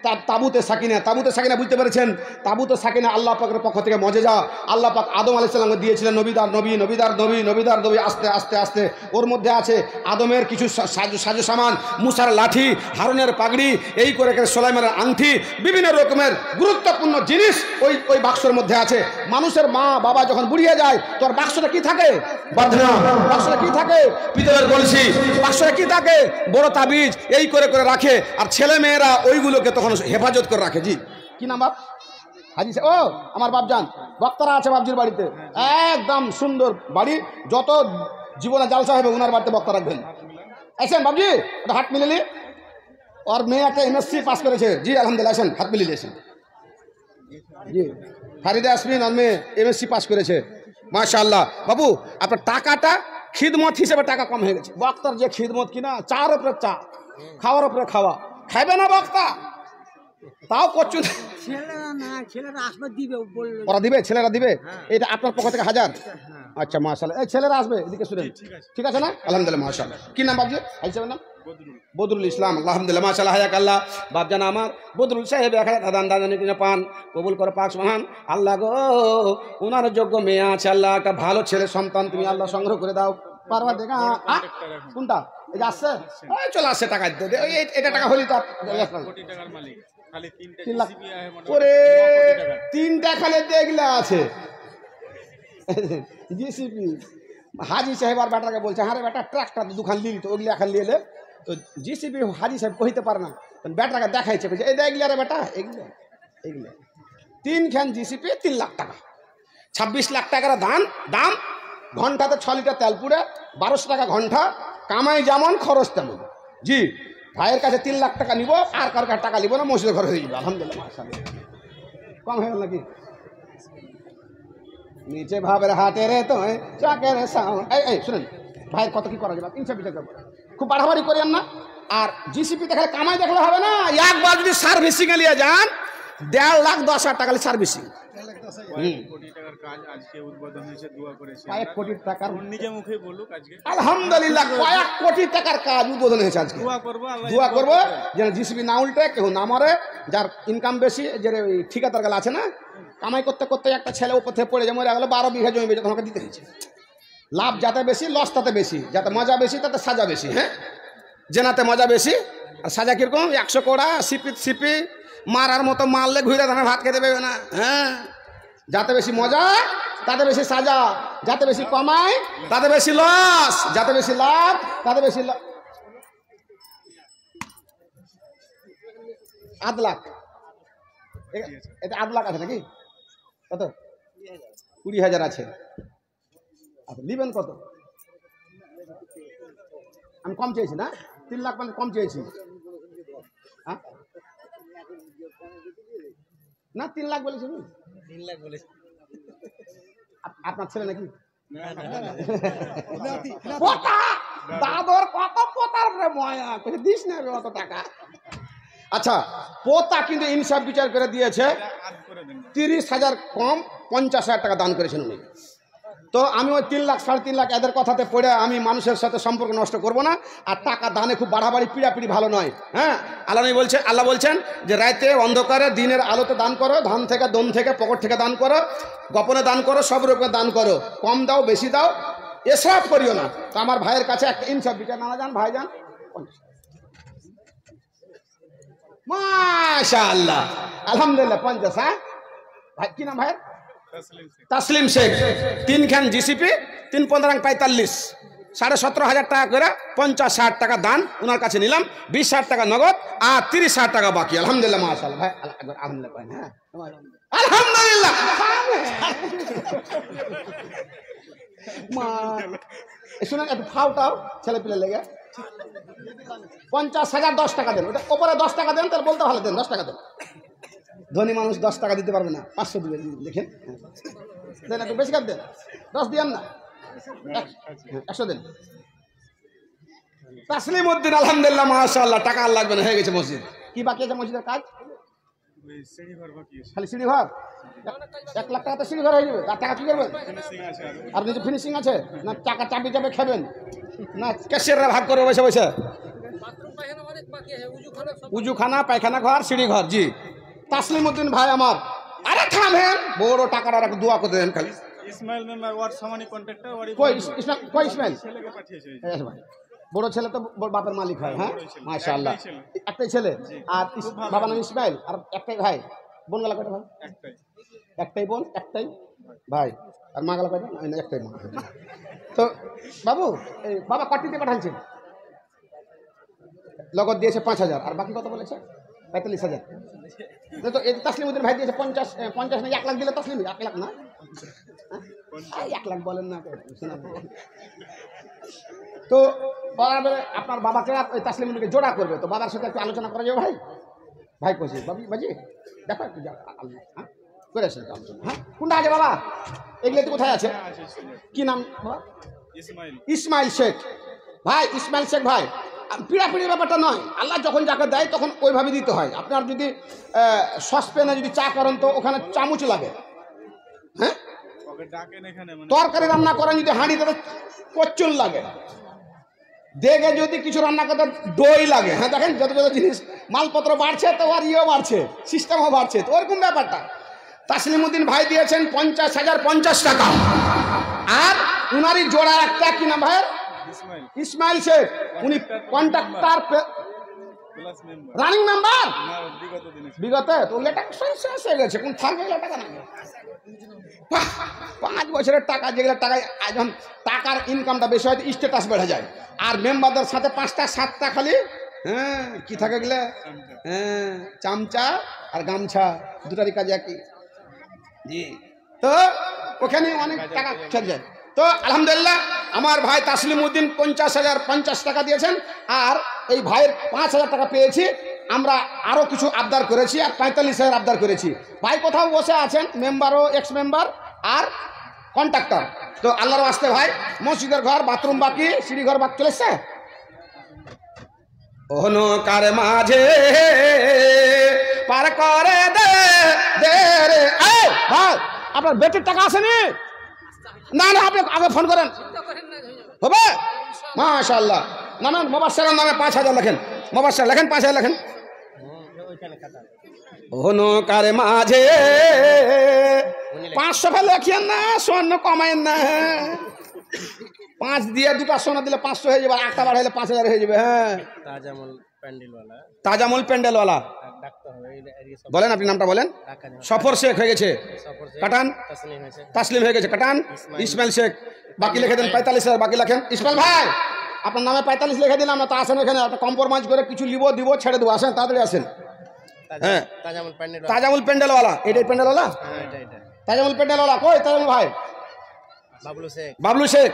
তার তাবুতে সাকিনা। তাবুতে সাকিনা বুঝতে পেরেছেন? তাবুতে সাকিনা আল্লাহ পাকের পক্ষ থেকে মজেজা। আল্লাহ পাক আদম আলাইহিস সালামকে দিয়েছিলেন নবীদার নবী, নবীদার নবী, নবীদার নবী। আস্তে আস্তে আস্তে ওর মধ্যে আছে আদমের কিছু সাজো সামান, মুসার লাঠি, হারুনের পাগড়ি, এই করে সুলাইমানের আংটি, বিভিন্ন রকমের গুরুত্বপূর্ণ জিনিস ওই বাক্সের মধ্যে আছে। মানুষের মা বাবা যখন বুড়িয়ে যায়, তোর বাক্সটা কি থাকে? বাঁধনা। বাক্সটা কি থাকে? পিতলের কলসি। বাক্সটা কি থাকে? বড় তাবিজ। এই করে করে রাখে, আর ছেলে মেয়েরা ওইগুলোকে তখন হেফাজত করে রাখে। জি, কি নাম বাপ? হাজি সাহেব। ও আমার বাপজান, বক্তারা আছে বাপজির বাড়িতে, একদম সুন্দর বাড়ি। যত জীবনে জালসা হবে ওনার বাড়িতে বক্তা রাখবেন। আসেন বাপজি, ওটা হাত মিলিলি। ওর মেয়ে একটা MSc পাস করেছে। জি আলহামদুলিল্লাহ, আসেন হাত মিলিয়ে আসেন। জি, ফারিদা আসমিন ওর মেয়ে MSc পাস করেছে, মাশাআল্লাহ। বাবু আপনার টাকাটা খিদমত হিসেবে টাকা কম হয়ে গেছে। বক্তার যে খিদমত কিনা, চার উপরে চা, খাওয়ার উপরে খাওয়া, খাইবে না বক্তা তাও করছুন। ওরা দিবে, ছেলেরা দিবে। এটা আপনার পক্ষ থেকে 1000। আচ্ছা মাশাআল্লাহ। এই ছেলেরা আসবে, এদিকে শুনেন, ঠিক আছে না? আলহামদুলিল্লাহ মাশাআল্লাহ। কি নাম বাবজি? হাই সাহেবের নাম বদরুল ইসলাম। আলহামদুলিল্লাহ মাশাআল্লাহ, হায়াক আল্লাহ। বাপজান আমার বদরুল সাহেব দাদান দাদানি কিনে পান কবুল করে পাক সুবহান আল্লাহ গো। ওনার যোগ্য মেয়ে আছে, আল্লাহ একটা ভালো ছেলে সন্তান তুমি আল্লাহ সংগ্রহ করে দাও। পারবা দেখা কোনটা? এই যে আসছে, চলে আসছে, টাকা দিতে দে। এটা টাকা হলি তো 3 লাখ করে 3টা খালি দেখলে আছে জিসিপি। হাজি সাহেব আর বেটাকে বলছে, হ্যাঁ রে বেটা ট্রাক্টর দুখান লিলি তো ওগুলি এখন লিয়ে তো জিসিপি হাজি সাহেব কহিতে পারে না, বেটাকে দেখাইছে, বলছে এই দেখলি রে বেটা, এগুলো এগুলো 3 খান জিসিপি 3 লাখ টাকা, 26 লাখ টাকার দাম। ঘন্টাতে 6 লিটার তেল পুড়ে, 1200 টাকা ঘন্টা, কামাই যেমন খরচ তেমন। জি, ভাইয়ের কাছে 3 লাখ টাকা নিব, আর কার কাছে টাকা নিব না, মসজিদের ঘরে হয়ে যাবে। আলহামদুলিল্লাহ মাশাআল্লাহ। কম হয়ে গেল নাকি? নিচে ভাবের হাতে রে তো চাকের সাউন্ড। এই শুনেন, ভাইয়ের কত কি করা যাবে ইনসাফ বিচার করবো, খুব বাড়াবাড়ি করেন না। আর জিসিপি দেখলে কামাই দেখলে হবে না। একবার যদি সার্ভিসিং এ নিয়ে যান 1.5 লাখ 10,000 টাকা সার্ভিসিং। কয়েক কোটি টাকার আলহামদুলিল্লাহ, কয়েক কোটি টাকার কাজ উদ্বোধন হয়েছে আজকে। দোয়া করবো যেন জিসিবি না উল্টে, কেউ না মরে, যার ইনকাম বেশি, যে ঠিকাদার গাল আছে না, কামাই করতে করতে একটা ছেলে উপর থেকে পড়ে যে মরে গেল, 12 বিঘা জমি বেঁচে তোমাকে দিতে হয়েছে। লাভ যাতে বেশি, লস তাতে বেশি, যাতে মজা বেশি তাতে সাজা বেশি। হ্যাঁ, জেনাতে মজা বেশি আর সাজা কিরকম? 100 কোড়া সিপি মারার মতো মারলে ঘুরে ধানের ভাত খেতে পারবে না। হ্যাঁ, যাতে বেশি মজা তাতে বেশি সাজা, যাতে বেশি কমাই তাতে বেশি লস, যাতে বেশি লাভ তাতে বেশি আধ লাখ। এটা 8 লাখ আছে নাকি? কত? 20,000 আছে। আচ্ছা, নিবেন কত? আমি কম চেয়েছি না, 3 লাখ মানে কম চেয়েছি। হ্যাঁ না, 3 লাখ বলেছি। 3 লাখ বলেছি। আপনার ছেলে নাকি? দাদর কত পোতার ময়া দিস না অত টাকা। আচ্ছা, পোতা কিন্তু ইনসাফ বিচার করে দিয়েছে। 30,000 কম 50,000 টাকা দান করেছেন উনি। তো আমি ওই 3 লাখ 3.5 লাখ এদের কথাতে পড়ে আমি মানুষের সাথে সম্পর্ক নষ্ট করব না। আর টাকা দানে খুব বাড়াবাড়ি পিড়াপিড়ি ভালো নয়। হ্যাঁ, আল্লাহ বলছেন যে রাতে অন্ধকারে দিনের আলোতে দান করো, ধান থেকে দন থেকে পকেট থেকে দান করো, গোপনে দান করো, সব রকমের দান করো, কম দাও বেশি দাও, এসরাফ করিও না। তো আমার ভাইয়ের কাছে একটা ইনসাফ বিচার নানা যান ভাইজান, মাশাআল্লাহ আলহামদুলিল্লাহ 50। হ্যাঁ ভাই, কি নাম ভাইয়ের? তাসলিম শেখ। 3 খান জিসিপি, 3 15 45, 17,500 টাকা করে 50-60 টাকা দান ওনার কাছে নিলাম, 20,000 টাকা নগদ আর 30,000 টাকা বাকি। আলহামদুলিল্লাহ মাশাআল্লাহ ভাই, আলহামদুলিল্লাহ ভাই। হ্যাঁ আলহামদুলিল্লাহ মা শুনুন একটু ফাউটাও ছেলে পিলে লেগে 50,000 10 টাকা দেন, ওটা ওপরে 10 টাকা দেন, তাহলে বলতে ভালো দেন 10 টাকা দেন। ধনী মানুষ 10 টাকা দিতে পারবে না, 500 দিবেন দেখেন, দেন একটু বেশি কাট দেন, 10 দিয়েন না, 100 দেন। তাসলিম উদ্দিন আলহামদুলিল্লাহ মাশাআল্লাহ, টাকা আর লাগবে না, হয়ে গেছে মসজিদ। কি বাকি আছে মসজিদের কাজ? খালি সিঁড়ি ঘর, 1 লাখ টাকা তো সিঁড়ি ঘর হয়ে যাবে। তার টাকা কি করবেন? আর কিছু ফিনিশিং আছে না? টাকা চাবি চাপে খাবেন না ক্যাশিয়াররা ভাগ করে বসে বসে? উজুখানা, পায়খানা ঘর, সিঁড়ি ঘর। জি তাসলিম উদ্দিন ভাই আমার, আরে থামেন, বড় টাকার আর দোয়া করে দেন খালি। ইসমাইল মেম্বার ওয়ার্ড সামানি কন্ট্রাক্টর, কই ইসমাইল? বড় ছেলে তো বাপের মালিক হয়। হ্যাঁ মাশাআল্লাহ, একটাই ছেলে। আর বাবার নাম ইসমাইল, আর একটাই ভাই। বোন গেলা কয়টা ভাই? একটাই বোন, একটাই ভাই। আর মা গেলা কয়টা? একটাই মা। তো বাবু, এই বাবা কাটিতে পাঠাচ্ছে, লগত দিয়েছে 5,000, আর বাকি কত বলেছে? 45,000। তো এই তাসলিম উদ্দিন ভাই দিয়েছে 50 না 1 লাখ দিলে তাসলিম 1 লাখ না 1 লাখ বলেন না। তো আপনার বাবাকে ওই তাসলিম উদ্দিনকে জোড়া করবে, তো বাবার সাথে একটু আলোচনা করা যাবে ভাই? ভাই কইছে বাজি দেখো একটু হ্যাঁ করে আসেন আলোচনা। হ্যাঁ কোনটা আছে বাবা? এগুলো তো কোথায় আছে? কি নাম বাবা? ইসমাইল শেখ ভাই। ইসমাইল শেখ ভাই, পিড়াপিড়ির ব্যাপারটা নয়, আল্লাহ যখন যাকে দেয় তখন ওইভাবে দিতে হয়। আপনার যদি সসপ্যানে যদি চা করেন তো ওখানে চামচ লাগে। হ্যাঁ তরকারি রান্না করেন যদি হাঁড়ি, তাতে কচ্চুল লাগে। দেখে যদি কিছু রান্না করতে দই লাগে। হ্যাঁ দেখেন যত যত জিনিস মালপত্র বাড়ছে তো আর ইয়েও বাড়ছে, সিস্টেমও বাড়ছে, তো ওরকম ব্যাপারটা। তাসলিম উদ্দিন ভাই দিয়েছেন 50,050 টাকা। আর উনারই জোড়া একটা, কি নাম ভাইয়ের? ইসমাইল শেখ। উনি কন্ট্রাক্টর রানিং মেম্বার বিগতে, তো টাকা শেষ হয়ে গেছে, কোন থাকবে টাকা না? 5 বছরের টাকা, যেগুলো টাকায় এখন টাকার ইনকামটা বেশি হয়, স্ট্যাটাস বেড়ে যায়। আর মেম্বারদের সাথে 5টা 7টা খালি হ্যাঁ কি থাকে গেলে, হ্যাঁ চামচা আর গামছা, দুটারই কাজ একই। জি তো ওখানে অনেক টাকা খেয়ে যায়। তো আলহামদুলিল্লাহ আমার ভাই তাসলিম উদ্দিন 50,050 টাকা দিয়েছেন। আর এই ভাইয়ের 5,000 টাকা পেয়েছি। আমরা আরও কিছু আবদার করেছি, আর 45,000 আবদার করেছি। ভাই কোথাও বসে আছেন, মেম্বারও এক্স মেম্বার আর কন্ট্রাক্টর। তো আল্লাহর আসতে ভাই, মসজিদের ঘর, বাথরুম বাকি, সিঁড়ি ঘর বাকি চলেছে। অনকার মাঝে পার করে দে রে। ভাই আপনার বেটির টাকা আসেনি? না না, আপনি আগে ফোন করেন, হবে মাশাআল্লাহ। নামেন মোবাশ্বেরের নামে 5,000 লেখেন, মোবাশ্বের লেখেন 5,000 লেখেন। অনকার মাঝে 500 ফেলে লেখিয়েন না, স্বর্ণ কমায়েন না। 5 দিয়ে 2টা সোনা দিলে 500 হয়ে যাবে, 8টা বার হলে 5,000 হয়ে যাবে। হ্যাঁ তাজামুল প্যান্ডেলওয়ালা বলেন, আপনি নামটা বলেন। সফর শেখ হয়ে গেছে, কাটান। তাসলিম হয়ে গেছে, কাটান। ইসমাইল শেখ বাকি লিখে দেন 45,000 বাকি লেখেন। ইসমাইল ভাই আপনার নামে 45 লিখে দিলাম না, তো আসেন এখানে, একটা কম্প্রোমাইজ করে কিছু দিব ছেড়ে দেবো, আসেন তাড়াতাড়ি আসেন। হ্যাঁ তাজামুল প্যান্ডেলওয়ালা, এটাই প্যান্ডেলওয়ালা, তাজামুল প্যান্ডেলওয়ালা। কই তাজামুল ভাই? বাবলু শেখ,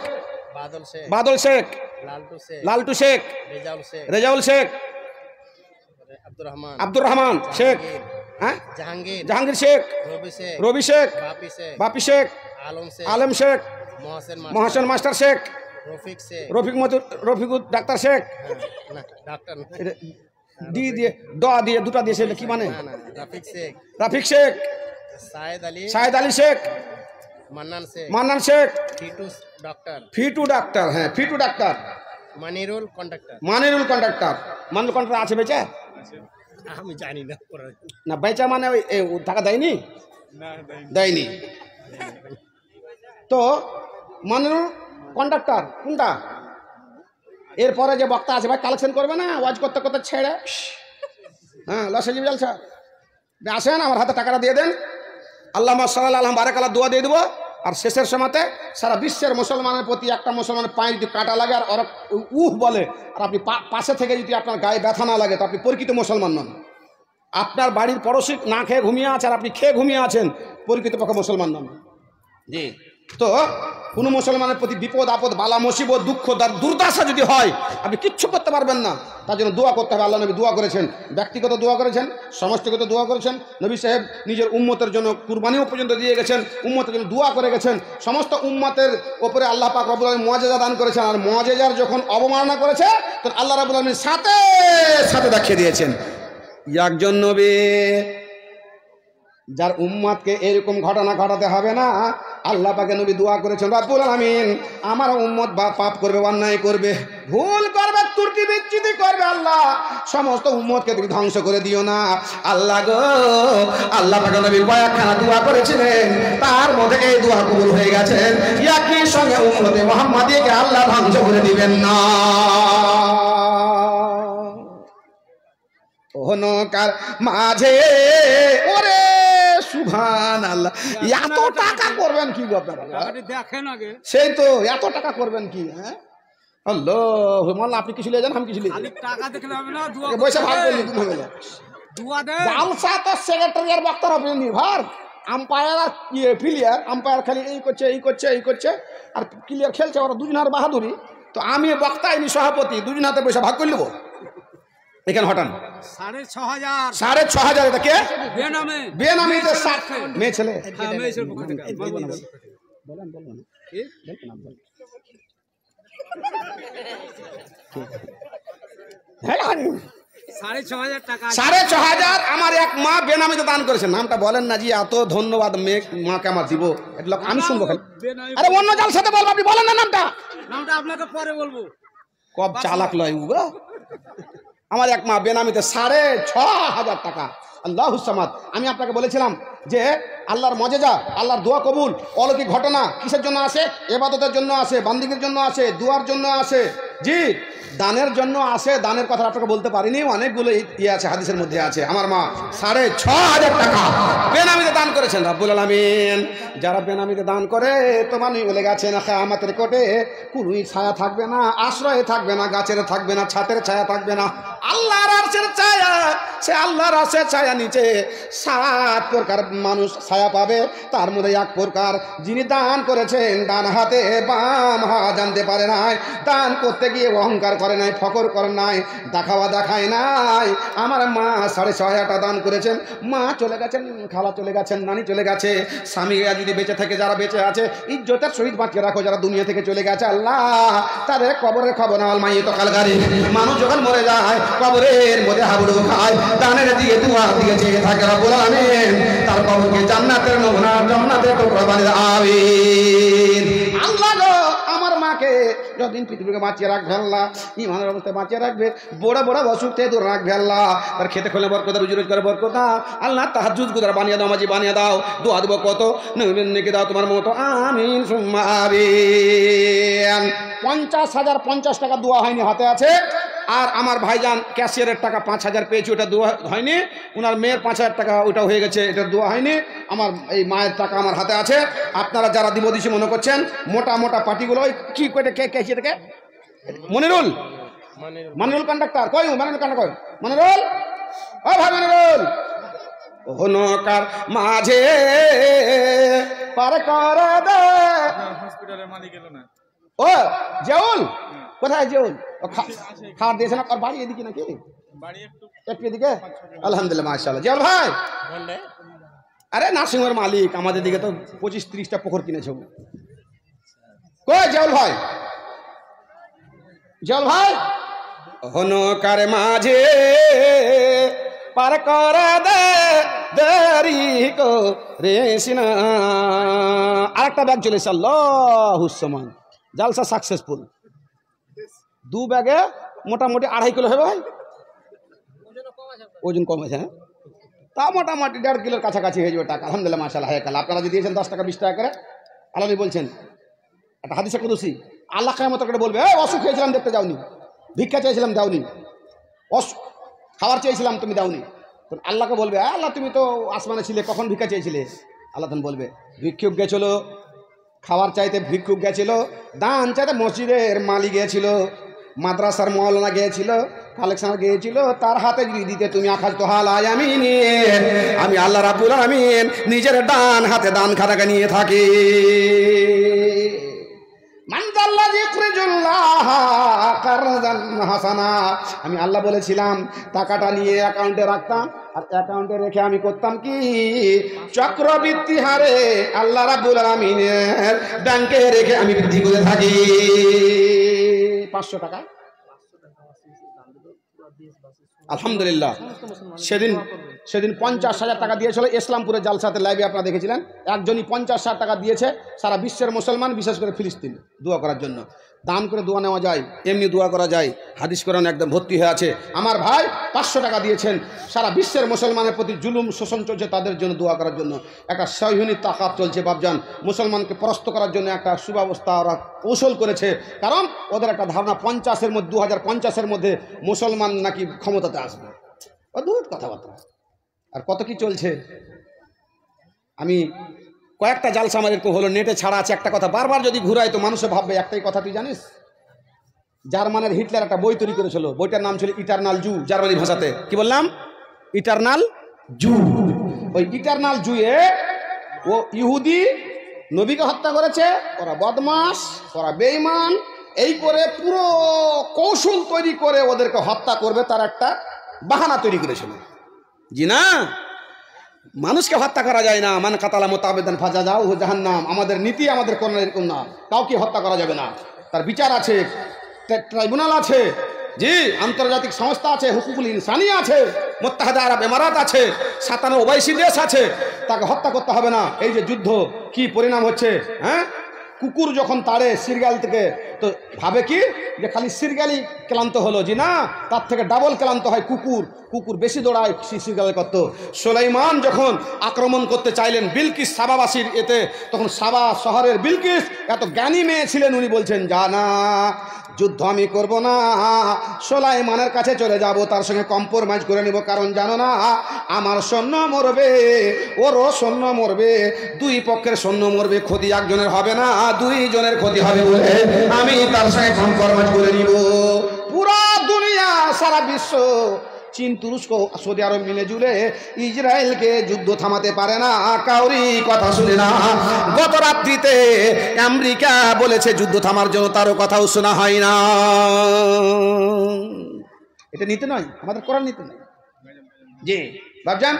বাদল শেখ, লালটু শেখ, রেজাউল শেখ, আব্দুর রহমান শেখ, হ্যাঁ জাহাঙ্গীর শেখ, রবি শেখ, বাপি শেখ, আলম শেখ, মহাসেন মাস্টার শেখ, রফিক ডাক্তার শেখ। দিয়ে 2টা দিয়েছে, কি মানে? রাফিক শেখ, শাহেদ আলী শেখ, মান্নান শেখ, ফিটু ডাক্তার, হ্যাঁ ফিটু ডাক্তার, মানিরুল কন্ডাক্টর আছে বেচা? আমি জানি না না বেচা মানে ওই টাকা দেয়নি, দেয়নি তো মানিরুল কন্ডাক্টর কোনটা? এরপরে যে বক্তা আছে ভাই কালেকশন করবে না, ওয়াজ করতে করতে ছেড়ে, হ্যাঁ লসেজি জলসা আসেন, আমার হাতে টাকাটা দিয়ে দেন, আল্লাহ সাল্লাল্লাহু বারাকাল্লাহ দোয়া দিয়ে দেবো। আর শেষের সময়তে সারা বিশ্বের মুসলমানের প্রতি একটা মুসলমানের পায়ে যদি কাটা লাগে আর ওরা বলে, আর আপনি পাশে থেকে যদি আপনার গায়ে ব্যথা না লাগে, তো আপনি পরিচিত মুসলমান নন। আপনার বাড়ির পড়োশি না খেয়ে ঘুমিয়ে আছে আর আপনি খেয়ে ঘুমিয়ে আছেন, প্রকৃতপক্ষে মুসলমান নন। জি, তো কোনো মুসলমানের প্রতি বিপদ আপদ বালা মুসিবত দুঃখ দুর্দশা যদি হয়, আপনি কিচ্ছু করতে পারবেন না, তার জন্য দোয়া করতে হবে। আল্লাহ নবী দোয়া করেছেন, ব্যক্তিগত দোয়া করেছেন, সমষ্টিগত দোয়া করেছেন। নবী সাহেব নিজের উম্মতের জন্য কুরবানিও পর্যন্ত দিয়ে গেছেন, উম্মতের জন্য দোয়া করে গেছেন। সমস্ত উম্মতের ওপরে আল্লাহ পাক রব্বুল আলামিন মুআজিজা দান করেছেন, আর মুআজিজার যখন অবমাননা করেছে তখন আল্লাহ রাব্বুল আলামিন সাথে সাথে দেখিয়ে দিয়েছেন একজন নবী যার উম্মতকে এরকম ঘটনা ঘটাতে হবে না। আল্লাহ পাকে নবী দোয়া করেছেন, রব্বুল আলামিন আমার উম্মত পাপ করবে, অন্যায় করবে, ভুল করবে, ত্রুটি বিচ্যুতি করবে, আল্লাহ সমস্ত উম্মতকে তুমি ধ্বংস করে দিও না আল্লাহ গো। আল্লাহ পাকে নবী কয়েকখানা দোয়া করেছিলেন, তার মধ্যে এই দোয়া কবুল হয়ে গেছে। একই সঙ্গে উম্মতে মুহাম্মাদিকে আল্লাহ ধ্বংস করে দিবেন না। অহনকার মাঝে ওরে সুবহানাল্লাহ, এত টাকা করবেন কি দেখেন আগে, সেই তো এত টাকা করবেন কি? হ্যাঁ আল্লাহ মাল্লা, আপনি কিছু যান, আমি কিছু টাকা দেখলে হবে না, পয়সা ভাগ করলে তুমি হয়ে গেল দুয়া দেন। জালসা তো সেক্রেটারি আর বক্তার উপরে নির্ভর, আম্পায়ার আর প্লেয়ার, আম্পায়ার খালি এই করছে এই করছে এই করছে, আর প্লেয়ার খেলছে, ওরা দুজন আর বাহাদুরি। তো আমি বক্তা ইনি সভাপতি, দুজন হাতে পয়সা ভাগ করে নেবো। এখানে হঠান 6,500 এটা কে? বেনামি মেয়ে ছেলে, টাকা 6,500 আমার এক মা বেনামিতে দান করেছে। নামটা বলেন না জি, এত ধন্যবাদ মাকে আমার দিব, এটা আমি শুনবো খালি। আরে অন্য জাল সাথে বলবো, আপনি বলেন না নামটা আপনাকে পরে বলবো। কব চালাক লয় উগা, আমার এক মা বেনামিতে 6,500 টাকা। আল্লাহুস সামাদ। আমি আপনাকে বলেছিলাম যে আল্লাহর মজেজা, আল্লাহর দোয়া কবুল, অলৌকিক ঘটনা কিসের জন্য আসে? ইবাদতের জন্য আসে, বান্দিগির জন্য আসে, দুয়ার জন্য আসে, জি দানের জন্য আসে। দানের কথা আপনাকে বলতে পারিনি, অনেকগুলো ইয়ে আছে, হাদিসের মধ্যে আছে। আমার মা 6,500 টাকা বেনামিতে দান করেছেন। রব্বুল আলামিন যারা বেনামিতে দান করে তোমার বলে গেছেন কিয়ামতের কোটে কুলুই ছায়া থাকবে না, আশ্রয়ে থাকবে না, গাছের থাকবে না, ছাতের ছায়া থাকবে না, আল্লাহর আরশের ছায়া। সে আল্লাহর আরশের ছায়া নিচে 7 প্রকার মানুষ ছায়া পাবে। তার মধ্যে এক প্রকার যিনি দান করেছেন, ডান হাতে বাম হাত জানতে পারে নাই, দান করতে গিয়ে অহংকার করে নাই, ফকর করে নাই, দেখাওয়া দেখায় নাই। আমার মা 6,500 দান করেছেন। মা চলে গেছেন, খালা চলে গেছেন, নানি চলে গেছে, স্বামী যদি বেঁচে থাকে, যারা বেঁচে আছে ইজ্জতের সহিত বাঁচিয়ে রাখো। যারা দুনিয়া থেকে চলে গেছে আল্লাহ তাদের কবরের খবর নাও। মাই তো কালগারি মানুষ যখন মরে যায় কবরের মধ্যে হাবুডু খায়, দানের দিকে দুয়া দিয়ে চেয়ে থাকে রব্বুল আলামিন তার কবরকে জান্নাতের নমুনা, জান্নাতের টুকরা বানিয়ে আমিন। আল্লাহ গো আমার মাকে যতদিন পৃথিবীকে বাঁচিয়ে রাখবে আল্লাহ, ইমানের অবস্থায় বাঁচিয়ে রাখবে, বড় বড় অসুখতে দূর রাখবে আল্লাহ। তার খেতে খেলে বরকত, রুজি রোজগারে বরকত দাও আল্লাহ। তাহাজ্জুদ গুজার বানিয়ে দাও, মাঝি বানিয়ে দাও, দোয়া দেবো কত নেকি দাও তোমার মতো, আমিন সুম্মা আমিন। 50,050 টাকা দোয়া হয়নি, হাতে আছে। আর আমার ভাইজান ক্যাশিয়ারের টাকা 5,000 পেয়েছি, ওটা দোয়া হয়নি। ওনার মেয়ের 5,000 টাকা ওটা হয়ে গেছে, এটা দোয়া হয়নি। আমার এই মায়ের টাকা আমার হাতে আছে। আপনারা যারা দিবদিশি মনে করছেন, মোটা মোটা পার্টিগুলো কি করে ক্যাশিয়ারকে মনিরুল কন্ডাক্টর কই? মনিরুল কন্ডাক্টর কই? মনিরুল, ও ভাই মনিরুল, অহনকার মাঝে পার করে দে। হসপিটালের মালিক এলো না। ও জেউল কোথায়? জেউল খাবার দিয়েছে না? আর বাড়ি এদিকে নাকি? একটু এদিকে। আলহামদুলিল্লাহ মাশাআল্লাহ। জেউল ভাই, আরে নার্সিংহোমের মালিক, আমাদের দিকে তো 25-30টা পুকুর কিনেছে। কই জেউল ভাই? জেউল ভাই, অহনকার মাঝে পার করে দে দেরি করেছিনা। আরেকটা ব্যাগ চলে এসে আল্লাহুসমান, জালসা সাকসেসফুল। 2 ব্যাগে মোটামুটি 2.5 কিলো হবে ভাই, ওজন কম আছে। হ্যাঁ, তা মোটামুটি 1.5 কিলোর কাছাকাছি হয়ে যাবে টাকা। আলহামদুলিল্লাহ, মাশাআল্লাহ। হ্যাঁ, আপনারা যদি দিয়েছেন 10 টাকা 20 টাকা করে, আল্লাহ বলছেন একটা হাদিসে কুদসি, আল্লাহ কিয়ামত করে বলবে, অসুখ হয়েছিলাম দেখতে যাওনি, ভিক্ষা চেয়েছিলাম দাওনি, খাবার চেয়েছিলাম তুমি দাওনি। তো আল্লাহকে বলবে, আল্লাহ তুমি তো আসমানে ছিলে, কখন ভিক্ষা চেয়েছিলে? আল্লাহ তখন বলবে, ভিক্ষুক গেছিল খাবার চাইতে, ভিক্ষুক গেছিল দান চাইতে, মসজিদের মালি গিয়েছিল, মাদ্রাসার মৌলানা গিয়েছিল, কালেকশন গিয়েছিল, তার হাতে যদি দিতে তুমি আখাজ তো হাল আমি আল্লাহ রাব্বুল আলামিন নিজের ডান হাতে দান খাতাকে নিয়ে থাকি। আমি আল্লাহ বলেছিলাম টাকাটা নিয়ে অ্যাকাউন্টে রাখতাম, আর অ্যাকাউন্টে রেখে আমি করতাম কি, চক্রবৃদ্ধি হারে আল্লাহ রাব্বুল আলামিনের ব্যাংকে রেখে আমি বৃদ্ধি করে থাকি। 500 টাকা আলহামদুলিল্লাহ। সেদিন 50,000 টাকা দিয়েছিল ইসলামপুরের জালসাতে, লাইভে আপনারা দেখেছিলেন। একজনই 50,000 টাকা দিয়েছে সারা বিশ্বের মুসলমান, বিশেষ করে ফিলিস্তিন দোয়া করার জন্য। দান করে দোয়া নেওয়া যায়, এমনি দোয়া করা যায়, হাদিস কোরআন একদম ভর্তি হয়ে আছে। আমার ভাই 500 টাকা দিয়েছেন সারা বিশ্বের মুসলমানের প্রতি জুলুম শোষণ চলছে তাদের জন্য দোয়া করার জন্য। একটা সহিনী তাকাত চলছে বাপজান, মুসলমানকে পরাস্ত করার জন্য একটা সুব্যবস্থা ওরা কৌশল করেছে। কারণ ওদের একটা ধারণা 2050-এর মধ্যে মুসলমান নাকি ক্ষমতাতে আসবে। অদ্ভুত কথাবার্তা। আর কত কি চলছে। আমি কয়েকটা জালসা আমার এরকম হলো, নেটে ছাড়া আছে। একটা কথা বারবার যদি ঘুরাই তো মানুষে ভাববে একটাই কথা, তুই জানিস জার্মানের হিটলার একটা বই তৈরি করেছিল, বইটার নাম ছিল ইটারনাল জু, জার্মানি ভাষাতে। কি বললাম? ইটারনাল জু। ওই ইটারনাল জুয়ে ও ইহুদি নবীকে হত্যা করেছে, ওরা বদমাস, ওরা বেঈমান, এই করে পুরো কৌশল তৈরি করে ওদেরকে হত্যা করবে তার একটা বাহানা তৈরি করেছিল। জি না, মানুষকে হত্যা করা যায় না। মান কাতালা মুতাআবিদান ফাজাযাউহু জাহান্নাম। আমাদের নীতি, আমাদের কোরআনের এরকম না, কাউকে হত্যা করা যাবে না। তার বিচার আছে, ট্রাইব্যুনাল আছে, জি, আন্তর্জাতিক সংস্থা আছে, হুকুকুল ইনসানি আছে, মুত্তাহিদা আরব এমারাত আছে, 57 ওবাইসি দেশ আছে, তাকে হত্যা করতে হবে না। এই যে যুদ্ধ কি পরিণাম হচ্ছে, হ্যাঁ, কুকুর যখন তাড়ে সিরগাল থেকে, তো ভাবে কি যে খালি সিরগালই ক্লান্ত হলো, জি না, তার থেকে ডাবল ক্লান্ত হয় কুকুর। কুকুর বেশি দৌড়ায় সিরগালের করত। সুলাইমান যখন আক্রমণ করতে চাইলেন বিলকিস সাবাবাসীর এতে, তখন সাবা শহরের বিলকিস এত জ্ঞানী মেয়ে ছিলেন, উনি বলছেন জানা যুদ্ধ আমি করব না, সুলাইমানের কাছে চলে যাব, তার সঙ্গে কম্প্রোমাইজ করে নেব। কারণ জানো না, আমার সৈন্য মরবে, ওরও সৈন্য মরবে, দুই পক্ষের সৈন্য মরবে, ক্ষতি একজনের হবে না, 2 জনের ক্ষতি হবে বলে আমি তার সঙ্গে কম্প্রোমাইজ করে নিব। পুরা দুনিয়া, সারা বিশ্ব, চীন, তুরস্ক, সৌদি আরব মিলে জুলে ইসরায়েলকে যুদ্ধ থামাতে পারে না, কাউরি কথা শুনে না। গত রাত্রিতে আমেরিকা বলেছে যুদ্ধ থামার জন্য, তারও কথাও শোনা হয় না। এটা নিতে নয়, আমাদের কোরআন নিতে নয়। জি ভাবজান,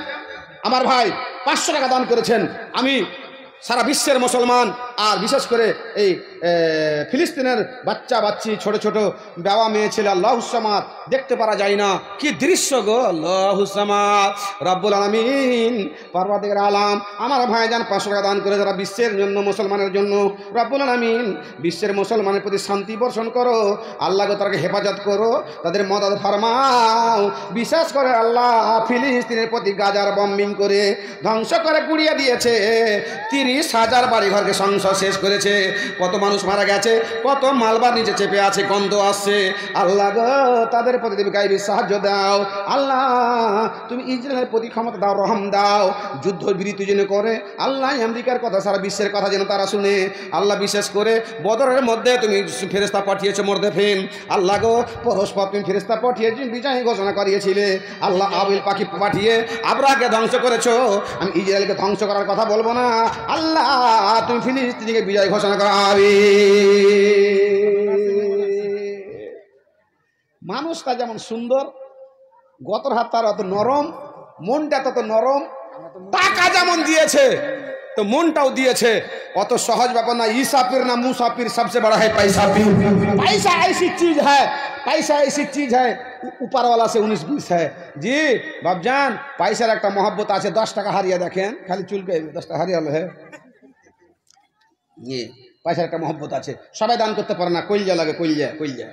আমার ভাই 500 টাকা দান করেছেন। আমি সারা বিশ্বের মুসলমান, আর বিশেষ করে এই ফিলিস্তিনের বাচ্চা বাচ্চি, ছোট ছোট বাবা মেয়ে ছেলে, আল্লাহুস সামাদ, দেখতে পারা যায় না, কি দৃশ্য গো, আল্লাহুস সামাদ রব্বুল আলামিন পরওয়ারদিগার আলাম। আমার ভাইজান 500 টাকা দান করে যারা বিশ্বের জন্য, মুসলমানের জন্য, রব্বুল আলামিন বিশ্বের মুসলমানের প্রতি শান্তি বর্ষণ করো, আল্লাহ তাদেরকে হেফাজত করো, তাদের মদদ ফরমাও। বিশেষ করে আল্লাহ ফিলিস্তিনের প্রতি গাজার বম্বিং করে ধ্বংস করে গুড়িয়ে দিয়েছে, 30,000 বাড়িঘরকে ধ্বংস শেষ করেছে, কত মানুষ মারা গেছে, কত মালবার নিচে চেপে আছে, গন্ধ আসছে। আল্লাহ গো, তাদের প্রতি তুমি গায়েবী সাহায্য দাও। আল্লাহ তুমি ইসরায়েলের প্রতি ক্ষমতা দাও, রহম দাও, যুদ্ধ বিরতি যেন করে। আল্লাহ আমেরিকার কথা, সারা বিশ্বের কথা যেন তারা শুনে। আল্লাহ বিশেষ করে বদরের মধ্যে তুমি ফেরেশতা পাঠিয়েছো মর্দে ফেম। আল্লাহ গো, পরস্পর তুমি ফেরেশতা পাঠিয়ে বিজয় ঘোষণা করিয়েছিলে। আল্লাহ আবিল পাখি পাঠিয়ে আবরাকে ধ্বংস করেছো। আমি ইসরায়েলকে ধ্বংস করার কথা বলবো না, আল্লাহ তুমি ফিলিস্তিনিকে বিজয় ঘোষণা করাবে। মানুষটা যেমন সুন্দর, গতর হাত তার অত নরম, মনটা তত নরম, টাকা যেমন দিয়েছে তো মনটাও দিয়েছে। অত সহজ ব্যাপার না। ইসাফির না মুসাফির সবচেয়ে বড় है पैसा। पैसा ऐसी चीज है, पैसा ऐसी चीज है, ऊपर वाला से 19-20 है। জি বাবজান, পয়সার একটা মহব্বত আছে। 10 টাকা হারিয়ে দেখেন, খালি চুলকে 10 টাকা হারিয়ে হলো। হ্যাঁ, পয়সার একটা মহব্বত আছে। সবাই দান করতে পারে না, কইলজা লাগে, কইলজা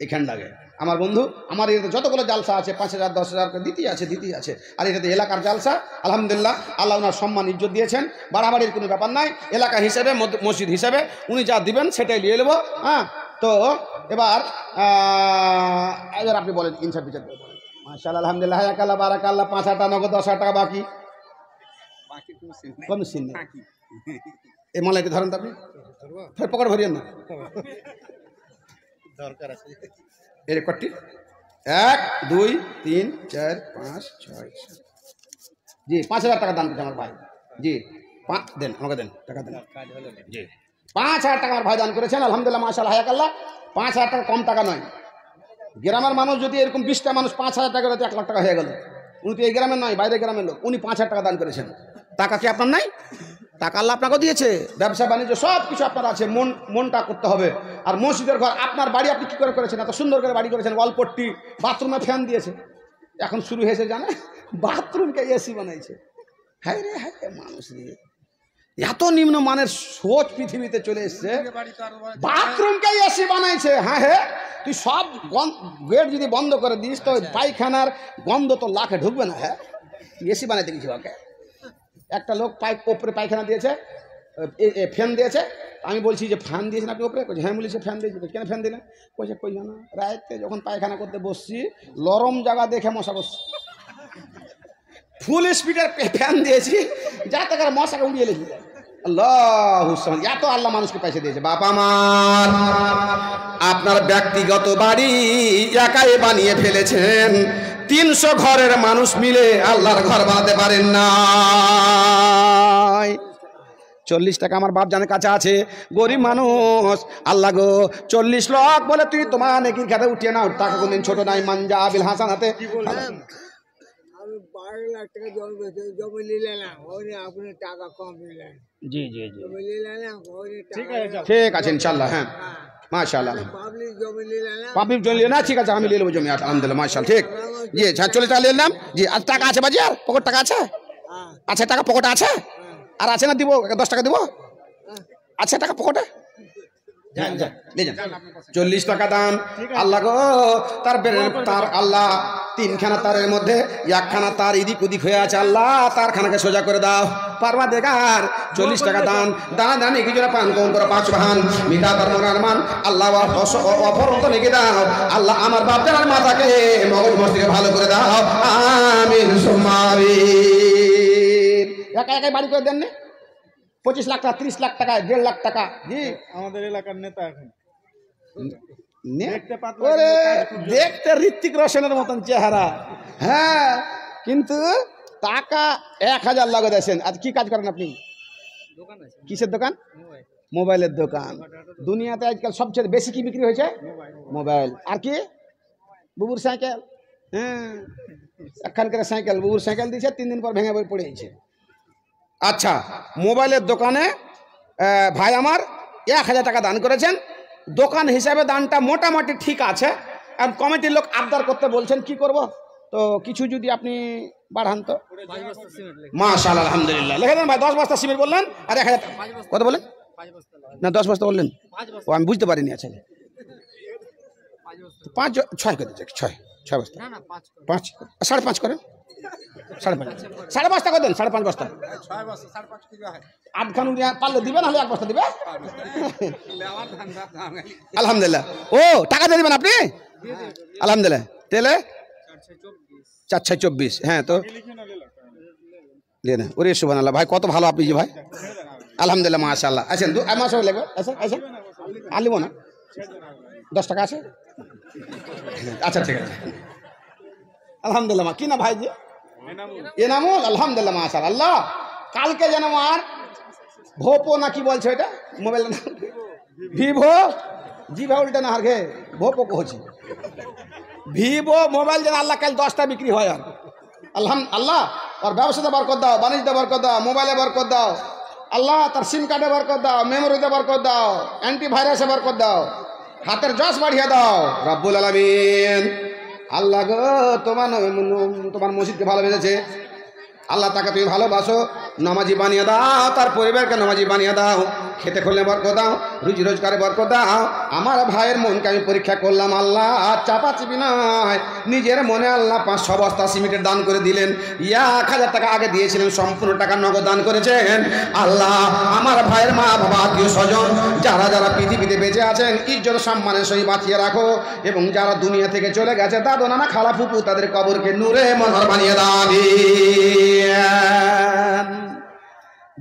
এখান লাগে। আমার বন্ধু, আমার এটাতে যতগুলো জালসা আছে 5,000 10,000 দিতেই আছে। আর এটাতে এলাকার জালসা, আলহামদুলিল্লাহ আল্লাহ ওনার সম্মান ইজ্জত দিয়েছেন। বাড়াবাড়ির কোনো ব্যাপার নাই। এলাকা হিসেবে, মসজিদ হিসেবে উনি যা দিবেন সেটাই নিয়ে নেবো। হ্যাঁ, তো এবার আপনি বলেন ইনসাফ বিচার করে বলেন। মাশাআল্লাহ, আলহামদুলিল্লাহ, হায়াকাল্লাহ, বারাকাল্লাহ। 5,000 টাকা নগদ, 10,000 টাকা বাকি। কোনো সিন নেই। এই মালাইটি ধরেন তো আপনি, পকেট ভরিয়েন না, দরকার আছে। এই রেকর্ডটি 1 2 3 4 5 6 জি 5,000 টাকা দান করছে আমার ভাই। জি দেন, আমাকে দেন, টাকা দেন। জি 5,000 টাকা আমার ভাই দান করেছেন। আলহামদুলিল্লাহ, মাশাআল্লাহ, হায়াকাল্লাহ। 5,000 টাকা কম টাকা নয়। গ্রামের মানুষ যদি এরকম 20টা মানুষ 5,000 টাকা করে 1 লাখ টাকা হয়ে গেল। উনি তো এই গ্রামের নয়, বাইরের গ্রামের লোক। উনি 5,000 টাকা দান করেছেন। টাকা কি আপনার নাই? টাকা আল্লাহ আপনাকেও দিয়েছে। ব্যবসা বাণিজ্য সব কিছু আপনার আছে। মনটা করতে হবে। আর মসজিদের ঘর, আপনার বাড়ি আপনি কি করে করেছেন? এত সুন্দর করে বাড়ি করেছেন, ওয়ালপট্টি, বাথরুমে ফ্যান দিয়েছে। এখন শুরু হয়েছে জানে, বাথরুমকে এসি বানাইছে। হায় রে হায়, মানুষ দিয়ে এত নিম্ন মানের সোচ পৃথিবীতে চলে এসছে, বাথরুমকে এসি বানাইছে। হ্যাঁ হ্যাঁ, তুই সব গেট যদি বন্ধ করে দিস তো পায়খানার গন্ধ তো লাখে ঢুকবে না। হ্যাঁ, এসি বানাইতে কিছু ওকে। একটা লোক ওপরে পায়খানা দিয়েছে, ফ্যান দিয়েছে। আমি বলছি যে ফ্যান দিয়েছেন আপনি ওপরে? হ্যাঁ বলেছে ফ্যান দিয়েছি। কেন ফ্যান দিলেন? কইছে কই জানা, রাতে যখন পায়খানা করতে বসছি লরম জায়গা দেখে মশা বসছি, ফুল স্পিডের ফ্যান দিয়েছি যাতে করে মশাকে উড়িয়ে লেগে যায়। আল্লাহ, এত আল্লাহ মানুষকে পয়সা দিয়েছে। বাবা মার আপনার ব্যক্তিগত বাড়ি একাই বানিয়ে ফেলেছেন। 300 ঘরের মানুষ মিলে আল্লাহর ঘর বানাতে পারেন না। 40 টাকা আমার বাপ জানের কাছে আছে, গরিব মানুষ। আল্লাহ গো, 40 লাখ বলে তুই তোমার নেকির খাতে উঠিয়ে নাও। টাকা কোনদিন ছোট নাই। মানজা আবিল হাসান হাতে। আমি 12 লাখ টাকা জমি নিলেন, আপনি টাকা কম নিলেন। জি জমি নিলেন, ঠিক আছে ইনশাআল্লাহ। হ্যাঁ, মাশাআল্লাহ। পাবলিক জমি নিলেন, পাবলিক জমি না, ঠিক আছে আমি নিয়ে নেবো জমি। আলহামদুলিল্লাহ, মাশাআল্লাহ, ঠিক। জি চলে নিয়ে নিলাম। জি আর টাকা আছে বাজি? আর পকেট টাকা আছে? আচ্ছা, টাকা পকেটে আছে? আর আছে না? দিব 10 টাকা দিব। আচ্ছা, টাকা পকেটে 40 টাকা দান। আল্লাহ গো, তার আল্লাহ 3খানা তারের মধ্যে 1খানা তার এদিক ওদিক হয়ে আছে। আল্লাহ তার খানাকে সোজা করে দাও। পারবা দেখার 40 টাকা দান। দানি কিছুটা পান কম করে 5 বাহান মিঠা তার মনারমান। আল্লাহ অপরন্ত নেকে দাও। আল্লাহ আমার বাপ জানার মাথাকে মগজ মস্তিকে ভালো করে দাও। আমিন সুম্মা আমিন। একাই বাড়ি করে দেন না? 25 লাখ টাকা, 30 লাখ টাকা, 1.5 লাখ টাকা। জি আমাদের এলাকার নেতা এখন দেখতে ঋত্বিক রোশনের মতন চেহারা। হ্যাঁ, কিন্তু টাকা 1,000 লাগে দিয়েছেন। আজ কি কাজ করেন আপনি? কিসের দোকান? মোবাইলের দোকান। দুনিয়াতে আজকাল সবচেয়ে বেশি কি বিক্রি হয়েছে? মোবাইল। আর কি? বুবুর সাইকেল। হ্যাঁ, একখানকার সাইকেল, বুবুর সাইকেল দিয়েছে, 3 দিন পর ভেঙে পড়েছে। আচ্ছা, মোবাইলের দোকানে ভাই আমার 1,000 টাকা দান করেছেন। দোকান হিসাবে দানটা মোটামুটি ঠিক আছে। আর কমিটির লোক আবদার করতে বলছেন, কি করব? তো কিছু যদি আপনি বাড়ান তো। মাশাআল্লাহ, আলহামদুলিল্লাহ। লিখে দেন ভাই। 10 বস্তা সিমেন্ট বললেন আর 1,000 কত বলেন? না 10 বস্তা বললেন। ও আমি বুঝতে পারিনি। আচ্ছা 5 6 করে দিচ্ছি। 6 বস্তা। 5 5.5 করেন। 5.5 বস্তা করে দেন। 5.5 বস্তা। 8 খান পারলে দিবেন, হলে 1 বস্তা দিবে। আলহামদুলিল্লাহ। ও টাকা দিয়ে দিবেন আপনি? আলহামদুলিল্লাহ। তেলে 4/6 24। হ্যাঁ, তো না ওরে সুবহানাল্লাহ। ভাই কত ভালো আপনি। জি ভাই, আলহামদুলিল্লাহ, মাশাআল্লাহ। আছেন 2 মাস হয়ে লাগবে। আচ্ছা আলিব না 10 টাকা আছে? আচ্ছা ঠিক আছে, আলহামদুলিল্লাহ। কি না ভাই? যে এনামুল। আলহামদুলিল্লাহ, মাশাআল্লাহ। কালকে যেন আমার ভোপো না কি বলছে এটা মোবাইলের নাম? ভিভো। জি ভাই, উল্টা না হার ঘে ভোপো কহছি। ভিভো মোবাইল যেন আল্লাহ কাল 10টা বিক্রি হয়। আর আল্লাহ আর ব্যবসাতে বরকত দাও, বাণিজ্যতে বরকত দাও, মোবাইলে বরকত দাও। আল্লাহ তার সিম কার্ডে বরকত দাও, মেমোরিতে বরকত দাও, অ্যান্টিভাইরাসে বরকত দাও, হাতের যশ বাড়িয়ে দাও রব্বুল আলামিন। আল্লাহ গো তোমার মসজিদকে ভালোবেসেছে, আল্লাহ তাকে তুমি ভালোবাসো, নামাজি বানিয়ে দাও, তার পরিবারকে নামাজি বানিয়ে দাও, খেতে খুললে বরকত দাও, রুজি রোজগারে বরকত দাও। আমার ভাইয়ের মনকে আমি পরীক্ষা করলাম আল্লাহ, চাপা চিপি নয়, নিজের মনে আল্লাহ 500 বস্তা সিমেন্টের দান করে দিলেন। 1000 টাকা আগে দিয়েছিলেন, সম্পূর্ণ টাকা নগদ দান করেছেন। আল্লাহ আমার ভাইয়ের মা বাবা আত্মীয় স্বজন যারা যারা পৃথিবীতে বেঁচে আছেন ইজ্জত সম্মানের সহিত বাঁচিয়ে রাখো, এবং যারা দুনিয়া থেকে চলে গেছে দাদু নানা খালা ফুপু তাদের কবরকে নূরে মনোহর বানিয়ে দাবি।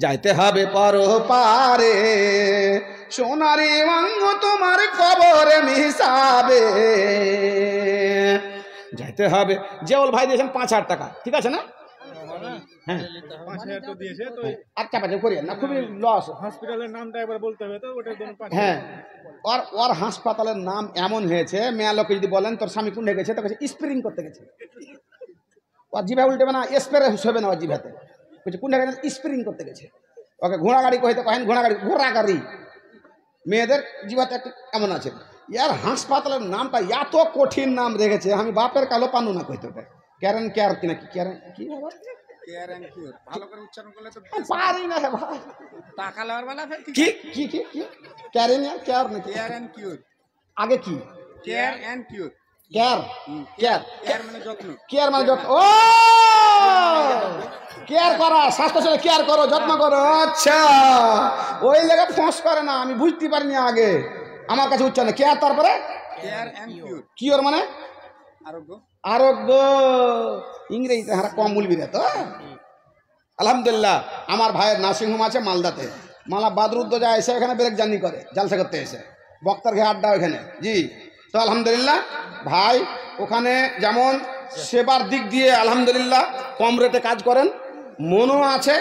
যাইতে হবে পরপারে সোনারি অঙ্গ তোমার কবরে মিশাবে, যাইতে হবে। জেওল ভাই দিয়েছেন 5000 টাকা, ঠিক আছে না? হ্যাঁ 5000 তো দিয়েছে, তো আচ্ছা বাজে করিয়েন না, খুবই লস। হসপিটালের নামটা একবার বলতে হবে, তো ওটার জন্য 5000। হ্যাঁ ওর হাসপাতালের নাম এমন হয়েছে, মেয়া লোকে যদি বলেন তোর স্বামী কোন গেছে, তো স্প্রিং করতে গেছে, ওর জিভা উল্টেবে না, স্প্রে হবে না ওর জিভাতে, কোন গেছে স্প্রিং করতে গেছে। ওকে ঘোড়া গাড়ি কহিতে কহেন ঘোড়া গাড়ি, মেয়েদের জিভাতে একটা এমন আছে। ইয়ার হাসপাতালের নামটা এত কঠিন নাম রেখেছে, আমি বাপের কালো পানু না কইতে হবে। ক্যারেন কেয়ার কিনা কি ক্যারেন কি বাবা? কেয়ার এন্ড কিউর ভালো করে উচ্চারণ করলে তো পারি না হে ভাই, টাকা লাগার বেলা ফের কি কি কি কি ক্যারেন কেয়ার নাকি? কেয়ার এন্ড কিউর, আগে কি care and cure, care care care মানে যত্ন, কেয়ার মানে যত্ন। ও কেয়ার করা, স্বাস্থ্য সেবা কেয়ার করো, যত্ন করো। আচ্ছা ওই জায়গায় ফোঁস করে না, আমি বুঝতে পারিনি আগে, আমার কাছে উচ্চারণ কেয়ার, তারপরে কেয়ার এন্ড কিউর কিওর মানে আরোগ্য। আরোগ্য, ইংরেজিতে হারা কম বলবি রে তো। আলহামদুলিল্লাহ আমার ভাইয়ের নার্সিংহোম আছে মালদাতে, মালা বাদরুদ্দ যায় এসে এখানে ব্রেক জার্নি করে, জালসা করতে এসে বক্তার ঘে আড্ডা ওখানে। জি তো আলহামদুলিল্লাহ ভাই ওখানে যেমন সেবার দিক দিয়ে আলহামদুলিল্লাহ কম রেটে কাজ করেন, মনও আছে,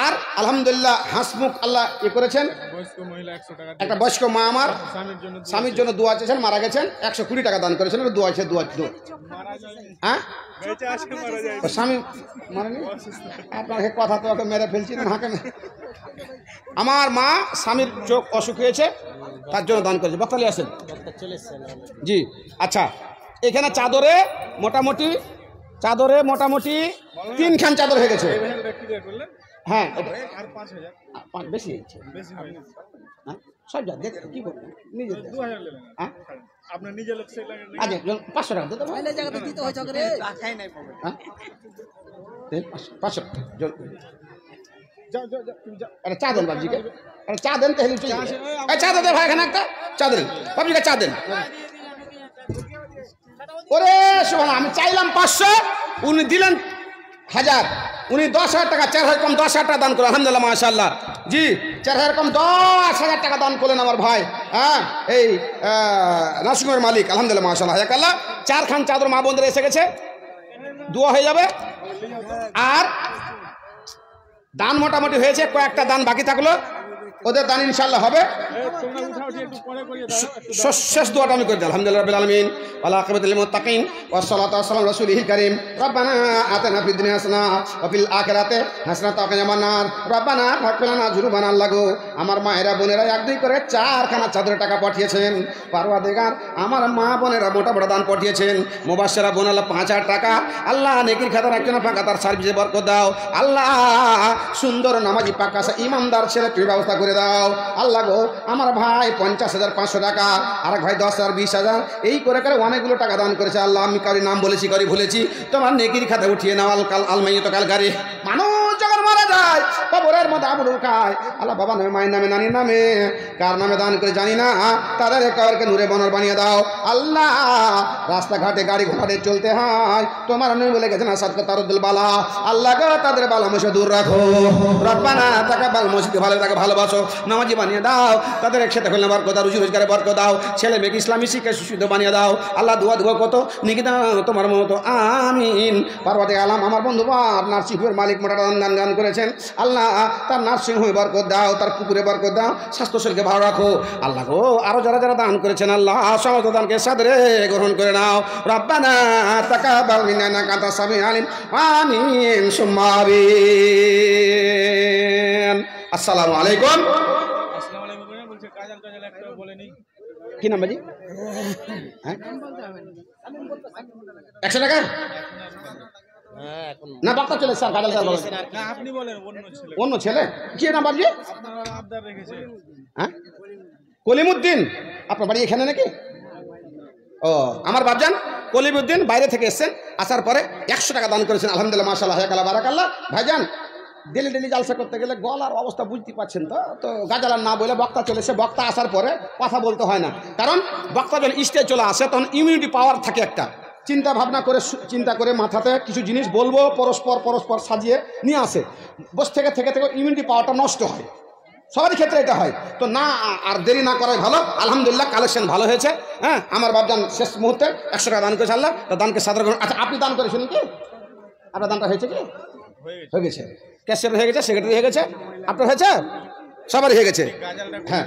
আর আলহামদুলিল্লাহ হাসমুখ আল্লাহ এ করেছেন। বয়স্ক মহিলা 100 টাকা একটা বয়স্ক মা আমার স্বামীর জন্য দোয়া চেয়েছেন, মারা গেছেন, 120 টাকা দান করেছেন, দোয়া আছে দোয়া। মারা যায়, হ্যাঁ বেঁচে আছে মারা যায়। ও স্বামী মারেনি, আপনাকে কথা তো ওকে মেরে ফেলছি না হাঁকে। আমার মা স্বামীর চোখ অসুখ হয়েছে, তার জন্য দান করেছে। বক্তালি আসেন জি। আচ্ছা এখানে চাদরে মোটামুটি 3খান চাদর হয়ে গেছে। হ্যাঁ আর 5000 বেশি হয়েছে, বেশি হয় না। হ্যাঁ সব যা দেখ কি করবো নিজে 2000 নেবেন, হ্যাঁ আপনার নিজের লোক সেই লাগে না। আচ্ছা 500 টাকা দিতে পারবো? টাকাই নাই পাবে। হ্যাঁ 500 যাও যাও যাও, তুমি যাও। আরে চা দেন বাবজিকে, আরে চা দেন তাহলে চলে যাবে। এই চা দে ভাই, এখানে একটা চা দেন বাবজিকে, চা দেন। ওরে শোনা, আমি চাইলাম 500, উনি দিলেন 1000, উনি 10,000 টাকা, 4000 কম 10,000 টাকা দান করলেন। আলহামদুলিল্লাহ মাশাআল্লাহ। জি 4000 কম 10,000 টাকা দান করলেন আমার ভাই। হ্যাঁ এই নাসিমের মালিক আলহামদুলিল্লাহ মাশাআল্লাহ। আল্লাহ 4খান চাদর মা বোনদের এসে গেছে, দোয়া হয়ে যাবে। আর দান মোটামুটি হয়েছে, কয়েকটা দান বাকি থাকলো, ওদের দান ইনশাআল্লাহ হবে। তোমরা উঠাও, একটু পরে করিয়ে দাও। শেষ দোয়াটা আমি করে দিই। আলহামদুলিল্লাহ রাব্বিল আলামিন ওয়া আকিবাতুল মুত্তাকিন ওয়াসসালাতু ওয়াসসালামু আলা রাসূলিল কারীম। রব্বানা আতিনা ফিদ দুনিয়া হাসানাহ ওয়া ফিল আখিরাতি হাসানাতাও ওয়া কিনা আযাবান্নার। রব্বানা ফাগফির লানা যুনুবানা। আল্লাহ গো আমার মায়েরা বোনেরা 1-2 করে 4খানা চাদরের টাকা পাঠিয়েছেন। পারওয়ারদিগার আমার মা বোনেরা মোটা বড় দান পাঠিয়েছেন। মুবাশশিরা বোন আল্লাহ 5000 টাকা, আল্লাহ নেকির খাতা রাখছো না, ফাঁকা তার সার্ভিসে বরকত দাও। আল্লাহ সুন্দর নামাজি পাকা ইমানদার ছেলে তুমি ব্যবস্থা করে দাও। আল্লাহ গো আমার ভাই 50,500 টাকা, আরেক ভাই 10,000 20,000 এই করে করে অনেকগুলো টাকা দান করেছে। আল্লাহ আমি কারি নাম বলেছি, কারি ভুলেছি, তোমার নেকির খাতা উঠিয়ে নাও। আলমাইয়ত কালগারি মানুষ যখন মারা যায় কবরের মধ্যে আবুল খায়, আল্লাহ বাবা নামে, মায়ের নামে, নানির নামে, কার নামে দান করে জানি না, তাদের কবরকে নূরে বনর বানিয়ে দাও। আল্লাহ রাস্তাঘাটে গাড়ি ঘোড়াতে চলতে হয়, তোমার নবী বলে গেছেন আসাদকে তারুদ্দুল বালা। আল্লাহ গো তাদের বালা মুশকিল দূর রাখো। রব্বানা তাকাব্বাল, মসজিদকে ভালো তাকে ভালোবাসো, নামাজি বানিয়ে দাও, তাদের একসাথে খুলনা বরকত দাও, রুজি রোজগারে বরকত দাও, ছেলে মেয়েকে ইসলামী শিক্ষা সুশুদ্ধ বানিয়ে দাও। আল্লাহ দোয়া দেবো কত নিকি দাও তোমার মতো, আমিন। পার্বতী আলাম আমার বন্ধু নার্সিংহোমের মালিক মোটা দান করেছেন। আল্লাহ তার নার্সিংহোমে বরকত দাও, তার পুকুরে বরকত দাও, স্বাস্থ্য শরীরকে ভালো রাখো। আল্লাহ গো আরো যারা যারা দান করেছেন আল্লাহ সমস্ত দানকে সাদরে গ্রহণ করে নাও। রব্বানা তাকাব্বাল মিন্না ইন্নাকা আনতাস সামিউল আলিম, আমিন সুম্মা আমিন। আসসালামু আলাইকুম। আসসালামু আলাইকুম বলছে কাজাল কাজাল একটা বলেনি। কি নাম বাজি? হ্যাঁ 100 টাকা না বক্তা চলে স্যার কাজাল স্যার বলেন না আপনি বলেন অন্য ছেলে। অন্য ছেলে কি নাম বাজি? আপনারা আবদার রেখেছে। হ্যাঁ কলিমুদ্দিন আপনার বাড়ি এখানে নাকি? ও আমার বাপজান কলিমুদ্দিন বাইরে থেকে এসেছেন, আসার পরে 100 টাকা দান করেছেন। আলহামদুলিল্লাহ মাশাআল্লাহ হায়াকাল্লাহ বারাকাল্লাহ। ভাইজান ডেলি ডেলি জালসা করতে গেলে গলার অবস্থা বুঝতে পারছেন তো গাজালার না বলে বক্তা চলেছে, বক্তা আসার পরে কথা বলতে হয় না, কারণ বক্তা যখন স্টেজ চলে আসে তখন ইমিউনিটি পাওয়ার থাকে একটা, চিন্তা ভাবনা করে চিন্তা করে মাথাতে কিছু জিনিস বলবো, পরস্পর সাজিয়ে নিয়ে আসে, বস থেকে ইমিউনিটি পাওয়ারটা নষ্ট হয়, সবারই ক্ষেত্রে এটা হয়। তো না আর দেরি না করাই ভালো। আলহামদুলিল্লাহ কালেকশন ভালো হয়েছে। হ্যাঁ আমার বাপজান শেষ মুহূর্তে 100 টাকা দান করেছে, আল্লাহ তো দানকে সাদর করুন। আচ্ছা আপনি দান করেছেন কি? আপনার দানটা হয়েছে কি? হয়ে গেছে, ক্যাশিয়ার হয়ে গেছে, সেক্রেটারি হয়ে গেছে, আপনার হয়েছে, সবারই হয়ে গেছে। হ্যাঁ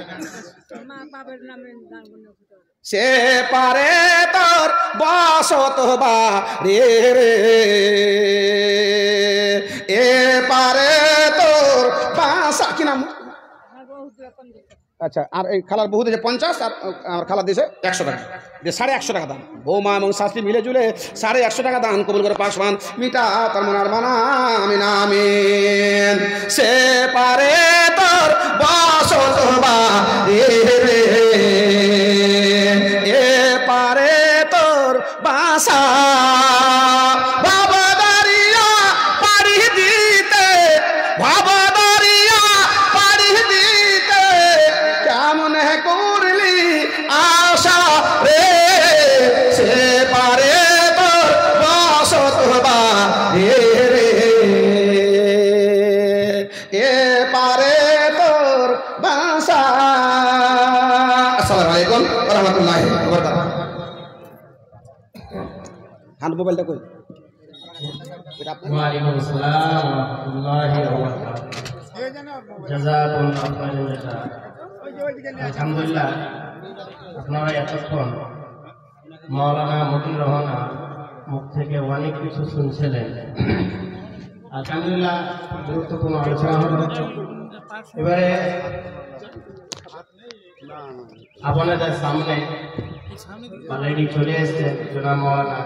সে পারে তোর বসত বাড়ি রে, এ পারে তোর বাসা, কি নাম? আচ্ছা আর এই খালার বহু দিয়েছে 50 আর আমার খালা দিয়েছে 100 টাকা, দিয়ে 150 টাকা দান। বৌমা এবং শাস্ত্রী মিলে জুলে 150 টাকা দান কবুল করে পাশমান মিটা তার মনার মানা আমিন আমিন। সে পারে তোর বসত বাড়ি রে, এ পারে তোর বাসা, বাবা দাঁড়িয়া পাড়ি দিতে, বাবা দাঁড়িয়া পাড়ি দিতে কেমন করলি আশা রে, সে পারে তোর বসত বাড়ি রে, এ পারে তোর বাসা। আসসালামু আলাইকুম ওয়া রাহমাতুল্লাহি ওয়া বারাকাতুহু। হান মোবাইলটা কই? ওয়ালাইকুম আসসালাম ওয়া রাহমাতুল্লাহি ওয়া বারাকাতুহু। জাযাকুল্লাহু খাইরান জাযা। আলহামদুলিল্লাহ আপনারা এতক্ষণ মাওলানা মতিউর রহমান মুখ থেকে অনেক কিছু শুনছিলেন। আলহামদুলিল্লাহ গুরুত্বপূর্ণ আলোচনা হলো। এবারে আপনাদের সামনে অলরেডি চলে এসেছে জনাব মাওলানা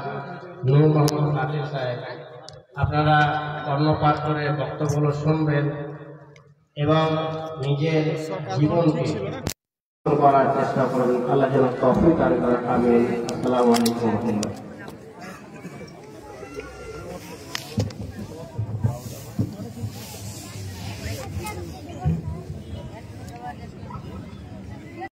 নূর মোহাম্মদ কাদের সাহেব। আপনারা কর্ণপাত করে বক্তব্যগুলো শুনবেন এবং নিজের জীবনকে করার চেষ্টা করবেন। আল্লাহ যেন তৌফিক দান করেন। আমিন। আসসালামু আলাইকুম ওয়া রাহমাতুল্লাহ।